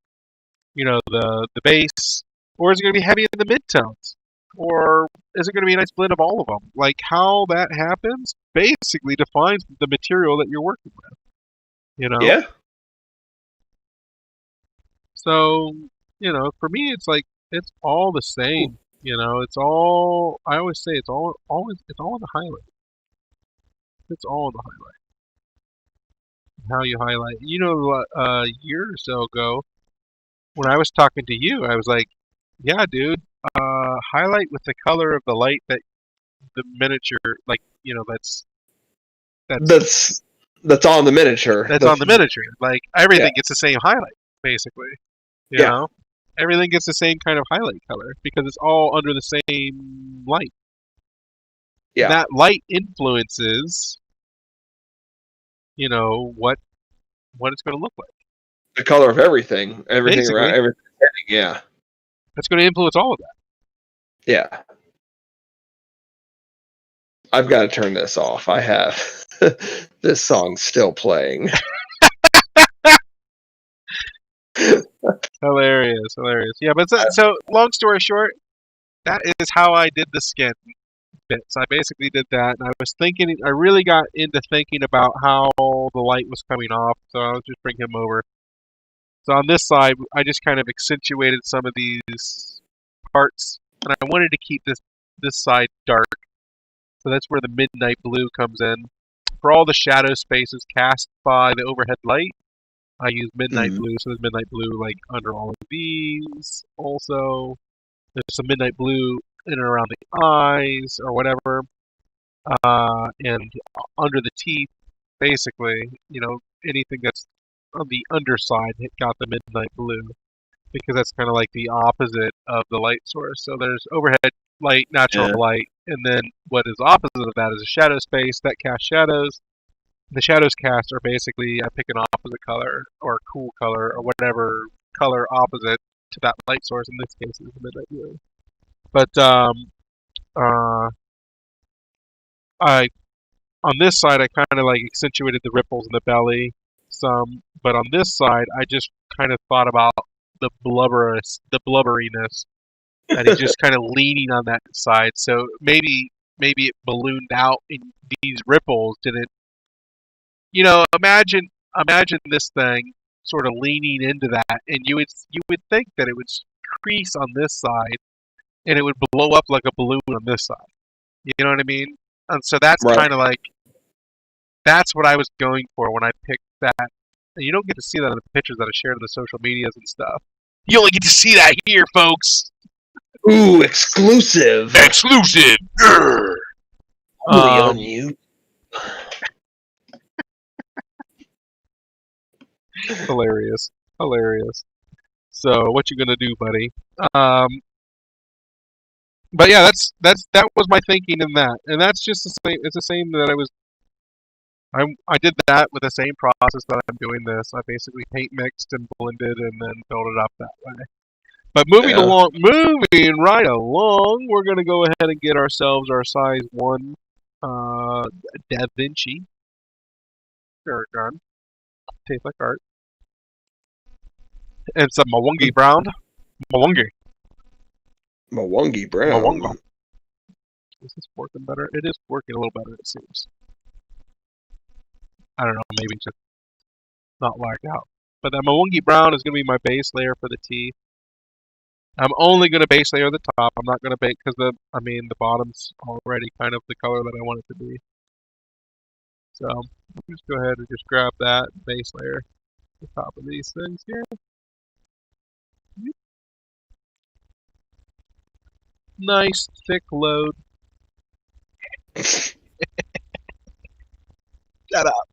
base, or is it going to be heavy in the midtones, or is it going to be a nice blend of all of them? Like how that happens basically defines the material that you're working with. You know, Yeah. so for me, it's like it's all the same. It's all. I always say it's all in the highlight. It's all in the highlight. How you highlight. A year or so ago, when I was talking to you, I was like, "Yeah, dude, highlight with the color of the light that the miniature, like that's That's that's on the miniature. that's on the miniature. Like Yeah. everything gets the same highlight, basically. You Yeah. know, everything gets the same kind of highlight color because it's all under the same light. And Yeah. that light influences, what it's going to look like. The color of everything. Everything around Basically, everything. Yeah. that's going to influence all of that. Yeah. I've got to turn this off. I have this song still playing. Hilarious. Yeah, but so long story short, that is how I did the skin bits. I basically did that, and I really got into thinking about how the light was coming off, so I'll just bring him over. So on this side, I just kind of accentuated some of these parts, and I wanted to keep this side dark. So that's where the midnight blue comes in. For all the shadow spaces cast by the overhead light, I use midnight Mhm. blue. So there's midnight blue like under all of these. Also, there's some midnight blue in and around the eyes or whatever, and under the teeth. Basically, anything that's on the underside it got the midnight blue because that's kind of like the opposite of the light source. So there's overhead light, natural Yeah. light, and then what is opposite of that is a shadow space that casts shadows. The shadows cast are basically I pick an opposite color or cool color or whatever color opposite to that light source. In this case, it's the midnight blue. But uh, I on this side I kind of like accentuated the ripples in the belly some, but on this side I just kind of thought about the blubberiness that he's just kind of leaning on that side. So maybe it ballooned out, and these ripples didn't imagine this thing sort of leaning into that, and you would think that it would crease on this side, and it would blow up like a balloon on this side. You know what I mean? And so that's Right. kind of like that's what I was going for when I picked that. And you don't get to see that in the pictures that I shared on the social medias and stuff. You only get to see that here, folks. Ooh, exclusive. Exclusive. Only on you. Hilarious. So what you gonna do, buddy? Um, but yeah, that was my thinking in that, and that's just the same. It's the same that I did that with the same process that I'm doing this. I basically paint mixed and blended, and then build it up that way. But moving right along, we're gonna go ahead and get ourselves our size 1 Da Vinci dirt gun. Tastes like art. And some Mwangi brown. Mwangi Brown. Mwanga. Is this working better? It is working a little better, it seems. I don't know, maybe just not lagged out. But that Mwangi brown is going to be my base layer for the tee. I'm only going to base layer the top. I'm not going to bake because the bottom's already kind of the color that I want it to be. So just go ahead and just grab that base layer the top of these things here. Nice thick load. Shut up.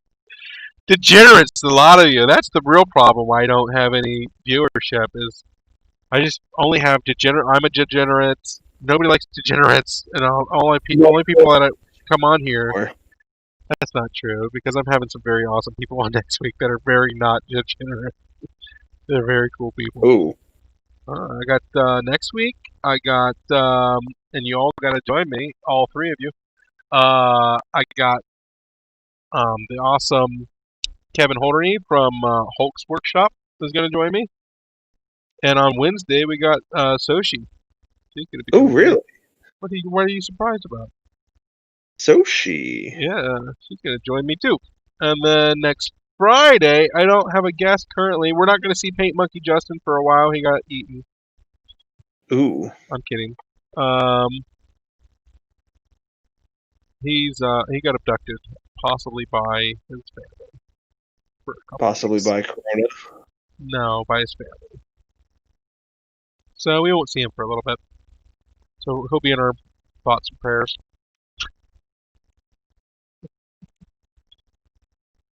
Degenerates, a lot of you. That's the real problem why I don't have any viewership is I just only have degenerate. I'm a degenerate. Nobody likes degenerates, and only people that come on here. That's not true because I'm having some very awesome people on next week that are very not degenerate. They're very cool people. Ooh. I got next week. I got and you all got to join me, all three of you. I got the awesome Kevin Holderny from Hulk's Workshop is going to join me. And on Wednesday, we got Soshi. She's going to be. Oh, really? What are you surprised about? Soshi. Yeah, she's going to join me too. And then next Friday, I don't have a guest currently. We're not going to see Paint Monkey Justin for a while. He got eaten. Ooh. I'm kidding. He got abducted, possibly by his family. Possibly by Corona. No, by his family. So we won't see him for a little bit. So he'll be in our thoughts and prayers.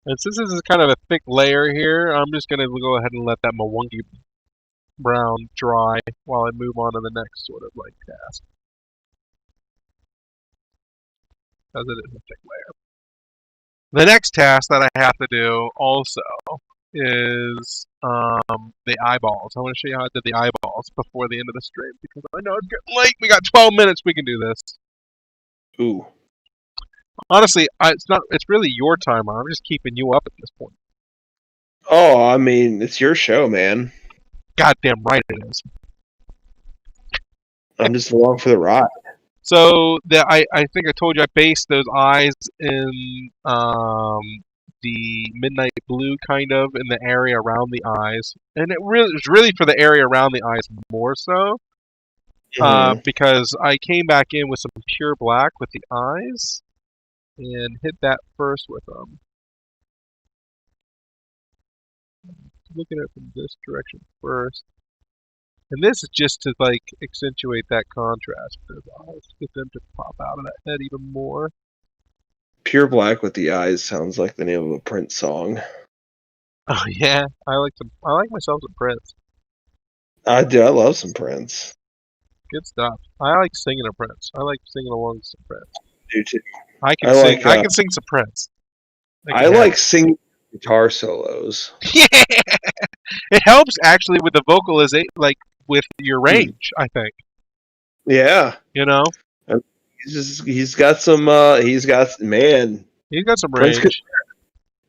And since this is kind of a thick layer here, I'm just going to go ahead and let that Mwangi brown dry while I move on to the next sort of like task. Because it is a thick layer. The next task that I have to do also is the eyeballs. I want to show you how I did the eyeballs before the end of the stream because I know it's getting late. We got 12 minutes. We can do this. Ooh. Honestly, it's really your time. I'm just keeping you up at this point. Oh, I mean, it's your show, man. Goddamn right it is. I'm just along for the ride. So I think I told you I based those eyes in the midnight blue kind of in the area around the eyes, and it was really for the area around the eyes more so because I came back in with some pure black with the eyes and hit that first with them. Looking at it from this direction first. And this is just to like accentuate that contrast with those eyes, get them to pop out of that head even more. Pure Black with the Eyes sounds like the name of a Prince song. Oh yeah, I like myself some Prince. I do. I love some Prince. Good stuff. I like singing a Prince. I like singing along with some Prince. I do too. I can sing some Prince. I like singing guitar solos. Yeah, it helps actually with the vocalization, like with your range. I think. Yeah. You know. He's got some range.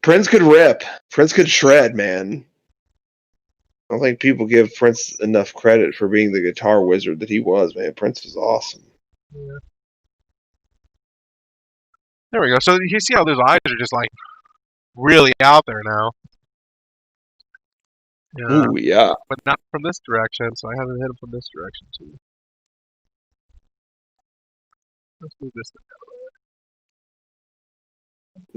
Prince could rip. Prince could shred, man. I don't think people give Prince enough credit for being the guitar wizard that he was, man. Prince was awesome. Yeah. There we go. So you see how those eyes are just like really out there now. Yeah, Ooh, yeah. but not from this direction, so I haven't hit him from this direction too. Let's move this.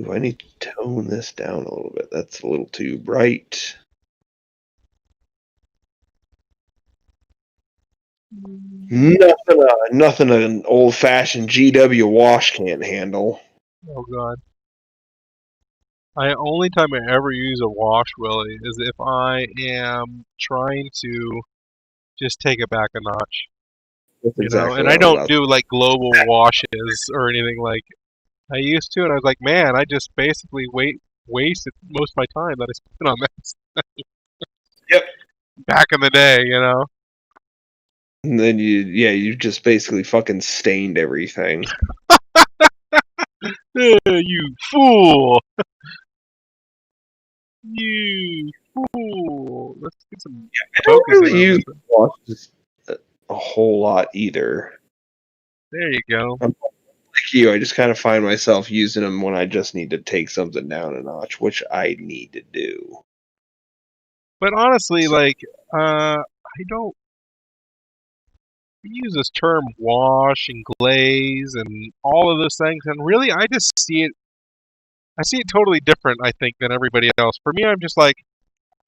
Ooh, I need to tone this down a little bit. That's a little too bright. Nothing an old-fashioned GW wash can't handle. Oh god. Only time I ever use a wash, Willie, is if I am trying to just take it back a notch. That's You know, exactly and what I I was don't about to do like global washes or anything like I used to, and I was like, man, I just basically wasted most of my time that I spent on this Yep. back in the day, you know. And then you just basically fucking stained everything. You fool! You fool! Let's get some I don't focusing really on use this one. washes a whole lot either. There you go. I'm like you, I just kind of find myself using them when I just need to take something down a notch, which I need to do. But honestly, So, like, I don't use this term wash and glaze and all of those things, and really, I just see it. I see it totally different, I think, than everybody else. For me, I'm just like,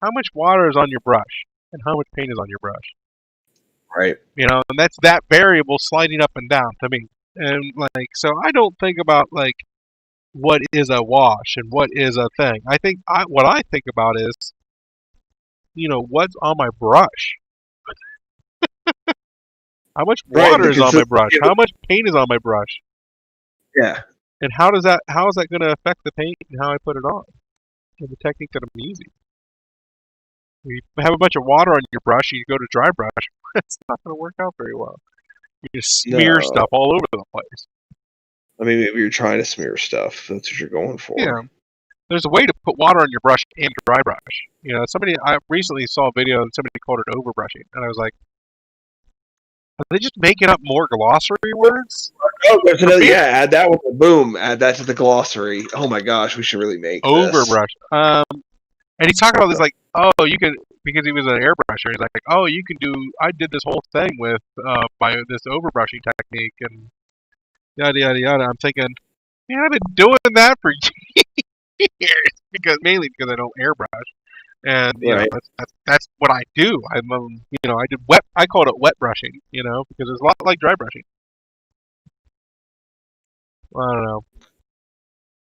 how much water is on your brush, and how much paint is on your brush. right. You know, and that's that variable sliding up and down to me. And like, so I don't think about like what is a wash and what is a thing. What I think about is, you know, what's on my brush. How much Right, water the is on my brush? consistency of How much paint is on my brush? yeah. And how is that going to affect the paint and how I put it on? And the technique that I'm using. You have a bunch of water on your brush, and you go to dry brush. It's not going to work out very well. You just smear No. stuff all over the place. I mean, maybe you're trying to smear stuff. That's what you're going for. Yeah, there's a way to put water on your brush and dry brush. You know, I recently saw a video and somebody called it overbrushing, and I was like, are they just making up more glossary words? Oh, there's For another. me, Yeah, add that with the boom. Add that to the glossary. Oh my gosh, we should really make this. overbrush. And he's talking about this like, oh, you can because he was an airbrusher. He's like, oh, you can do. I did this whole thing with by this overbrushing technique and yada yada yada. I'm thinking, man, I've been doing that for years mainly because I don't airbrush, and you know Right. that's what I do. You know, I did wet. I called it wet brushing. You know, because it's a lot like dry brushing. I don't know.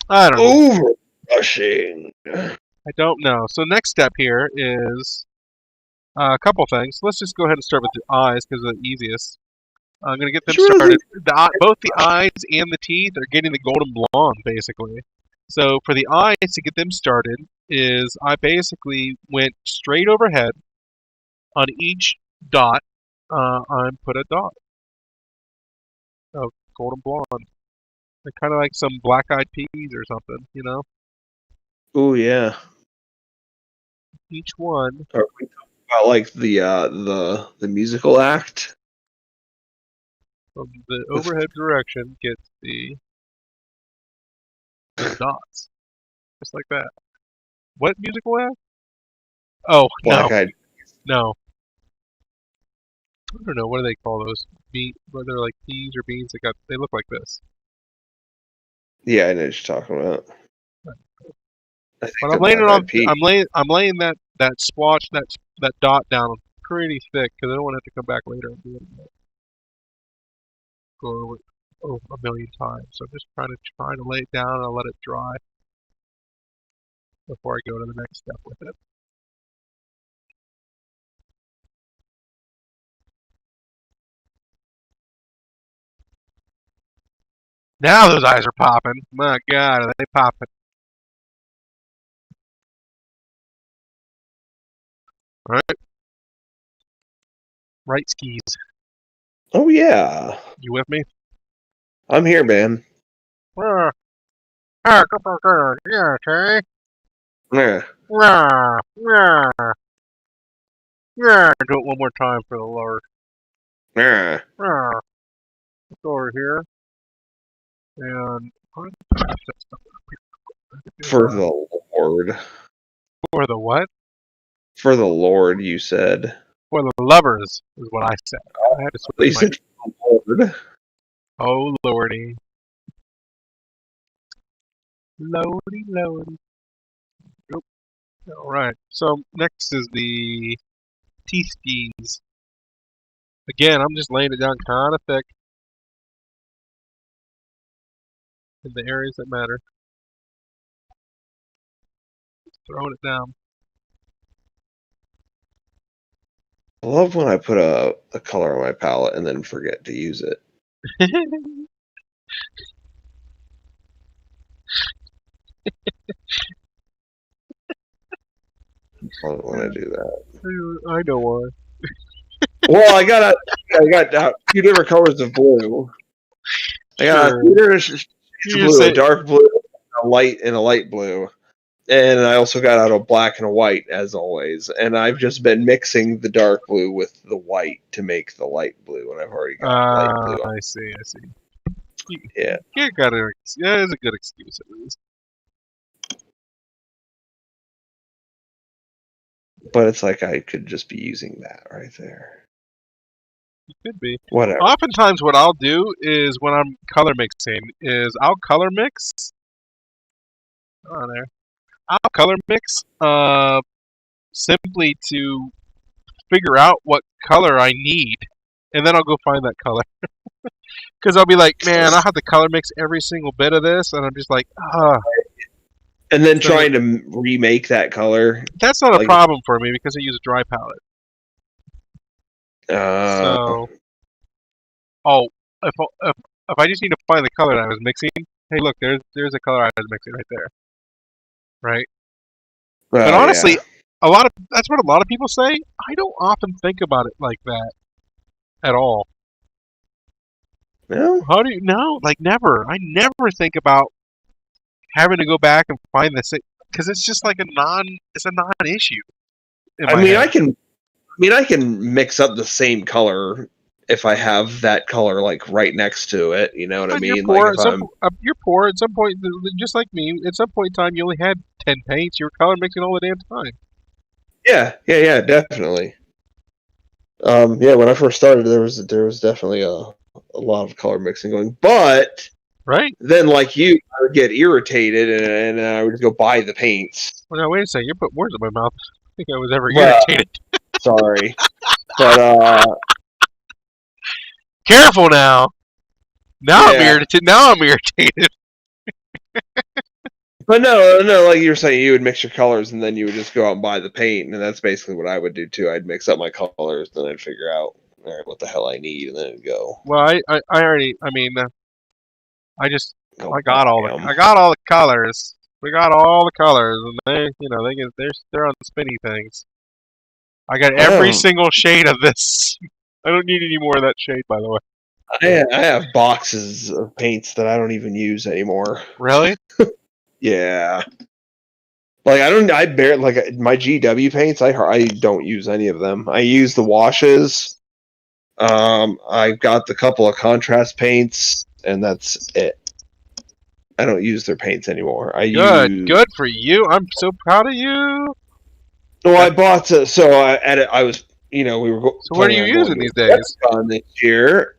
I don't know. Overbrushing. I don't know. So next step here is a couple things. Let's just go ahead and start with the eyes because they're the easiest. I'm gonna get them Sure started. isn't. Both the eyes and the teeth are getting the golden blonde, basically. So for the eyes to get them started, is I basically went straight overhead on each dot. I put a dot of golden blonde. They're kind of like some black-eyed peas or something, you know. Oh yeah. Each one Are we talking about like the musical act? from the With overhead direction gets the dots, just like that. What musical act? Oh no, black eyed. no. I don't know. What do they call those? Whether like peas or beans. They look like this. Yeah, I know what you're talking about. I think But they're black eyed peas. I'm laying that splotch that dot down pretty thick because I don't want to have to come back later and do it. Go over it a million times. So I'm just trying to lay it down and let it dry before I go to the next step with it. Now those eyes are popping. My God, are they popping? All right, right skis. Oh yeah. You with me? I'm here, man. Yeah, okay. Yeah. Yeah, yeah, yeah. Do it one more time for the Lord. Yeah. Yeah. Let's go over here and For the Lord. For the what? For the Lord, you said. For the lovers is what I said. I had to You switch my. said for the Lord. Oh lordy, lordy, lordy. Nope. All right. So next is the teeth skis. Again, I'm just laying it down kind of thick in the areas that matter. Throwing it down. I love when I put a color on my palette and then forget to use it. I love when I do that. I know why. Well, I got two different colors of blue. I got Sure. two different shades You of just blue, a say, dark blue, a light blue. And I also got out a black and a white, as always. And I've just been mixing the dark blue with the white to make the light blue, and I've already got light blue. I see. Yeah. You got it. Yeah, it's a good excuse at least. But it's like I could just be using that right there. You could be. Whatever. Oftentimes, what I'll do is when I'm color mixing, is I'll color mix. Oh, there. I'll color mix. Simply to figure out what color I need, and then I'll go find that color. Because I'll be like, man, I have to color mix every single bit of this, and I'm just like, And then So- trying to remake that color. that's not a Like- problem for me because I use a dry palette. Uh, If I just need to find the color that I was mixing, hey, look, there's a color I was mixing right there, right? But honestly, yeah. that's what a lot of people say. I don't often think about it like that at all. No? How do you know? Like never. I never think about having to go back and find this because it's just like it's a non-issue. I mean, I can mix up the same color if I have that color like right next to it. You know what I mean? You're poor. Like You're poor. At some point, just like me, at some point in time, you only had 10 paints. You were color mixing all the damn time. yeah, definitely. Yeah, when I first started, there was definitely a lot of color mixing going, but Right? then like you, I would get irritated and I would just go buy the paints. Well, now wait a second. You put words in my mouth. I think I was ever Well, irritated. Sorry, but Careful now. Now I'm Yeah. irritated. Now I'm irritated. But no, like you were saying, you would mix your colors and then you would just go out and buy the paint, and that's basically what I would do too. I'd mix up my colors, then I'd figure out all right what the hell I need, and then it'd go. Well, I already. I mean, I just go I got all buy 'em. the colors. We got all the colors, and they're on spinny things. I got every Oh. single shade of this. I don't need any more of that shade, by the way. I have boxes of paints that I don't even use anymore. Really? Yeah. Like I barely like my GW paints. I don't use any of them. I use the washes. I've got the couple of contrast paints, and that's it. I don't use their paints anymore. Good for you. I'm so proud of you. Well, I bought I was we were. So what are you using these days? Adepticon this year,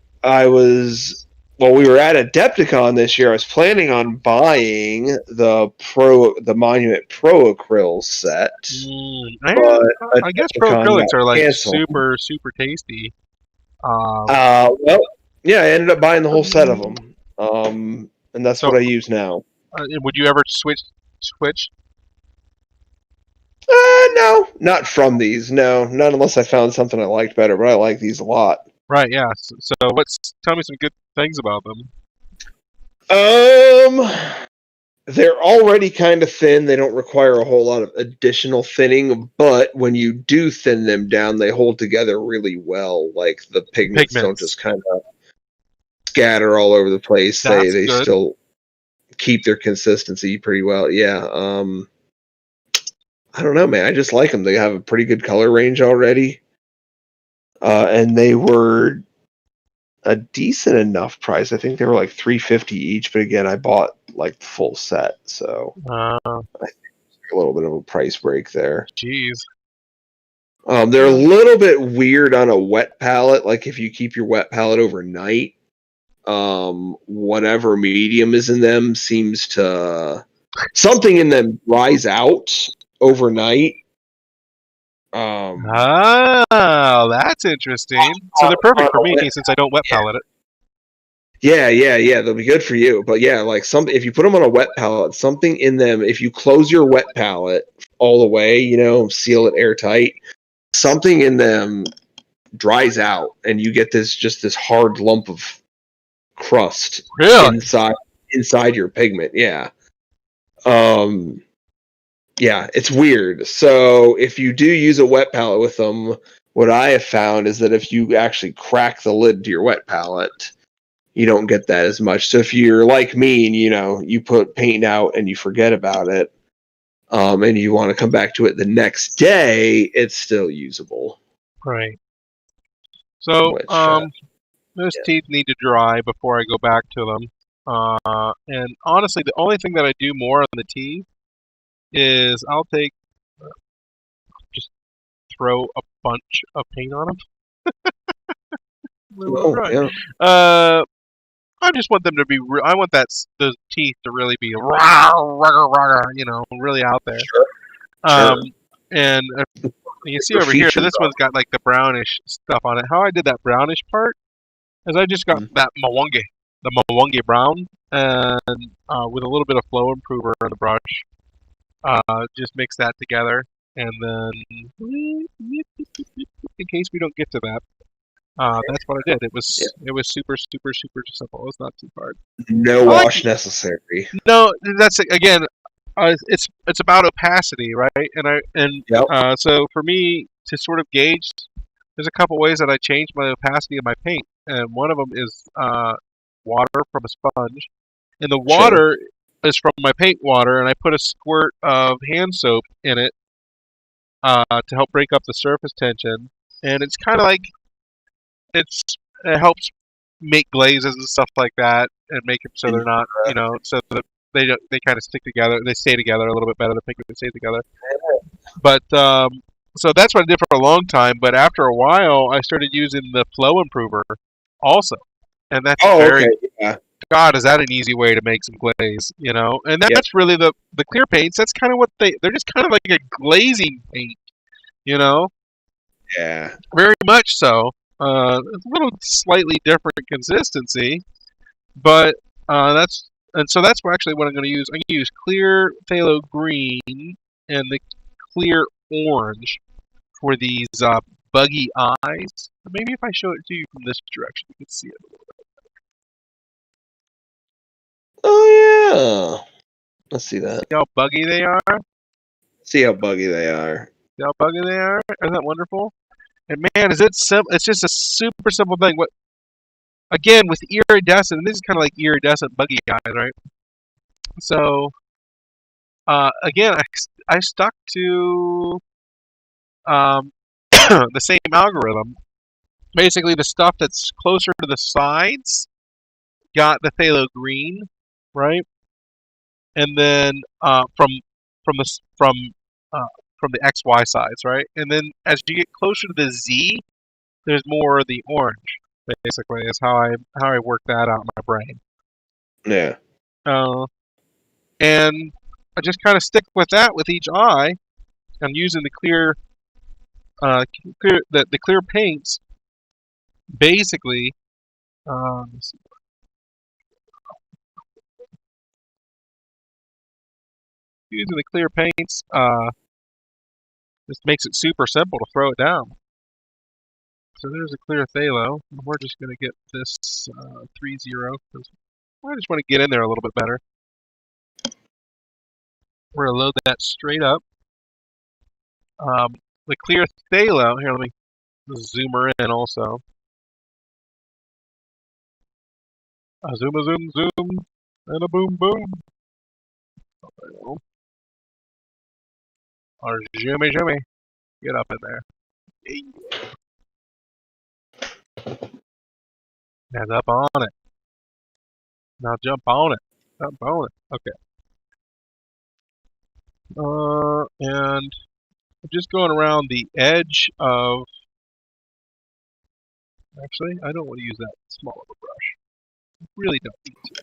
we were at Adepticon this year. I was planning on buying the Monument Pro Acryl set. I guess pro Adepticon acrylics got are like canceled. super tasty. I ended up buying the whole set of them. And that's what I use now. Would you ever switch? No, not from these. No, not unless I found something I liked better. But I like these a lot. Right. Yeah. So tell me some good things about them. They're already kind of thin. They don't require a whole lot of additional thinning, but when you do thin them down, they hold together really well. Like the pigments don't just kind of scatter all over the place. They still keep their consistency pretty well. Yeah. I don't know, man. I just like them. They have a pretty good color range already. And they were a decent enough price. I think they were like $350 each, but again, I bought like the full set, so I think a little bit of a price break there. Jeez. They're a little bit weird on a wet palette. Like if you keep your wet palette overnight, whatever medium is in them seems to something in them dries out overnight. Oh, that's interesting. So they're perfect for me since I don't wet palette it. Yeah. They'll be good for you. But yeah, like if you put them on a wet palette, something in them, if you close your wet palette all the way, seal it airtight, something in them dries out and you get this hard lump of crust Really? inside your pigment. Yeah. Yeah, it's weird. So if you do use a wet palette with them, what I have found is that if you actually crack the lid to your wet palette, you don't get that as much. So if you're like me and you put paint out and you forget about it, and you want to come back to it the next day, it's still usable. Right. So those teeth need to dry before I go back to them. And honestly, the only thing that I do more on the teeth is I'll just throw a bunch of paint on them. Yeah. I just want them to be. I want those teeth to really be, really out there. Sure. And you see over here, this one's got like the brownish stuff on it. How I did that brownish part is I just got the Mwangi brown, and with a little bit of flow improver on the brush, just mix that together, and then in case we don't get to that. That's what I did. It was super simple. It was not too hard. No wash necessary. No, that's again. It's about opacity, right? So for me to sort of gauge, there's a couple ways that I change my opacity of my paint, and one of them is water from a sponge, and the water is from my paint water, and I put a squirt of hand soap in it to help break up the surface tension, and it's kind of like it helps make glazes and stuff like that, and make them so they're not, so that they kind of stick together. They stay together a little bit better. The pigment stays together. But so that's what I did for a long time. But after a while, I started using the flow improver also, and that's God, is that an easy way to make some glaze? And that's really the clear paints. That's kind of what they're just kind of like a glazing paint. Yeah. Very much so. A little slightly different consistency, but that's actually what I'm going to use. I'm going to use clear phthalo green and the clear orange for these buggy eyes. Maybe if I show it to you from this direction, you can see it a little bit. Oh yeah, let's see that. See how buggy they are? See how buggy they are. See how buggy they are? Isn't that wonderful? And man, is it simple? It's just a super simple thing. Again, with iridescent, and this is kind of like iridescent buggy eyes, right? So, again, I stuck to the same algorithm. Basically, the stuff that's closer to the sides got the phthalo green, right? And then from the XY sides, right? And then as you get closer to the Z, there's more of the orange. Basically, is how I work that out in my brain. Yeah. And I just kind of stick with that with each eye. I'm using the clear paints. Basically, using the clear paints just makes it super simple to throw it down. So there's a clear phthalo. We're just going to get this 3-0 because I just want to get in there a little bit better. We're going to load that straight up. The clear phthalo, here, let me zoom her in also. A zoom, and a boom, boom. Or shimmy, shimmy. Get up in there. Now up on it. Now jump on it. Jump on it. Okay. And I'm just going around the edge of. Actually, I don't want to use that small of a brush. I really don't need to.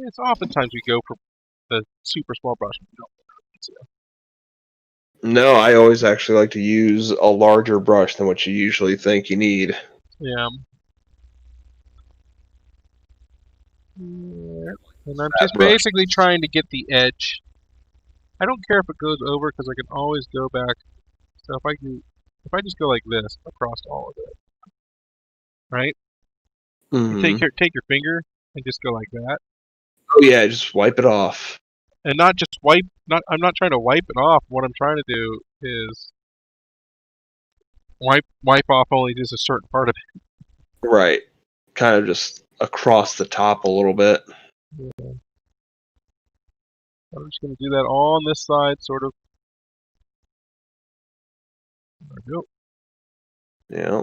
It's oftentimes we go for the super small brush. We don't need to. No, I always actually like to use a larger brush than what you usually think you need. Yeah. And I'm That just brush. basically trying to get the edge. I don't care if it goes over because I can always go back. So if I just go like this across all of it, right? You Mm-hmm. take your finger and just go like that, Oh yeah, just wipe it off. and not just wipe. Not I'm not trying to wipe it off. What I'm trying to do is wipe off only just a certain part of Right. Kind of just across the top a little bit. it. Yeah. I'm just going to do that all on this side, sort of. There we go. Yeah.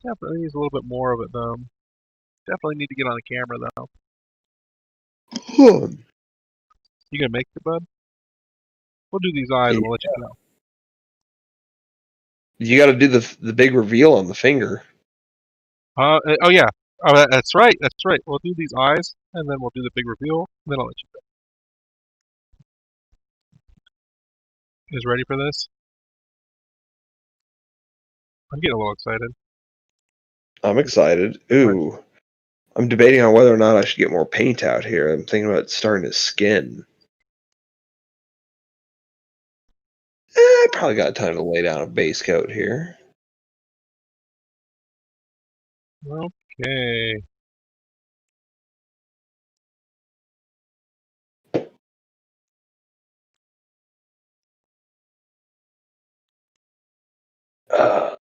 Definitely needs a little bit more of it though. Definitely need to get on the camera though. You gonna make it, bud? We'll do these eyes and we'll let you go. You got to do the big reveal on the finger. Oh yeah. Oh, that's right. That's right. We'll do these eyes and then we'll do the big reveal. And then I'll let you go. You guys ready for this? I'm getting a little excited. I'm excited. Ooh. I'm debating on whether or not I should get more paint out here. I'm thinking about starting to skin. I probably got time to lay down a base coat here. Okay. Uh,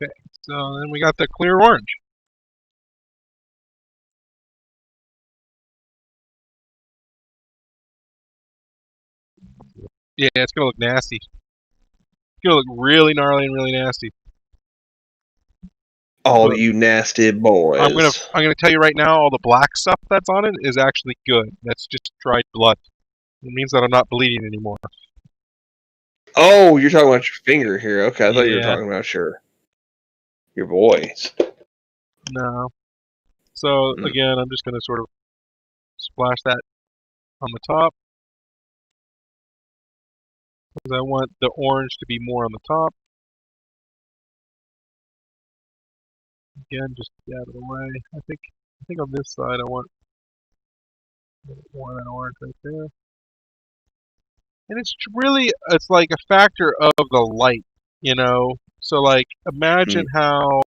Okay. So then we got the clear orange. Yeah, it's gonna look nasty. It's gonna look really gnarly and really nasty. all But you nasty boys. I'm gonna tell you right now, all the black stuff that's on it is actually good. That's just dried blood. It means that I'm not bleeding anymore. Oh, you're talking about your finger here. Okay, I thought you were Yeah. talking about your boys. No. So Mm. again, I'm just gonna sort of splash that on the top because I want the orange to be more on the top. Again, just get out of the way. I think on this side I want a little more of that orange right there. And it's like a factor of the light, you know. So like imagine how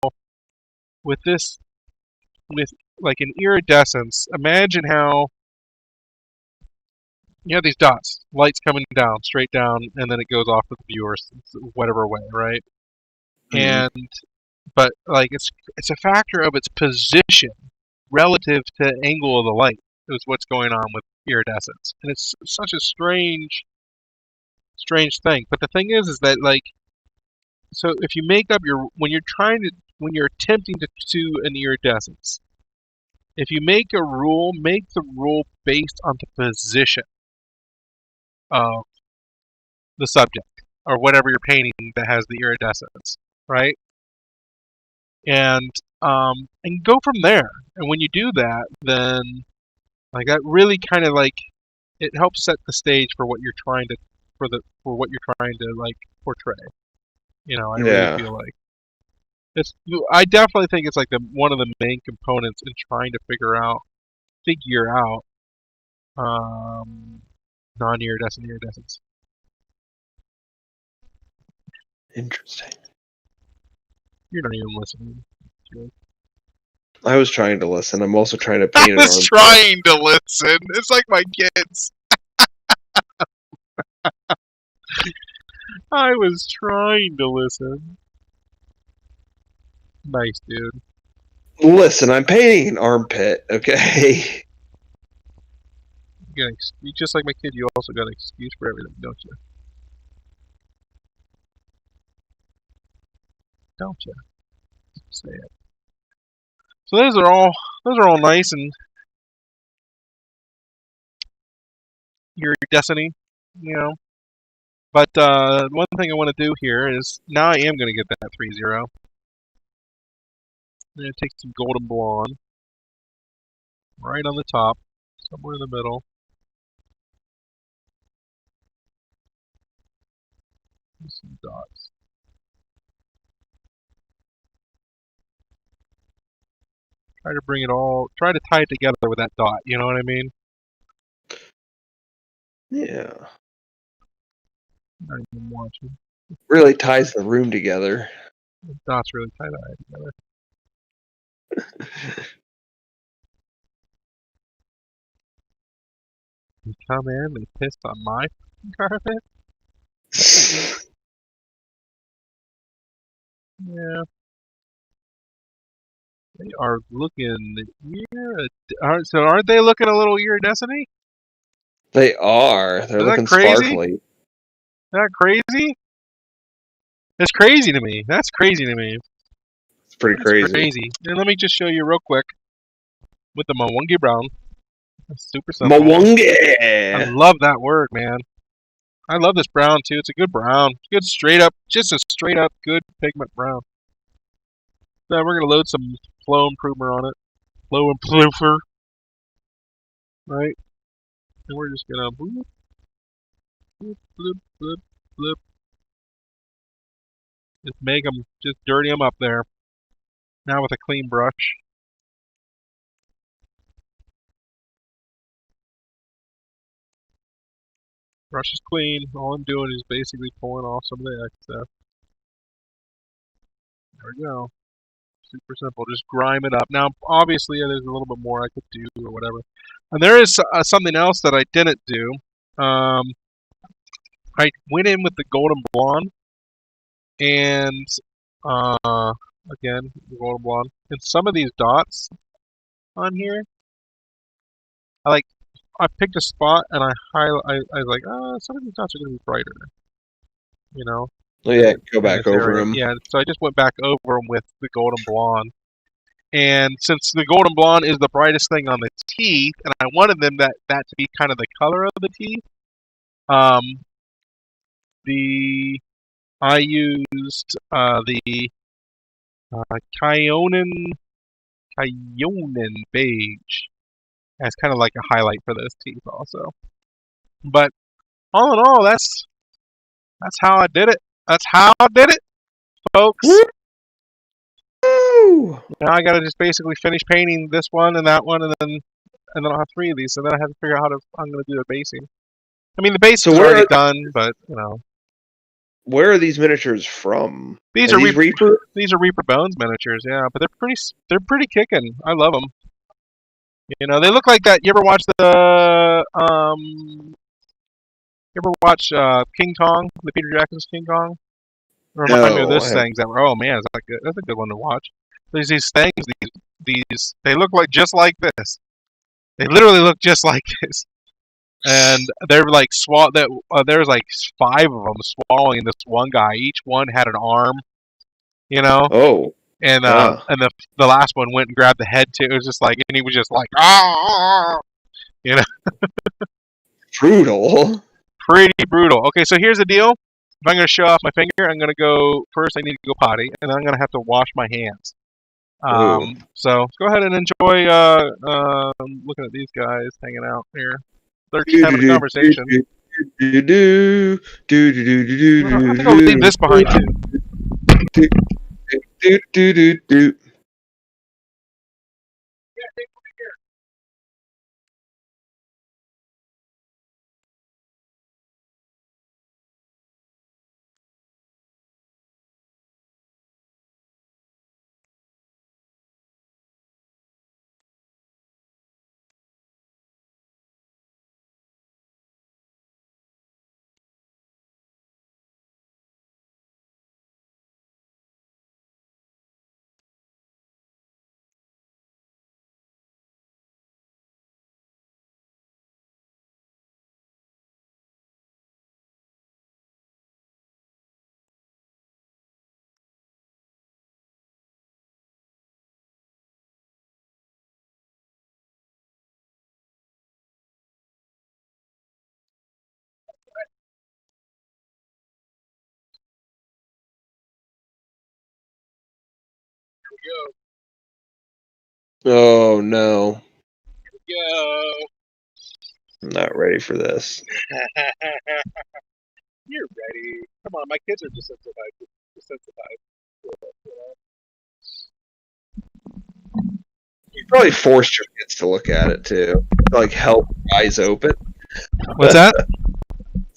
with this with like an iridescence, imagine how you have these dots, lights coming down, straight down, and then it goes off to the viewers, whatever way, right? Mm. And but like it's a factor of its position relative to angle of the light is what's going on with iridescence, and it's such a strange thing. But the thing is that like so if you make up your when you're attempting to do an iridescence, if you make a rule, make the rule based on the position of the subject or whatever you're painting that has the iridescence, right? And go from there. And when you do that, then like that really kind of like it helps set the stage for what you're trying to for what you're trying to like portray. You know, I really Yeah. feel like it's. I definitely think it's like the one of the main components in trying to figure out um, non-iridescent iridescence. Interesting. You're not even listening. I was trying to listen. I'm also trying to I paint an was arm. trying to listen. It's like my kids. I was trying to listen. Nice, dude. Listen, I'm painting an armpit, okay? You just like my kid, you also got an excuse for everything, don't you? Don't you? Say it. So those are all nice and iridescent, you know. But one thing I want to do here is now I am going to get that 3-0. I'm going to take some golden blonde right on the top, somewhere in the middle. Some dots. Try to bring it all. Try to tie it together with that dot. You know what I mean? Yeah. Not even watching. Really ties the room together. The dots really tie that together. They come in. They pissed on my carpet. Yeah. They are looking so aren't they looking a little iridescent? They are. They're Isn't that looking crazy? sparkly. Isn't that crazy? It's crazy to me. That's crazy to me. It's pretty That's crazy. crazy. And let me just show you real quick with the Mwangi brown. It's super simple. I Mwangi! love that word, man. I love this brown too. It's a good brown. Good straight up, just a straight up good pigment brown. Then we're gonna load some flow improver on it. Flow improver. Right? And we're just gonna bloop, bloop, bloop, bloop, bloop. Just make them, just dirty them up there. Now with a clean brush. Brush is clean. All I'm doing is basically pulling off some of the excess. There we go. Super simple. Just grime it up. Now, obviously, there's a little bit more I could do or whatever. And there is something else that I didn't do. I went in with the golden blonde, and again, the golden blonde. And some of these dots on here, I picked a spot and I highlight. I was like, some of these dots are gonna be brighter, you know. Oh, yeah, go In back this over area. them. Yeah, so I just went back over them with the golden blonde. And since the golden blonde is the brightest thing on the teeth, and I wanted that to be kind of the color of the teeth, um, I used the Kyonin beige as kind of like a highlight for those teeth also. But all in all, that's how I did it. That's how I did it, folks. Woo! Now I gotta just basically finish painting this one and that one, and then I'll have 3 of these, and then I have to figure out I'm gonna do the basing. I mean, the base So is already done, but you know, where are these miniatures from? these Are are these Reaper? these are Reaper Bones miniatures, yeah, but they're pretty kicking. I love them. You know, they look like that. You ever watch King Kong, the Peter Jackson's King Kong? Remind me of No. those things that were. Oh man, is that good? That's a good one to watch. There's these things. These they look like just like this. They literally look just like this. And they're like there's like 5 of them swallowing this one guy. Each one had an arm, you know. Oh, And yeah. the last one went and grabbed the head too. It was just like, and he was just like, ah, you know, Brutal. pretty brutal. Okay, so here's the deal. If I'm gonna show off my finger, I'm gonna go first. I need to go potty, and then I'm gonna have to wash my hands. Ooh. So go ahead and enjoy looking at these guys hanging out here. They're Do having a do do conversation. do do do do do do Well, I do think I'll leave do this behind too. do do do do. Oh no, Go. I'm not ready for this. You're ready. Come on, my kids are desensitized. You probably forced your kids to look at it too, like help their eyes open. What's that?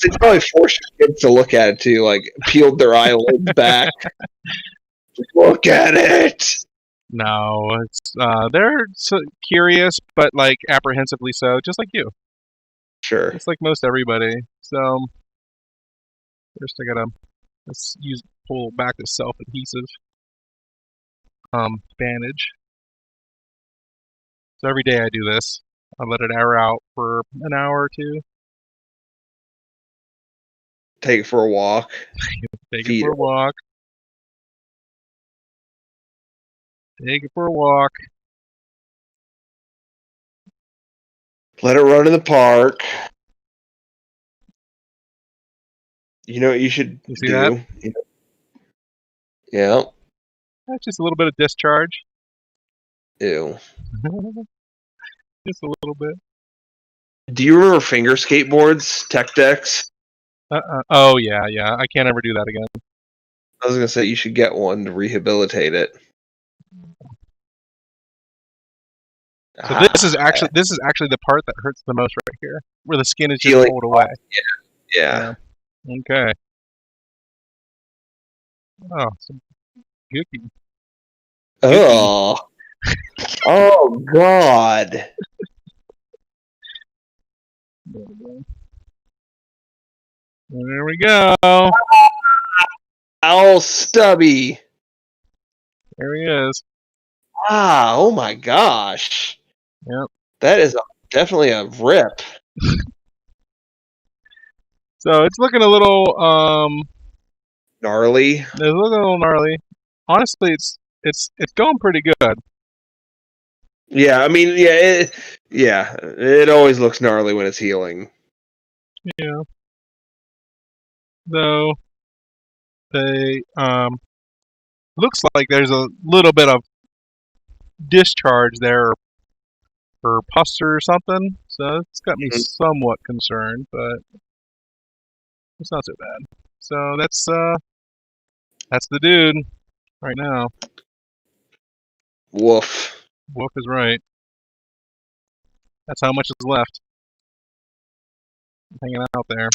They probably forced your kids to look at it too, like peeled their eyelids back. Look at it. No, it's they're curious, but like apprehensively so, just like you. Sure. Just like most everybody. So first, I gotta pull back the self-adhesive bandage. So every day I do this. I let it air out for an hour or two. Take it for a walk. Take it Feed for a walk. Take it for a walk. Let it run in the park. You know what you should You see do? Yeah. That's just a little bit of discharge. Ew. Just a little bit. Do you remember finger skateboards, tech decks? Oh yeah. I can't ever do that again. I was gonna say you should get one to rehabilitate it. So this is actually the part that hurts the most right here, where the skin is just Healing. pulled away. Yeah. Okay. Oh, some gooky. Oh. Oh God. There we go. Owl stubby. There he is. Ah, oh my gosh. Yep. That is definitely a rip. So it's looking a little Gnarly. it's looking a little gnarly. Honestly, it's going pretty good. Yeah, I mean, it always looks gnarly when it's healing. Yeah. Though they looks like there's a little bit of discharge there or pus or something. So it's got me somewhat concerned, but it's not so bad. So that's the dude right now. Woof. Wolf is right. That's how much is left. Hanging out there.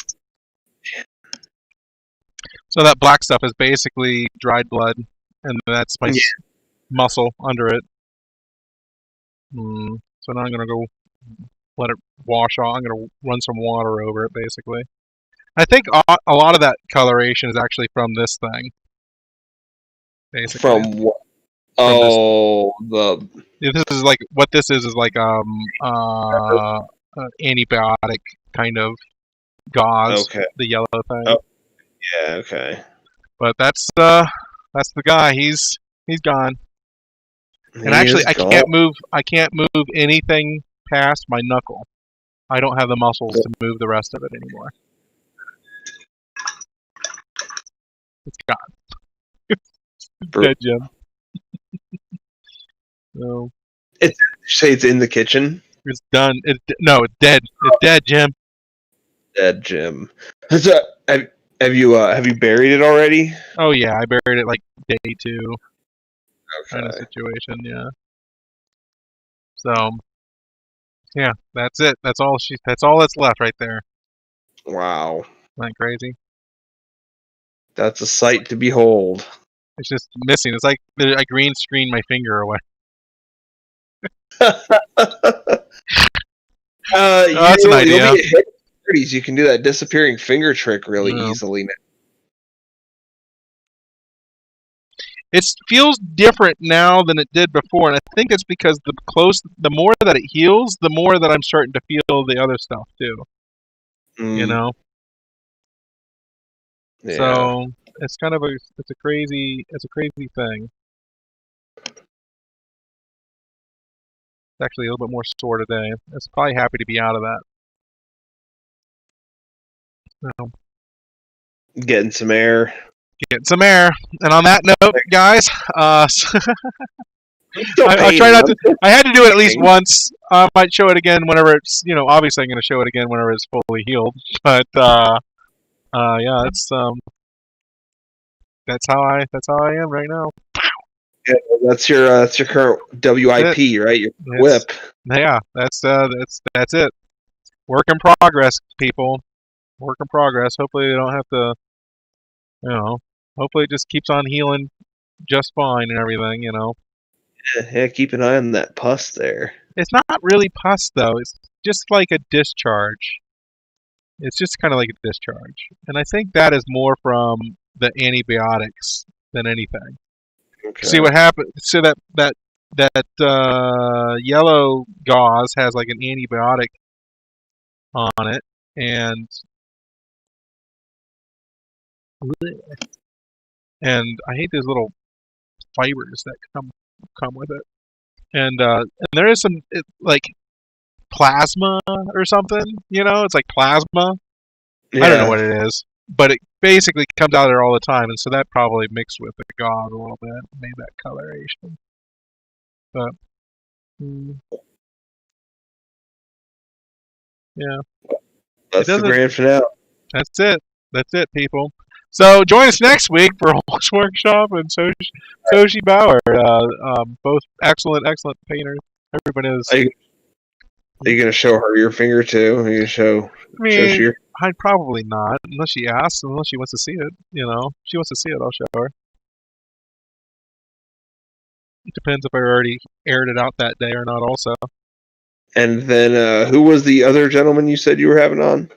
So that black stuff is basically dried blood, and that's my muscle under it. So now I'm gonna go let it wash off. I'm gonna run some water over it, basically. I think a lot of that coloration is actually from this thing. Basically. From what? Oh, this is like what this is like antibiotic kind of gauze. Okay. The yellow thing. Oh, yeah. Okay. But that's the guy. He's gone. And actually, I can't move anything past my knuckle. I don't have the muscles to move the rest of it anymore. It's gone. It's dead, Jim. So say it's in the kitchen. it's done. No, it's dead. It's dead, Jim. Dead, Jim. So, have you buried it already? Oh yeah, I buried it like day 2. Okay. Kind of situation, yeah. So yeah, that's it. That's all that's left right there. Wow. Isn't that crazy? That's a sight to behold. It's just missing. It's like I green screened my finger away. That's an idea. You'll be at 30s. You can do that disappearing finger trick really easily now. It feels different now than it did before, and I think it's because the more that it heals, the more that I'm starting to feel the other stuff too. You know. Yeah. So it's kind of a crazy thing. It's actually a little bit more sore today. It's probably happy to be out of that. So, getting some air. getting some air. And on that note, guys, Still I try painting. not to. I had to do it at least painting. once. I might show it again whenever it's, obviously I'm going to show it again whenever it's fully healed. But yeah, that's how I am right now. Yeah, that's your current WIP, right? Your whip. Yeah, that's it. Work in progress, people. Work in progress. Hopefully they don't have to, hopefully it just keeps on healing just fine and everything. Yeah, keep an eye on that pus there. It's not really pus though. It's just like a discharge. It's just kind of like a discharge, and I think that is more from the antibiotics than anything. Okay. See what happened? So that yellow gauze has like an antibiotic on it, and I hate those little fibers that come with it. And there is some like plasma or something. It's like plasma. Yeah. I don't know what it is, but it basically comes out there all the time, and so that probably mixed with the gauze a little bit, made that coloration. But yeah, that's the grand finale. That's it. That's it, people. So join us next week for Hulk's Workshop and Soji Bauer. Both excellent painters. Everybody is. Are you going to show her your finger too? Are you going to show her? I'd probably not, unless she asks, unless she wants to see it. If she wants to see it, I'll show her. It depends if I already aired it out that day or not, also. And then, who was the other gentleman you said you were having on?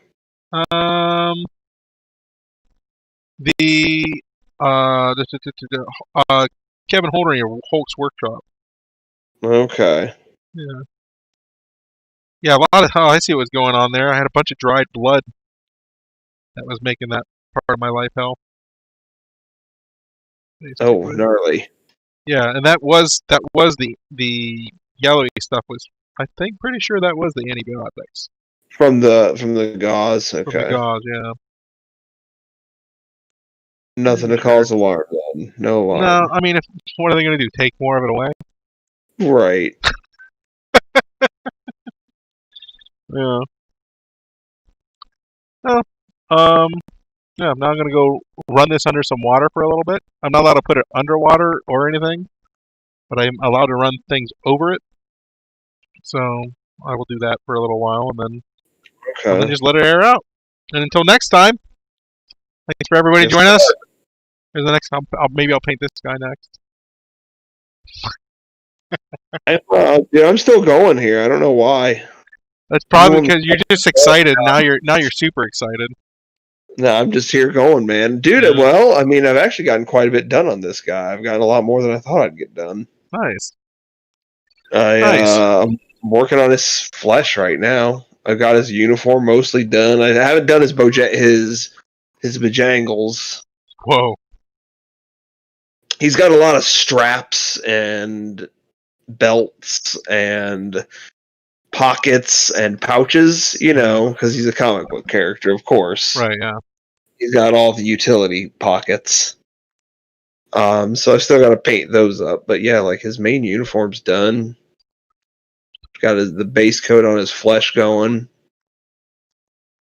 Kevin Holder, your Hulk's Workshop. Okay. Yeah. Yeah, a lot of. Oh, I see what's going on there. I had a bunch of dried blood that was making that part of my life hell. Oh, gnarly. Yeah, and that was the yellowy stuff was. I think pretty sure that was the antibiotics. From the gauze. Okay. From the gauze, yeah. Nothing to cause alarm then. No alarm. No, I mean, what are they going to do? Take more of it away? Right. Yeah. Oh, yeah, I'm now going to go run this under some water for a little bit. I'm not allowed to put it underwater or anything, but I'm allowed to run things over it. So I will do that for a little while, and then just let it air out. And until next time, thanks for everybody joining us. Here's the next. Maybe I'll paint this guy next. I'm still going here. I don't know why. That's probably because you're just excited. Now you're super excited. No, I'm just here going, man. Dude, yeah. Well, I mean, I've actually gotten quite a bit done on this guy. I've gotten a lot more than I thought I'd get done. Nice. I'm working on his flesh right now. I've got his uniform mostly done. I haven't done his bojangles. Whoa. He's got a lot of straps and belts and pockets and pouches, because he's a comic book character, of course. Right, yeah. He's got all the utility pockets. So I've still got to paint those up. But yeah, like his main uniform's done. Got the base coat on his flesh going.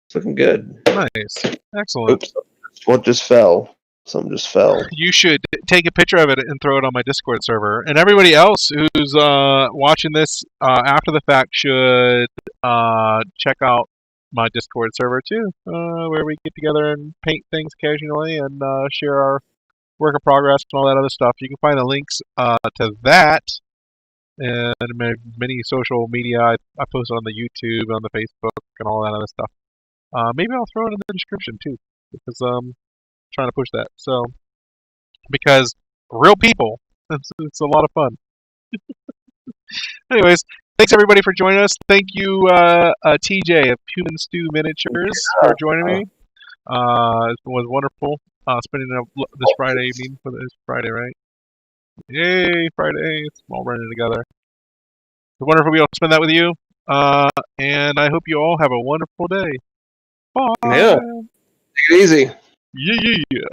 It's looking good. Nice. Excellent. Oops. What just fell? Something just fell. You should take a picture of it and throw it on my Discord server. And everybody else who's watching this after the fact should check out my Discord server too, where we get together and paint things occasionally and share our work in progress and all that other stuff. You can find the links to that and many social media I post on the YouTube, on the Facebook, and all that other stuff. Maybe I'll throw it in the description too, because trying to push that. So, because real people, it's a lot of fun. Anyways, thanks everybody for joining us. Thank you, TJ of Human Stew Miniatures, for joining me. It was wonderful spending this Friday evening. It's Friday, right? Yay, Friday! It's all running together. It's wonderful to be able to spend that with you. And I hope you all have a wonderful day. Bye. Yeah. Take it easy. Yeah.